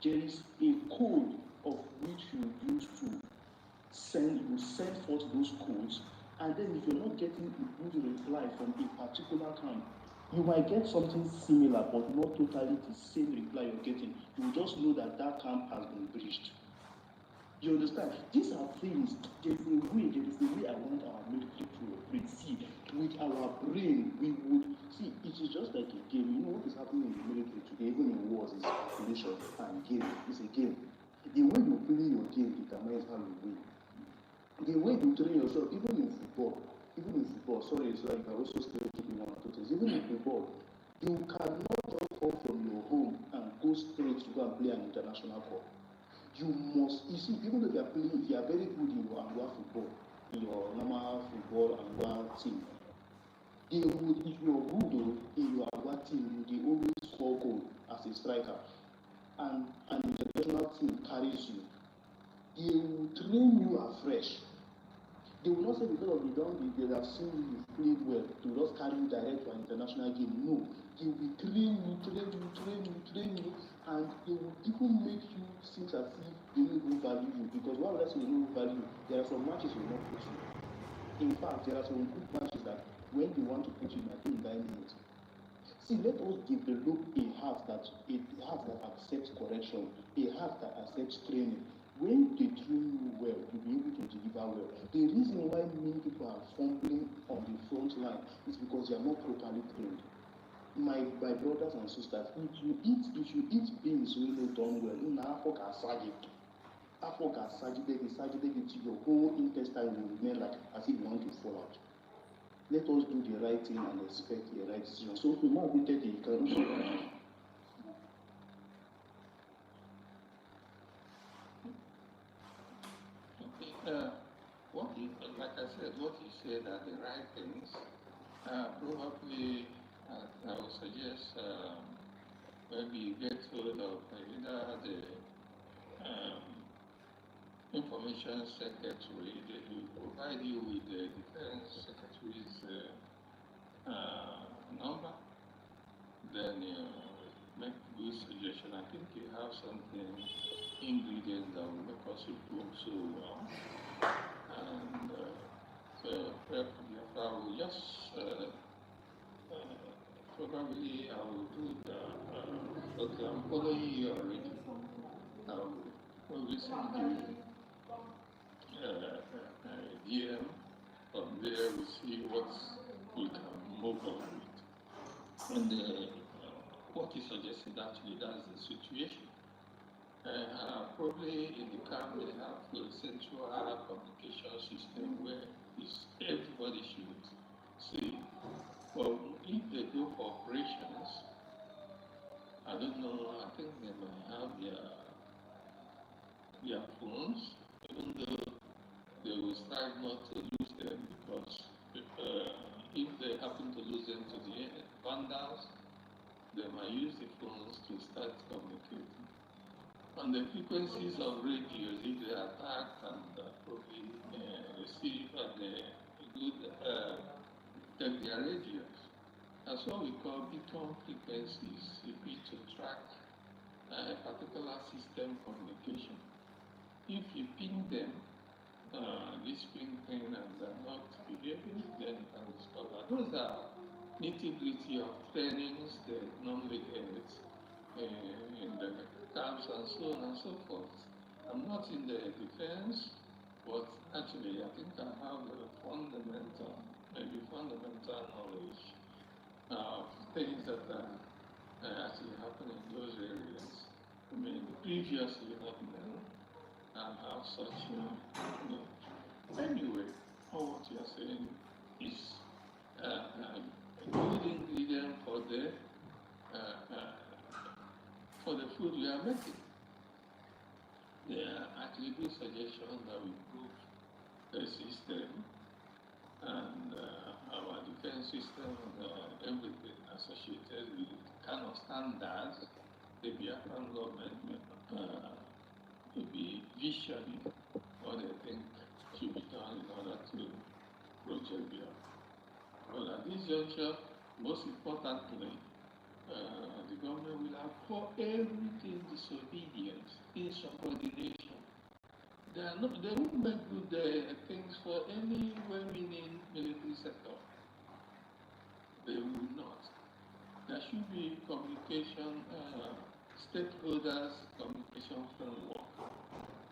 there is a code of which you use to send forth those codes, and then if you're not getting a good reply from a particular camp, you might get something similar but not totally the same reply you're getting. You will just know that that camp has been breached. You understand? These are things, there is a way I want our military to operate. See, with our brain, we would, see, it is just like a game. You know what is happening in the military today, even in wars, is calculation and game. It's a game. The way you play your game determines how you win. The way you train yourself, even in football, sorry, so I can also still keep in one or two things. Even in football, you cannot just come from your home and go straight to go and play an international cup. You must, you see, even if you are playing, if you are very good in your Angwa football, in your normal football Angwa team, they would, if you are good in your Angwa team, they always score goal as a striker, and an international team carries you. They will train you afresh. They will not say because of they have seen you played well, they will just carry you direct to an international game. No, they will train you, and they will even make you seem as if they don't even value you. Because why would I say they don't value you? There are some matches they will not put you. In fact, there are some good matches that when they want to put you in, I think 9 minutes. See, let us develop a heart that accepts correction, a heart that accepts training. When they train you well, you'll be able to deliver well. The reason why many people are fumbling on the front line is because they are not properly trained. My brothers and sisters, if you eat beans when you done well, your whole intestine will remain like as if you want to fall out. Let us do the right thing and expect the right decision. So to now be taken, you can also like I said, what you said are the right things. Probably, I would suggest maybe you get hold of either the information secretary. They will provide you with the defense secretary's number. Then you make good suggestion. I think you have something ingredients that will make us improve so well. And I will just probably I will do the okay, I'm following you already. I will probably send you a DM. From there we see what we can move on with. And what you suggested actually, that's the situation. Probably in the camp they have a central communication system where everybody should see. Well, if they go for operations, I don't know, I think they might have their phones, even though they will strive not to lose them, because if they happen to lose them to the vandals, they might use the phones to start communicating. On the frequencies of radios, if they attack and probably receive and they good take their radios. That's what we call beacon frequencies, it be to track a particular system communication. If you ping them, this ping and they're not behaving, then you can discover. Those are nitty-gritty of trainings they normally get in the camps and so on and so forth. I'm not in the defense, but actually I think I have a fundamental knowledge of things that are actually happening in those areas. I mean, previously not known and have such knowledge. Anyway, all what you are saying is a good ingredient for the food we are making. There are actually good suggestions that will improve the system and our defense system and everything associated with kind of standards the Biafran government may be visioning what they think should be done in order to protect Biafra. But at this juncture, most importantly, the government will abhor everything disobedience, insubordination. They won't make good things for any well-meaning military sector. They will not. There should be communication, stakeholders, communication framework.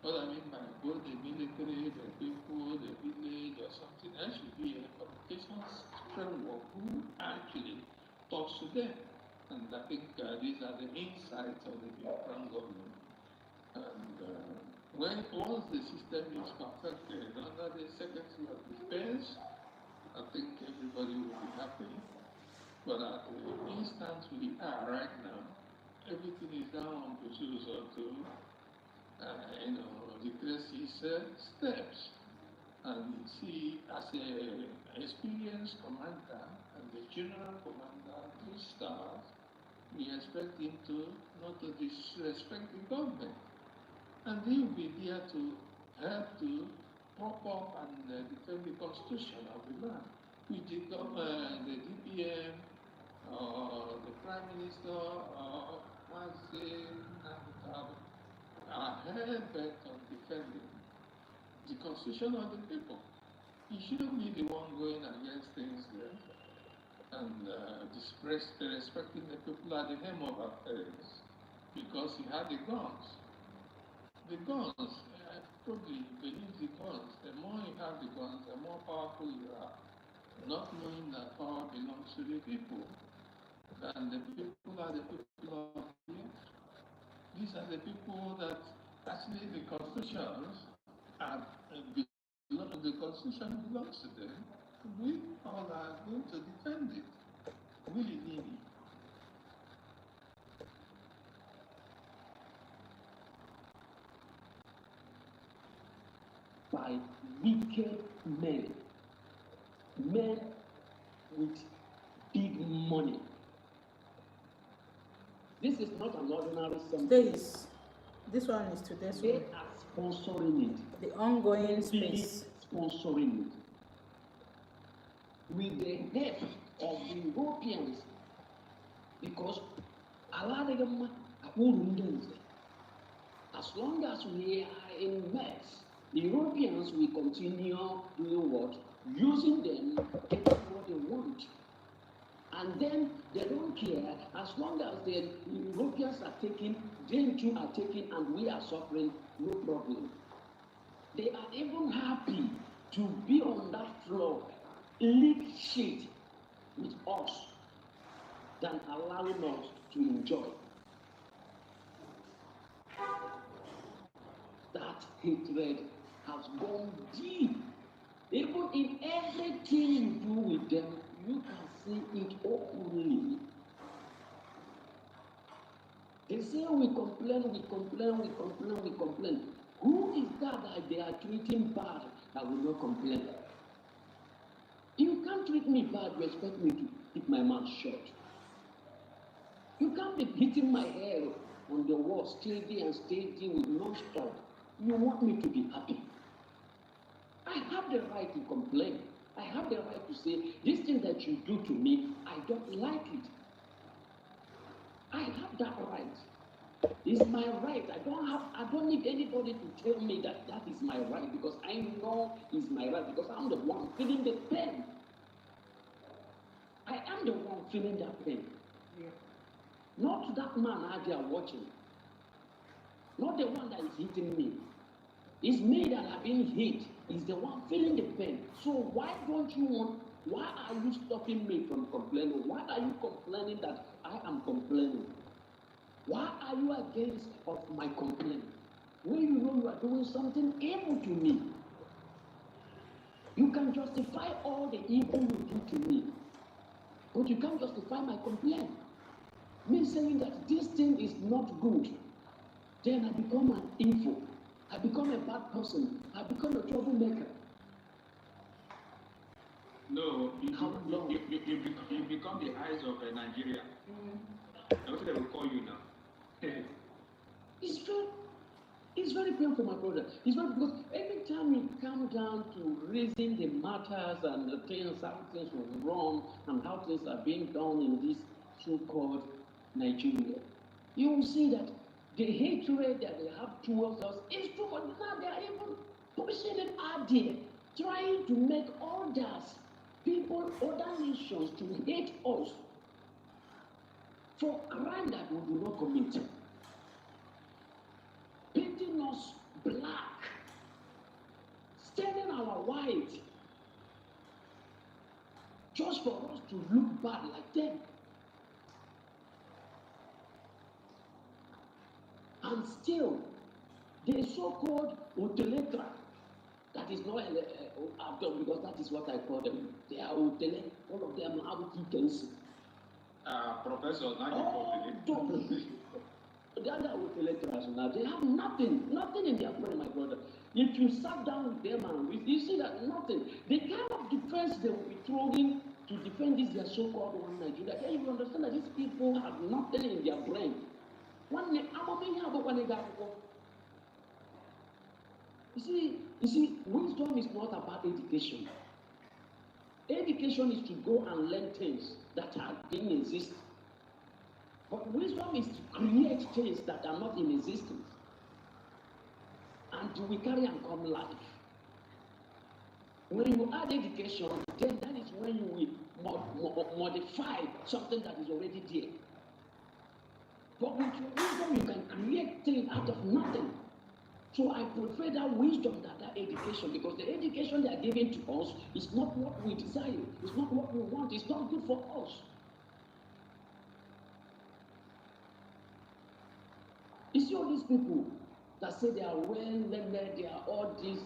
What I mean by both the military, the people, the village, or something, there should be a communication framework who actually talks to them. And I think these are the insights of the Biafran government. And once the system is perfected under the Secretary of Defense, I think everybody will be happy. But at the instance we are right now, everything is down on pursuits of retraces steps. And you see, as an experienced commander and the general commander, 2 stars, we expect him to not to disrespect the government. And he will be there to help to prop up and defend the constitution of the land, which the DPM, the Prime Minister, are hell-bent on defending the constitution of the people. He shouldn't be the one going against things there and disrespecting the people at the name of affairs because he had the guns. The guns, probably believe the guns. The more you have the guns, the more powerful you are. Not knowing that power belongs to the people. And the people are the people of the earth. These are the people that actually the constitutions are, the constitution belongs to them. We all are going to defend it, willy-nilly. By wicked men with big money. This is not an ordinary sentence. This one is today's They one. are sponsoring it. The ongoing space. Sponsoring it. With the help of the Europeans, because as long as we are in mess, the Europeans will continue doing what? Using them, getting what they want. And then they don't care, as long as the Europeans are taking, they too are taking, and we are suffering, no problem. They are even happy to be on that floor, lick shit with us, than allowing us to enjoy. That hatred has gone deep. Even in everything you do with them, you can see it openly. They say we complain. Who is that they are treating bad that will not complain? You can't treat me bad, you expect me to keep my mouth shut. You can't be beating my head on the wall steady with non-stop. You want me to be happy. I have the right to complain. I have the right to say, this thing that you do to me, I don't like it. I have that right. It's my right. I don't need anybody to tell me that is my right, because I know it's my right, because I'm the one feeling the pain. I am the one feeling that pain. Yeah. Not that man out there watching. Not the one that is hitting me. It's me that have been hit. It's the one feeling the pain. So why are you stopping me from complaining? Why are you complaining that I am complaining? Why are you against of my complaint? When you know you are doing something evil to me, you can justify all the evil you do to me, but you can't justify my complaint. Me saying that this thing is not good, then I become an evil. I become a bad person. I become a troublemaker. No, you become the eyes of Nigeria. That's what they will call you now. It's very painful, my brother. It's very, because every time you come down to raising the matters and the things, how things were wrong and how things are being done in this so-called Nigeria, you will see that the hatred that they have towards us is true. But now they are even pushing it out there, trying to make others, people, other nations to hate us for crime that we do not commit, painting us black, staining our white, just for us to look bad like them. And still, the so-called Uteletra, that is not because that is what I call them. They are Utele, all of them are Utele. Professor, now the other Uteletras now, they have nothing in their brain, my brother. If you sat down with them and you see that nothing, the kind of defense they will be throwing to defend this their so-called one Nigeria, then you will understand that these people have nothing in their brain. You see, wisdom is not about education. Education is to go and learn things that didn't exist. But wisdom is to create things that are not in existence. And we carry and come life. When you add education, then that is when you will modify something that is already there. But with your wisdom, you can create things out of nothing. So I prefer that wisdom than that education, because the education they are giving to us is not what we desire. It's not what we want. It's not good for us. You see all these people that say they are well-learned, they are all this.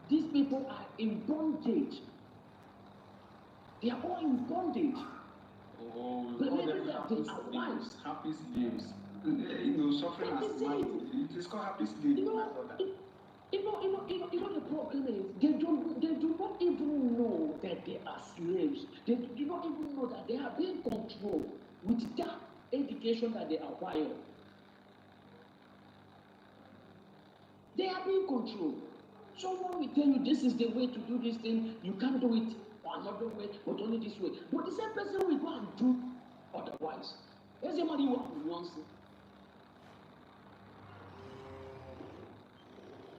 These people are in bondage. They are all in bondage. Oh, believing that they are wise. Happy slaves. Suffering as man. It is called happy slaves, my brother. You know the problem is they do not even know that they are slaves. They do not even know that they are being controlled with that education that they acquire. They are being controlled. Someone will tell you this is the way to do this thing, you can't do it another way, but only this way. But the same person will go and do otherwise. There's somebody who wants it.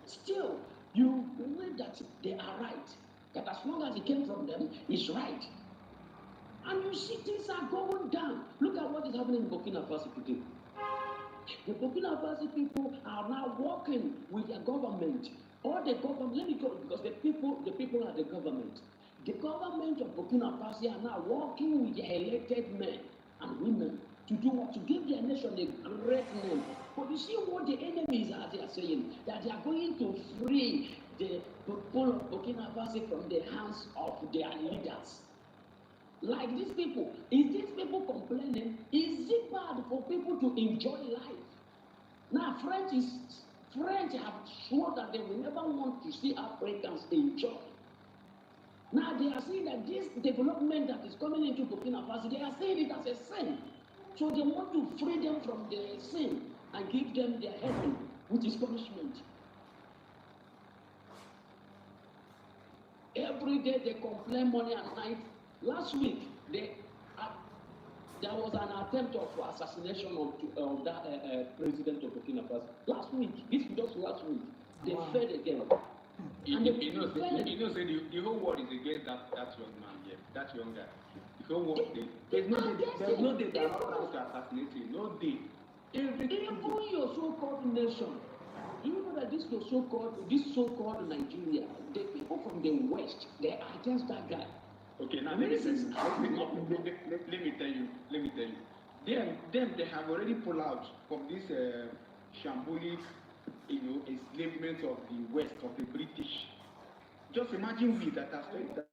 Still, you believe that they are right, that as long as it came from them, it's right. And you see things are going down. Look at what is happening in Burkina Faso today. The Burkina Faso people are now working with their government. Or the government, let me go, because the people are the government. The government of Burkina Faso are now working with their elected men and women to do what? To give their nation a great name. But you see what the enemies are they are saying? That they are going to free the people of Burkina Faso from the hands of their leaders. Like these people, is these people complaining? Is it bad for people to enjoy life? Now French have sworn that they will never want to see Africans enjoy. Now they are saying that this development that is coming into Burkina Faso, they are saying it as a sin. So they want to free them from the sin and give them their heaven, which is punishment. Every day they complain morning and night. Last week, there was an attempt of assassination of that president of Burkina Faso. Last week, just last week, they fed again. And the whole world is against that young man here, that young guy. The whole world, there's no day that are not to assassinate him. No day. Even your so-called nation, you know that this so-called Nigeria, the people from the West, they are against that guy. Okay, now let me tell you. Them, they have already pulled out from this shambolic, enslavement of the West, of the British. Just imagine we that are saying that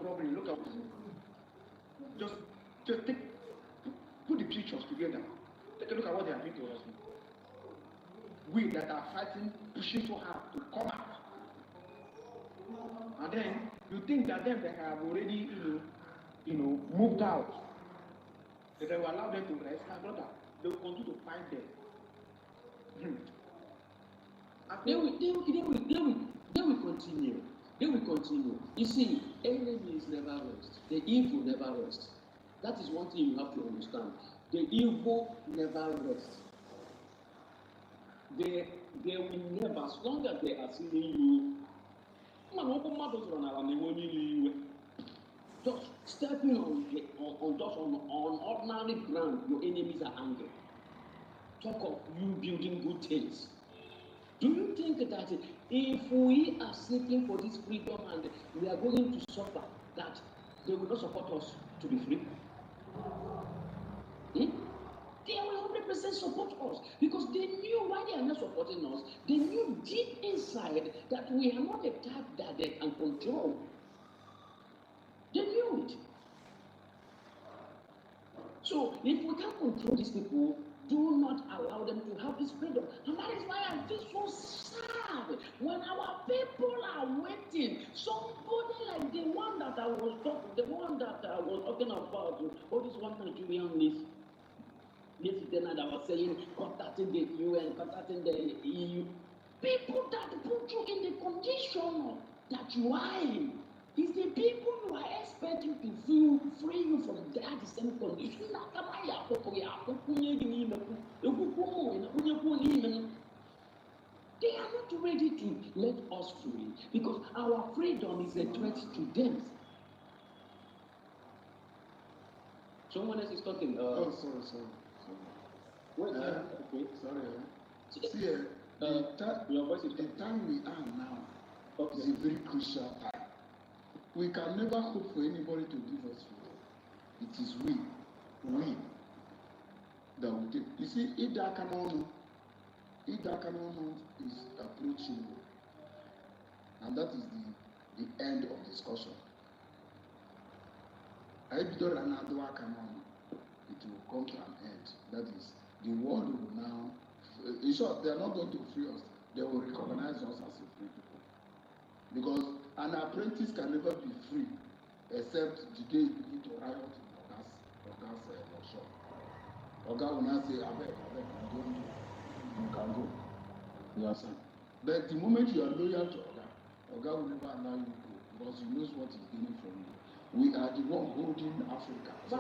problem. Look at just put the pictures together. Take a look at what they are doing to us. We that are fighting, pushing so hard to come out. And then you think that them that have already, moved out, that they will allow them to rest, my brother, they will continue to fight them. They will continue. They will continue. You see, enemies never rest. The evil never rest. That is one thing you have to understand. the evil never rests. They will never, as long as they are seeing you. Just stepping on ordinary ground, your enemies are angry. Talk of you building good things. Do you think that if we are seeking for this freedom and we are going to suffer, that they will not support us to be free? They will 100% support us because they knew why they are not supporting us. They knew deep inside that we are not the type that they can control. They knew it. So if we can't control these people, do not allow them to have this freedom. And that is why I feel so sad when our people are waiting. Somebody like the one that I was talking about, all this one Nigerian list. Yesterday that was saying contacting the UN, contacting the EU. People that put you in the condition that you are in. It's the people you are expecting to feel free you from that same condition. They are not ready to let us free because our freedom is a threat to them. Someone else is talking. Sorry. Wait, okay. Sorry. See, your voice is the time we are now okay. is a very crucial time. We can never hope for anybody to give us freedom. It is we that will take. You see, if that cannot is approaching, and that is the end of discussion. It will come to an end. That is, the world will now. In short, they are not going to free us. They will recognize us as a free people. Because an apprentice can never be free except the day you begin to riot in Oga's workshop. Oga will not say, Abeg, you can go. You understand? But the moment you are loyal to Oga will never allow you to go because he knows what he's gaining from you. We are the one holding Africa. So,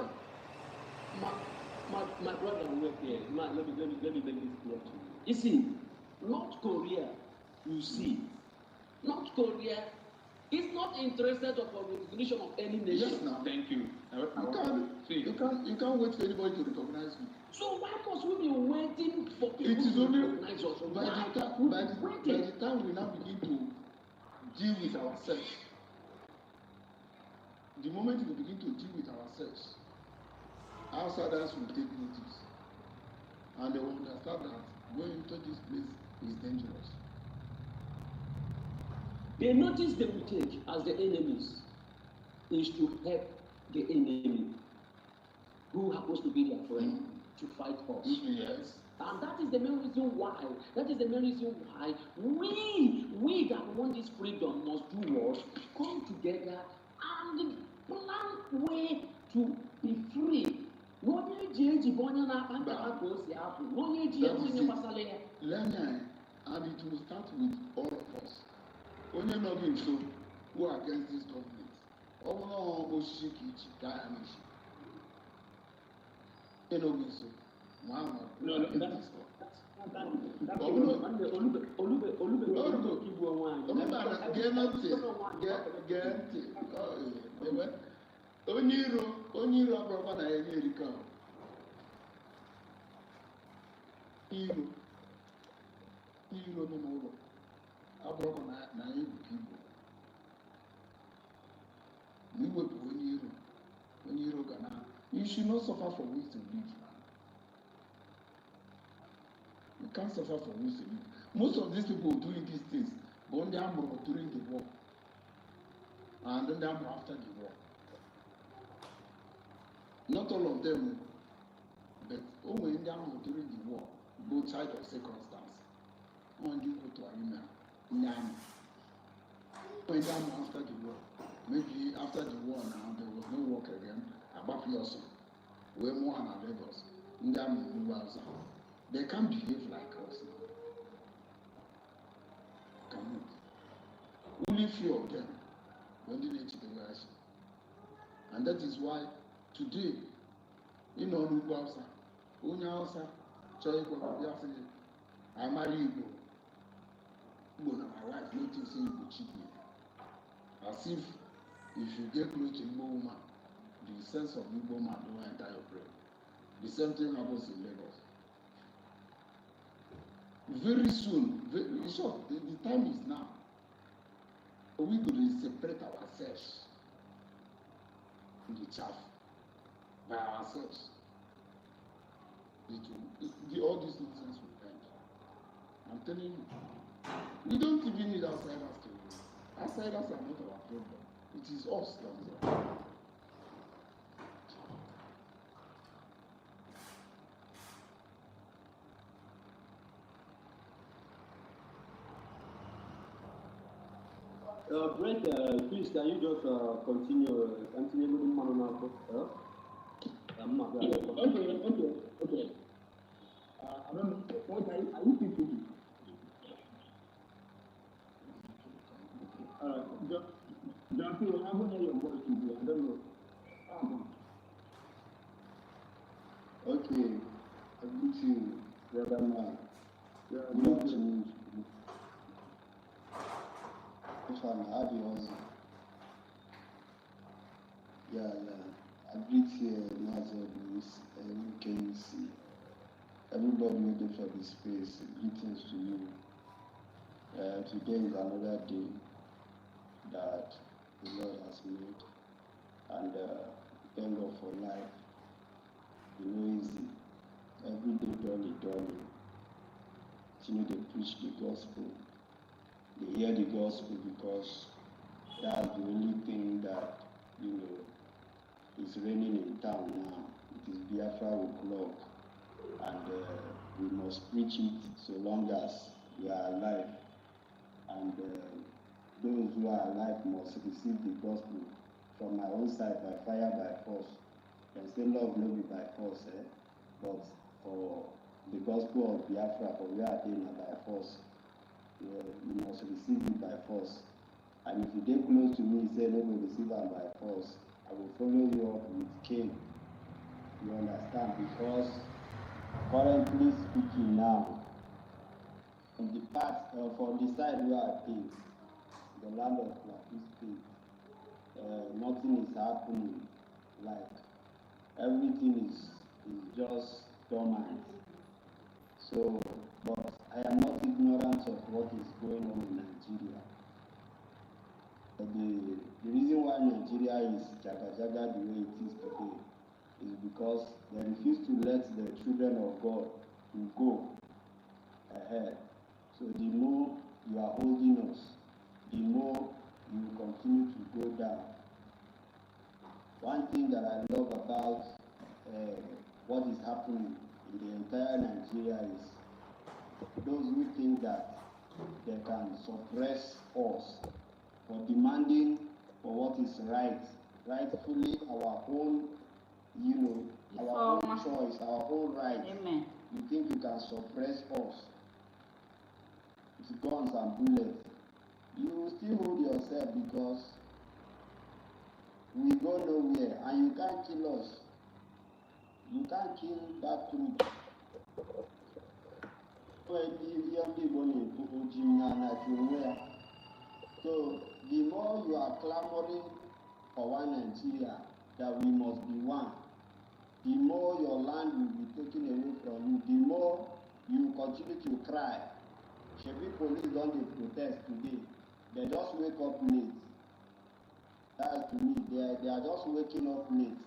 my brother work here. Let me make this clear to you. You see, North Korea, you see, North Korea is not interested of a recognition of any nation. Yes, now. Thank you. You can't wait for anybody to recognize you. So why must we be waiting for people it is to only recognize us? by the time we now begin to deal with ourselves. The moment we begin to deal with ourselves, outsiders will take notice. And they will understand that going into this place is dangerous. The notice they will take as the enemies is to help the enemy who happens to be their friend to fight us. Yes. And that is the main reason why. We that want this freedom must do what? Come together and plan way to be free. Learning, and it will start with all of us. Only knowing so who are against this government. Onye iro abụrụkwa na ya erika iro nọ n'ụlọ abụrụkwa na ya ebuka igbo ma iwepụ onye iro ga na you should not suffer for ways to live. You can't suffer for ways to live. Most of these people doing these things but ndị amụrụ during the war and ndị amụrụ after the war. Not all of them, but only in during the war, both sides of circumstance. When you go to Arena, when after the war, maybe after the war now there was no work again. About Yoso, we're more than Lagos. They can't behave like us. Cannot. Only few of them when they need to be rash. And that is why today, in Ugwuawusa, onye Hausa chọrọ ịkpọrọ bịa sị I marry Igbo. Igbo na my wife no think say Igbo cheat me. As if you get close to Igbo woman, the sense of Igbo man don't enter your brain. The same thing happens in Lagos. Very soon, very short, the time is now. We could separate ourselves in the chaff by ourselves. All this nonsense will end. I'm telling you, we don't even need outsiders to. Outsiders are not our problem. It is us that is our problem. Brent, please, can you just continue with the man now? Okay. I don't know. What are you thinking? John, I want to hear your voice today. I don't know. Okay, I greet you, brother man. Yeah, Good afternoon. If I'm happy also. Yeah. I greet you, Nazir, MKC. Everybody waiting for the space. Greetings to you. Today is another day that the Lord has made, and thank God for life. You know, easy. Every day, dolly. Continue to preach the gospel. They hear the gospel because that's the only thing that, is reigning in town now. It is Biafra o'clock, and we must preach it so long as we are alive. And those who are alive must receive the gospel from my own side by fire, by force. Can say love no be by force, but for the gospel of Biafra, for we are doing by force. You must receive it by force. And if you get close to me, say no go receive it by force, I will follow you up with cane. You understand? Because currently speaking now, on the part for the side where I think, the land of Plateau State, nothing is happening. Like everything is just dormant. So, but I am not ignorant of what is going on in Nigeria. But the reason why Nigeria is jaga the way it is today is because they refuse to let the children of God to go ahead. So the more you are holding us, the more you will continue to go down. One thing that I love about what is happening in the entire Nigeria is those who think that they can suppress us for demanding for what is right, rightfully our own, our own choice, our own right. Amen. You think you can suppress us with guns and bullets? You will still hold yourself because we go nowhere and you can't kill us. You can't kill that truth. So the more you are clamoring for one Nigeria, that we must be one, the more your land will be taken away from you, the more you continue to cry. Shebi police don't dey protest today. They just wake up late. That's to me, they are just waking up late.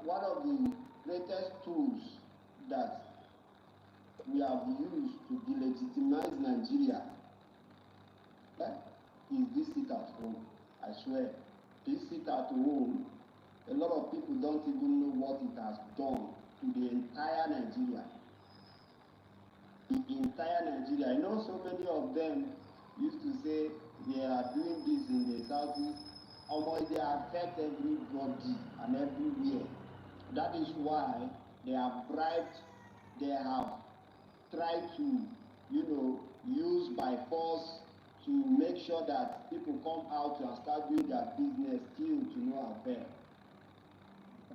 One of the greatest tools that we have used to delegitimize Nigeria is this sit at home. I swear, this sit at home, a lot of people don't even know what it has done to the entire Nigeria. The entire Nigeria. I know so many of them used to say they are doing this in the southeast. They affect everybody and everywhere. That is why they have bribed, they have tried to, use by force to make sure that people come out and start doing their business still to no avail.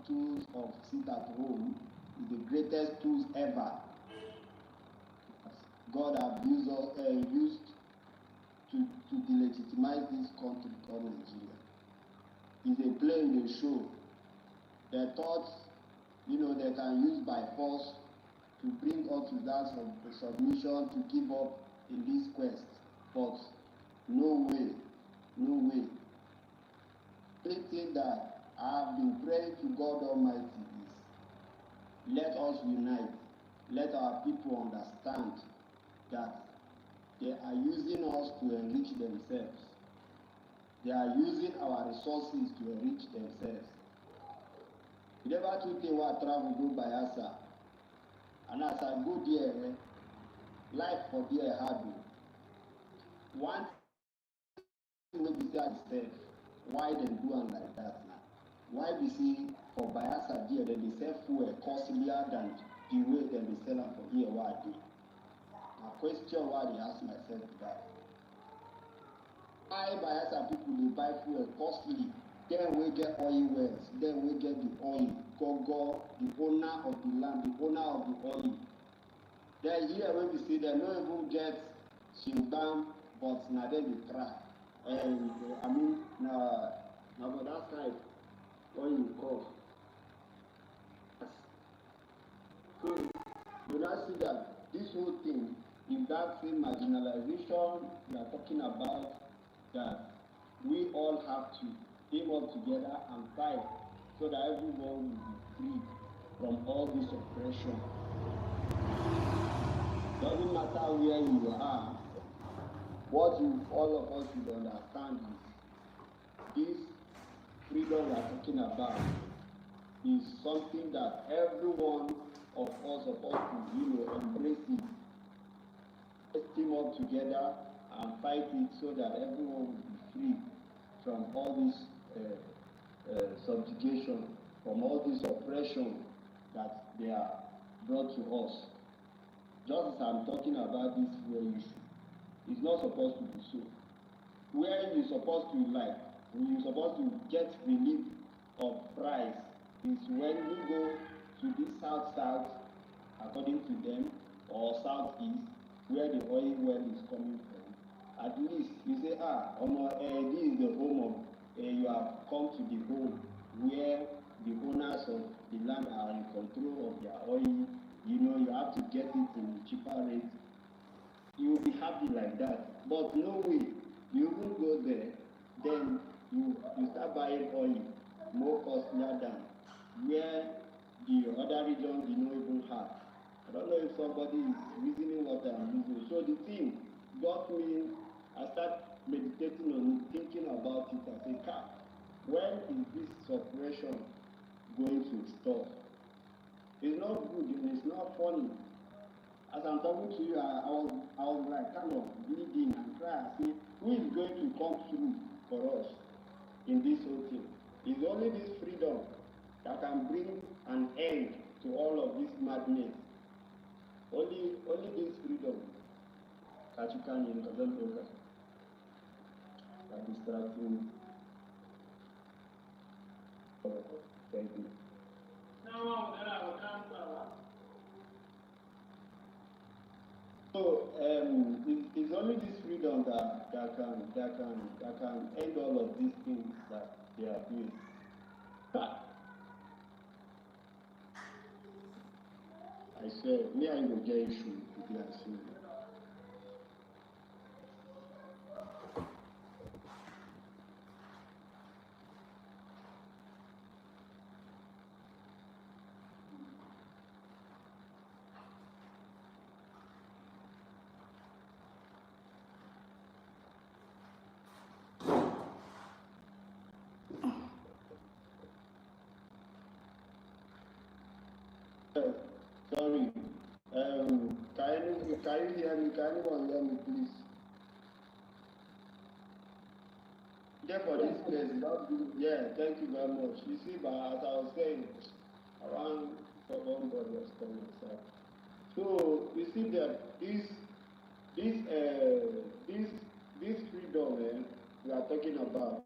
tools of sit at home is the greatest tools ever. God have used to delegitimize this country called Nigeria. If they play in the show, their thoughts, they can use by force to bring us to that submission, to give up in this quest. But no way, no way. The thing that I have been praying to God Almighty is, let us unite, let our people understand that they are using us to enrich themselves. They are using our resources to enrich themselves. You never took a while travel go Bayelsa, and as I go there, life for there hard. One thing wey be say I say, why dem do am like that now? Why be say for Bayelsa there dem dey sell fuel costlier than the way dem dey sell am for here wey I dey? Na question wey I dey ask myself be that. Why Bayelsa people dey buy fuel costly? Dem wey get oil wells, dem wey get the oil, gogo, the owner of the land, the owner of the oil. Then here wey be say dem no even get shingban, but na dem dey try. And I mean, na for that side oil cost. So you now see that this whole thing, if that same marginalization we are talking about, that we all have to team up together and fight so that everyone will be free from all this oppression. Doesn't matter where you are, what all of us should understand is this freedom we are talking about is something that every one of us supposed to embrace it. Let's team up together and fight it so that everyone will be free from all this subjugation, from all this oppression that they are brought to us. Just as I'm talking about this fuel issue, it's not supposed to be so. Where you're supposed to you're supposed to get relief of price is when you go to the south, according to them, or southeast, where the oil well is coming from. At least you say, this is the home of, you have come to the home where the owners of the land are in control of their oil. You have to get it in a cheaper rate. You will be happy like that. But no way, you even go there, then you start buying oil more costlier than where the other region did not even have. I don't know if somebody is reasoning what I'm reasoning. So the thing got me, I started meditating on it, thinking about it. I said, when is this suppression going to stop? It's not good and it's not funny. As I'm talking to you, I was like kind of bleeding and crying. I say, who is going to come through for us in this whole thing? It's only this freedom that can bring an end to all of this madness. Only this freedom. Kachukani and Kazantoka are distracting me. Thank you. So it's only this freedom that can end all of these things that they are doing. I swear, me I will get issue if you are seeing it. Sorry. Can you hear me? Can anyone hear me, please? Therefore, this place, thank you very much. You see, but as I was saying, around someone was coming inside. So you see that this freedom we are talking about.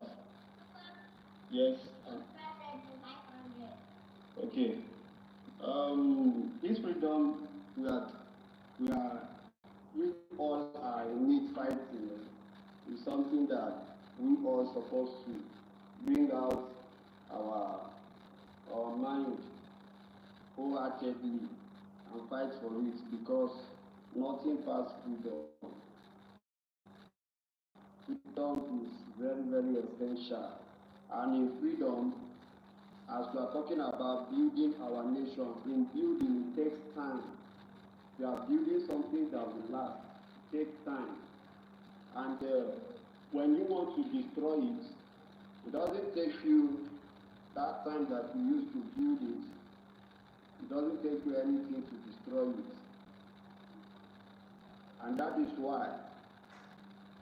Yes. Okay. This freedom we are we all are in it fighting is something that we all supposed to bring out our mind wholeheartedly and fight for it, because nothing past freedom. Freedom is very, very essential. And in freedom, as we are talking about building our nation, in building it takes time. We are building something that will last. It takes time. And when you want to destroy it, it doesn't take you that time that you used to build it. It doesn't take you anything to destroy it. And that is why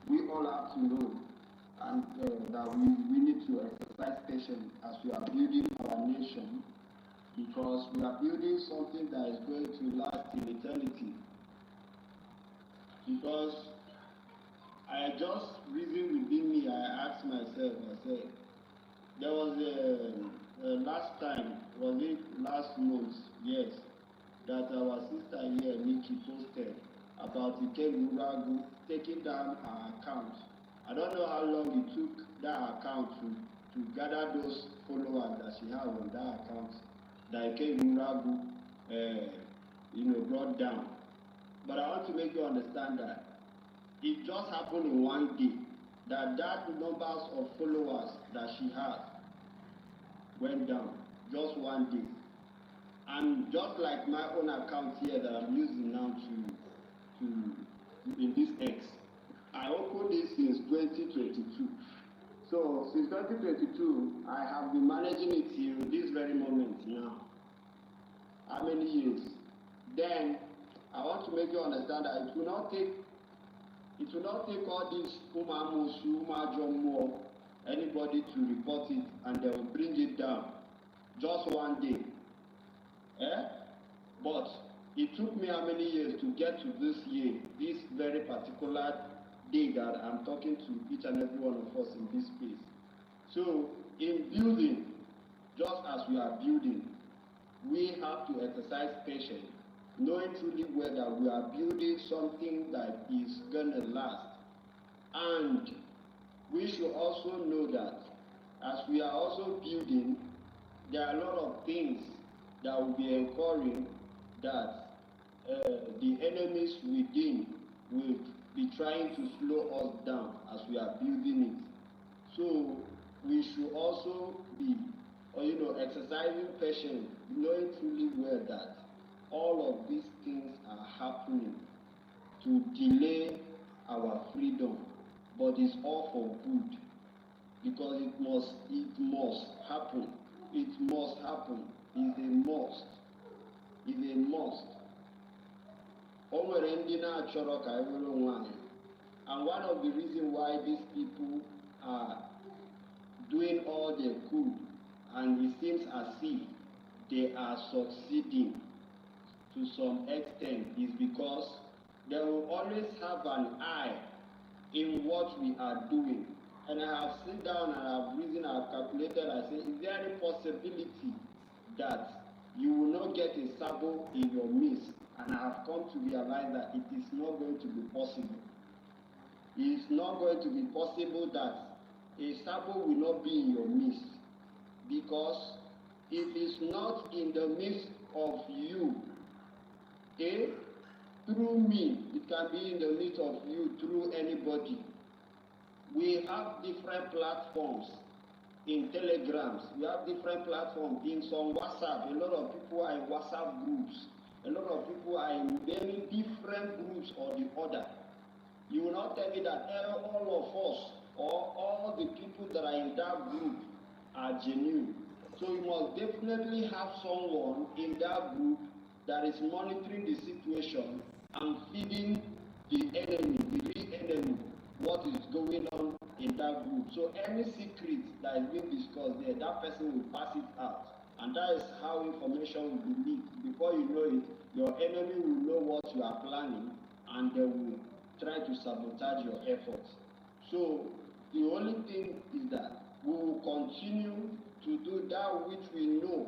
we all have to know and that we need to exercise patience as we are building our nation, because we are building something that is going to last in eternity. Because I just reasoned within me, I asked myself, I said, there was a last time, was it last month, yes, that our sister here, Nikki, posted about Ikeguragu taking down her account. I don't know how long it took that account to gather those followers that she had on that account that Ikeguragu brought down. But I want to make you understand that it just happened in one day that numbers of followers that she had went down, just one day. And just like my own account here that I'm using now to in this X, I opened this since 2022. So since 2022, I have been managing it till this very moment now. How many years? Then I want to make you understand that it will not take all this umamusu, umajomo, anybody to report it and they will bring it down just one day. But it took me how many years to get to this year, this very particular day that I'm talking to each and every one of us in this space. So in building, just as we are building, we have to exercise patience, knowing truly well that we are building something that is gonna last. And we should also know that as we are also building, there are a lot of things that will be encouraging that the enemies within will be trying to slow us down as we are building it. So we should also be, exercising patience, knowing truly well that all of these things are happening to delay our freedom, but it's all for good, because it must happen. It must happen. It's a must. It's a must. O nwere ndị na-achọrọ ka e nwere onwe anyị. And one of the reasons why these people are doing all they could, and it seems as if they are succeeding to some extent, is because they will always have an eye in what we are doing. And I have sit down and I have reasoned, I have calculated, I say, is there any possibility that you will not get a sabo in your midst? And I have come to realize that it is not going to be possible. It is not going to be possible that a sabo will not be in your midst, because if it's not in the midst of you, through me, it can be in the midst of you through anybody. We have different platforms in Telegrams. We have different platforms in some WhatsApp. A lot of people are in WhatsApp groups. A lot of people are in many different groups or the other. You will not tell me that all of us or all the people that are in that group are genuine. So you must definitely have someone in that group that is monitoring the situation and feeding the enemy, the real enemy, what is going on in that group. So any secret that is being discussed there, that person will pass it out. And that is how information will be leaked. Before you know it, your enemy will know what you are planning and they will try to sabotage your efforts. So the only thing is that we will continue to do that which we know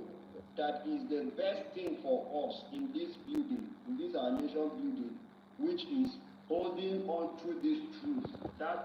that is the best thing for us in this building, in this our nation building, which is holding on to this truth. That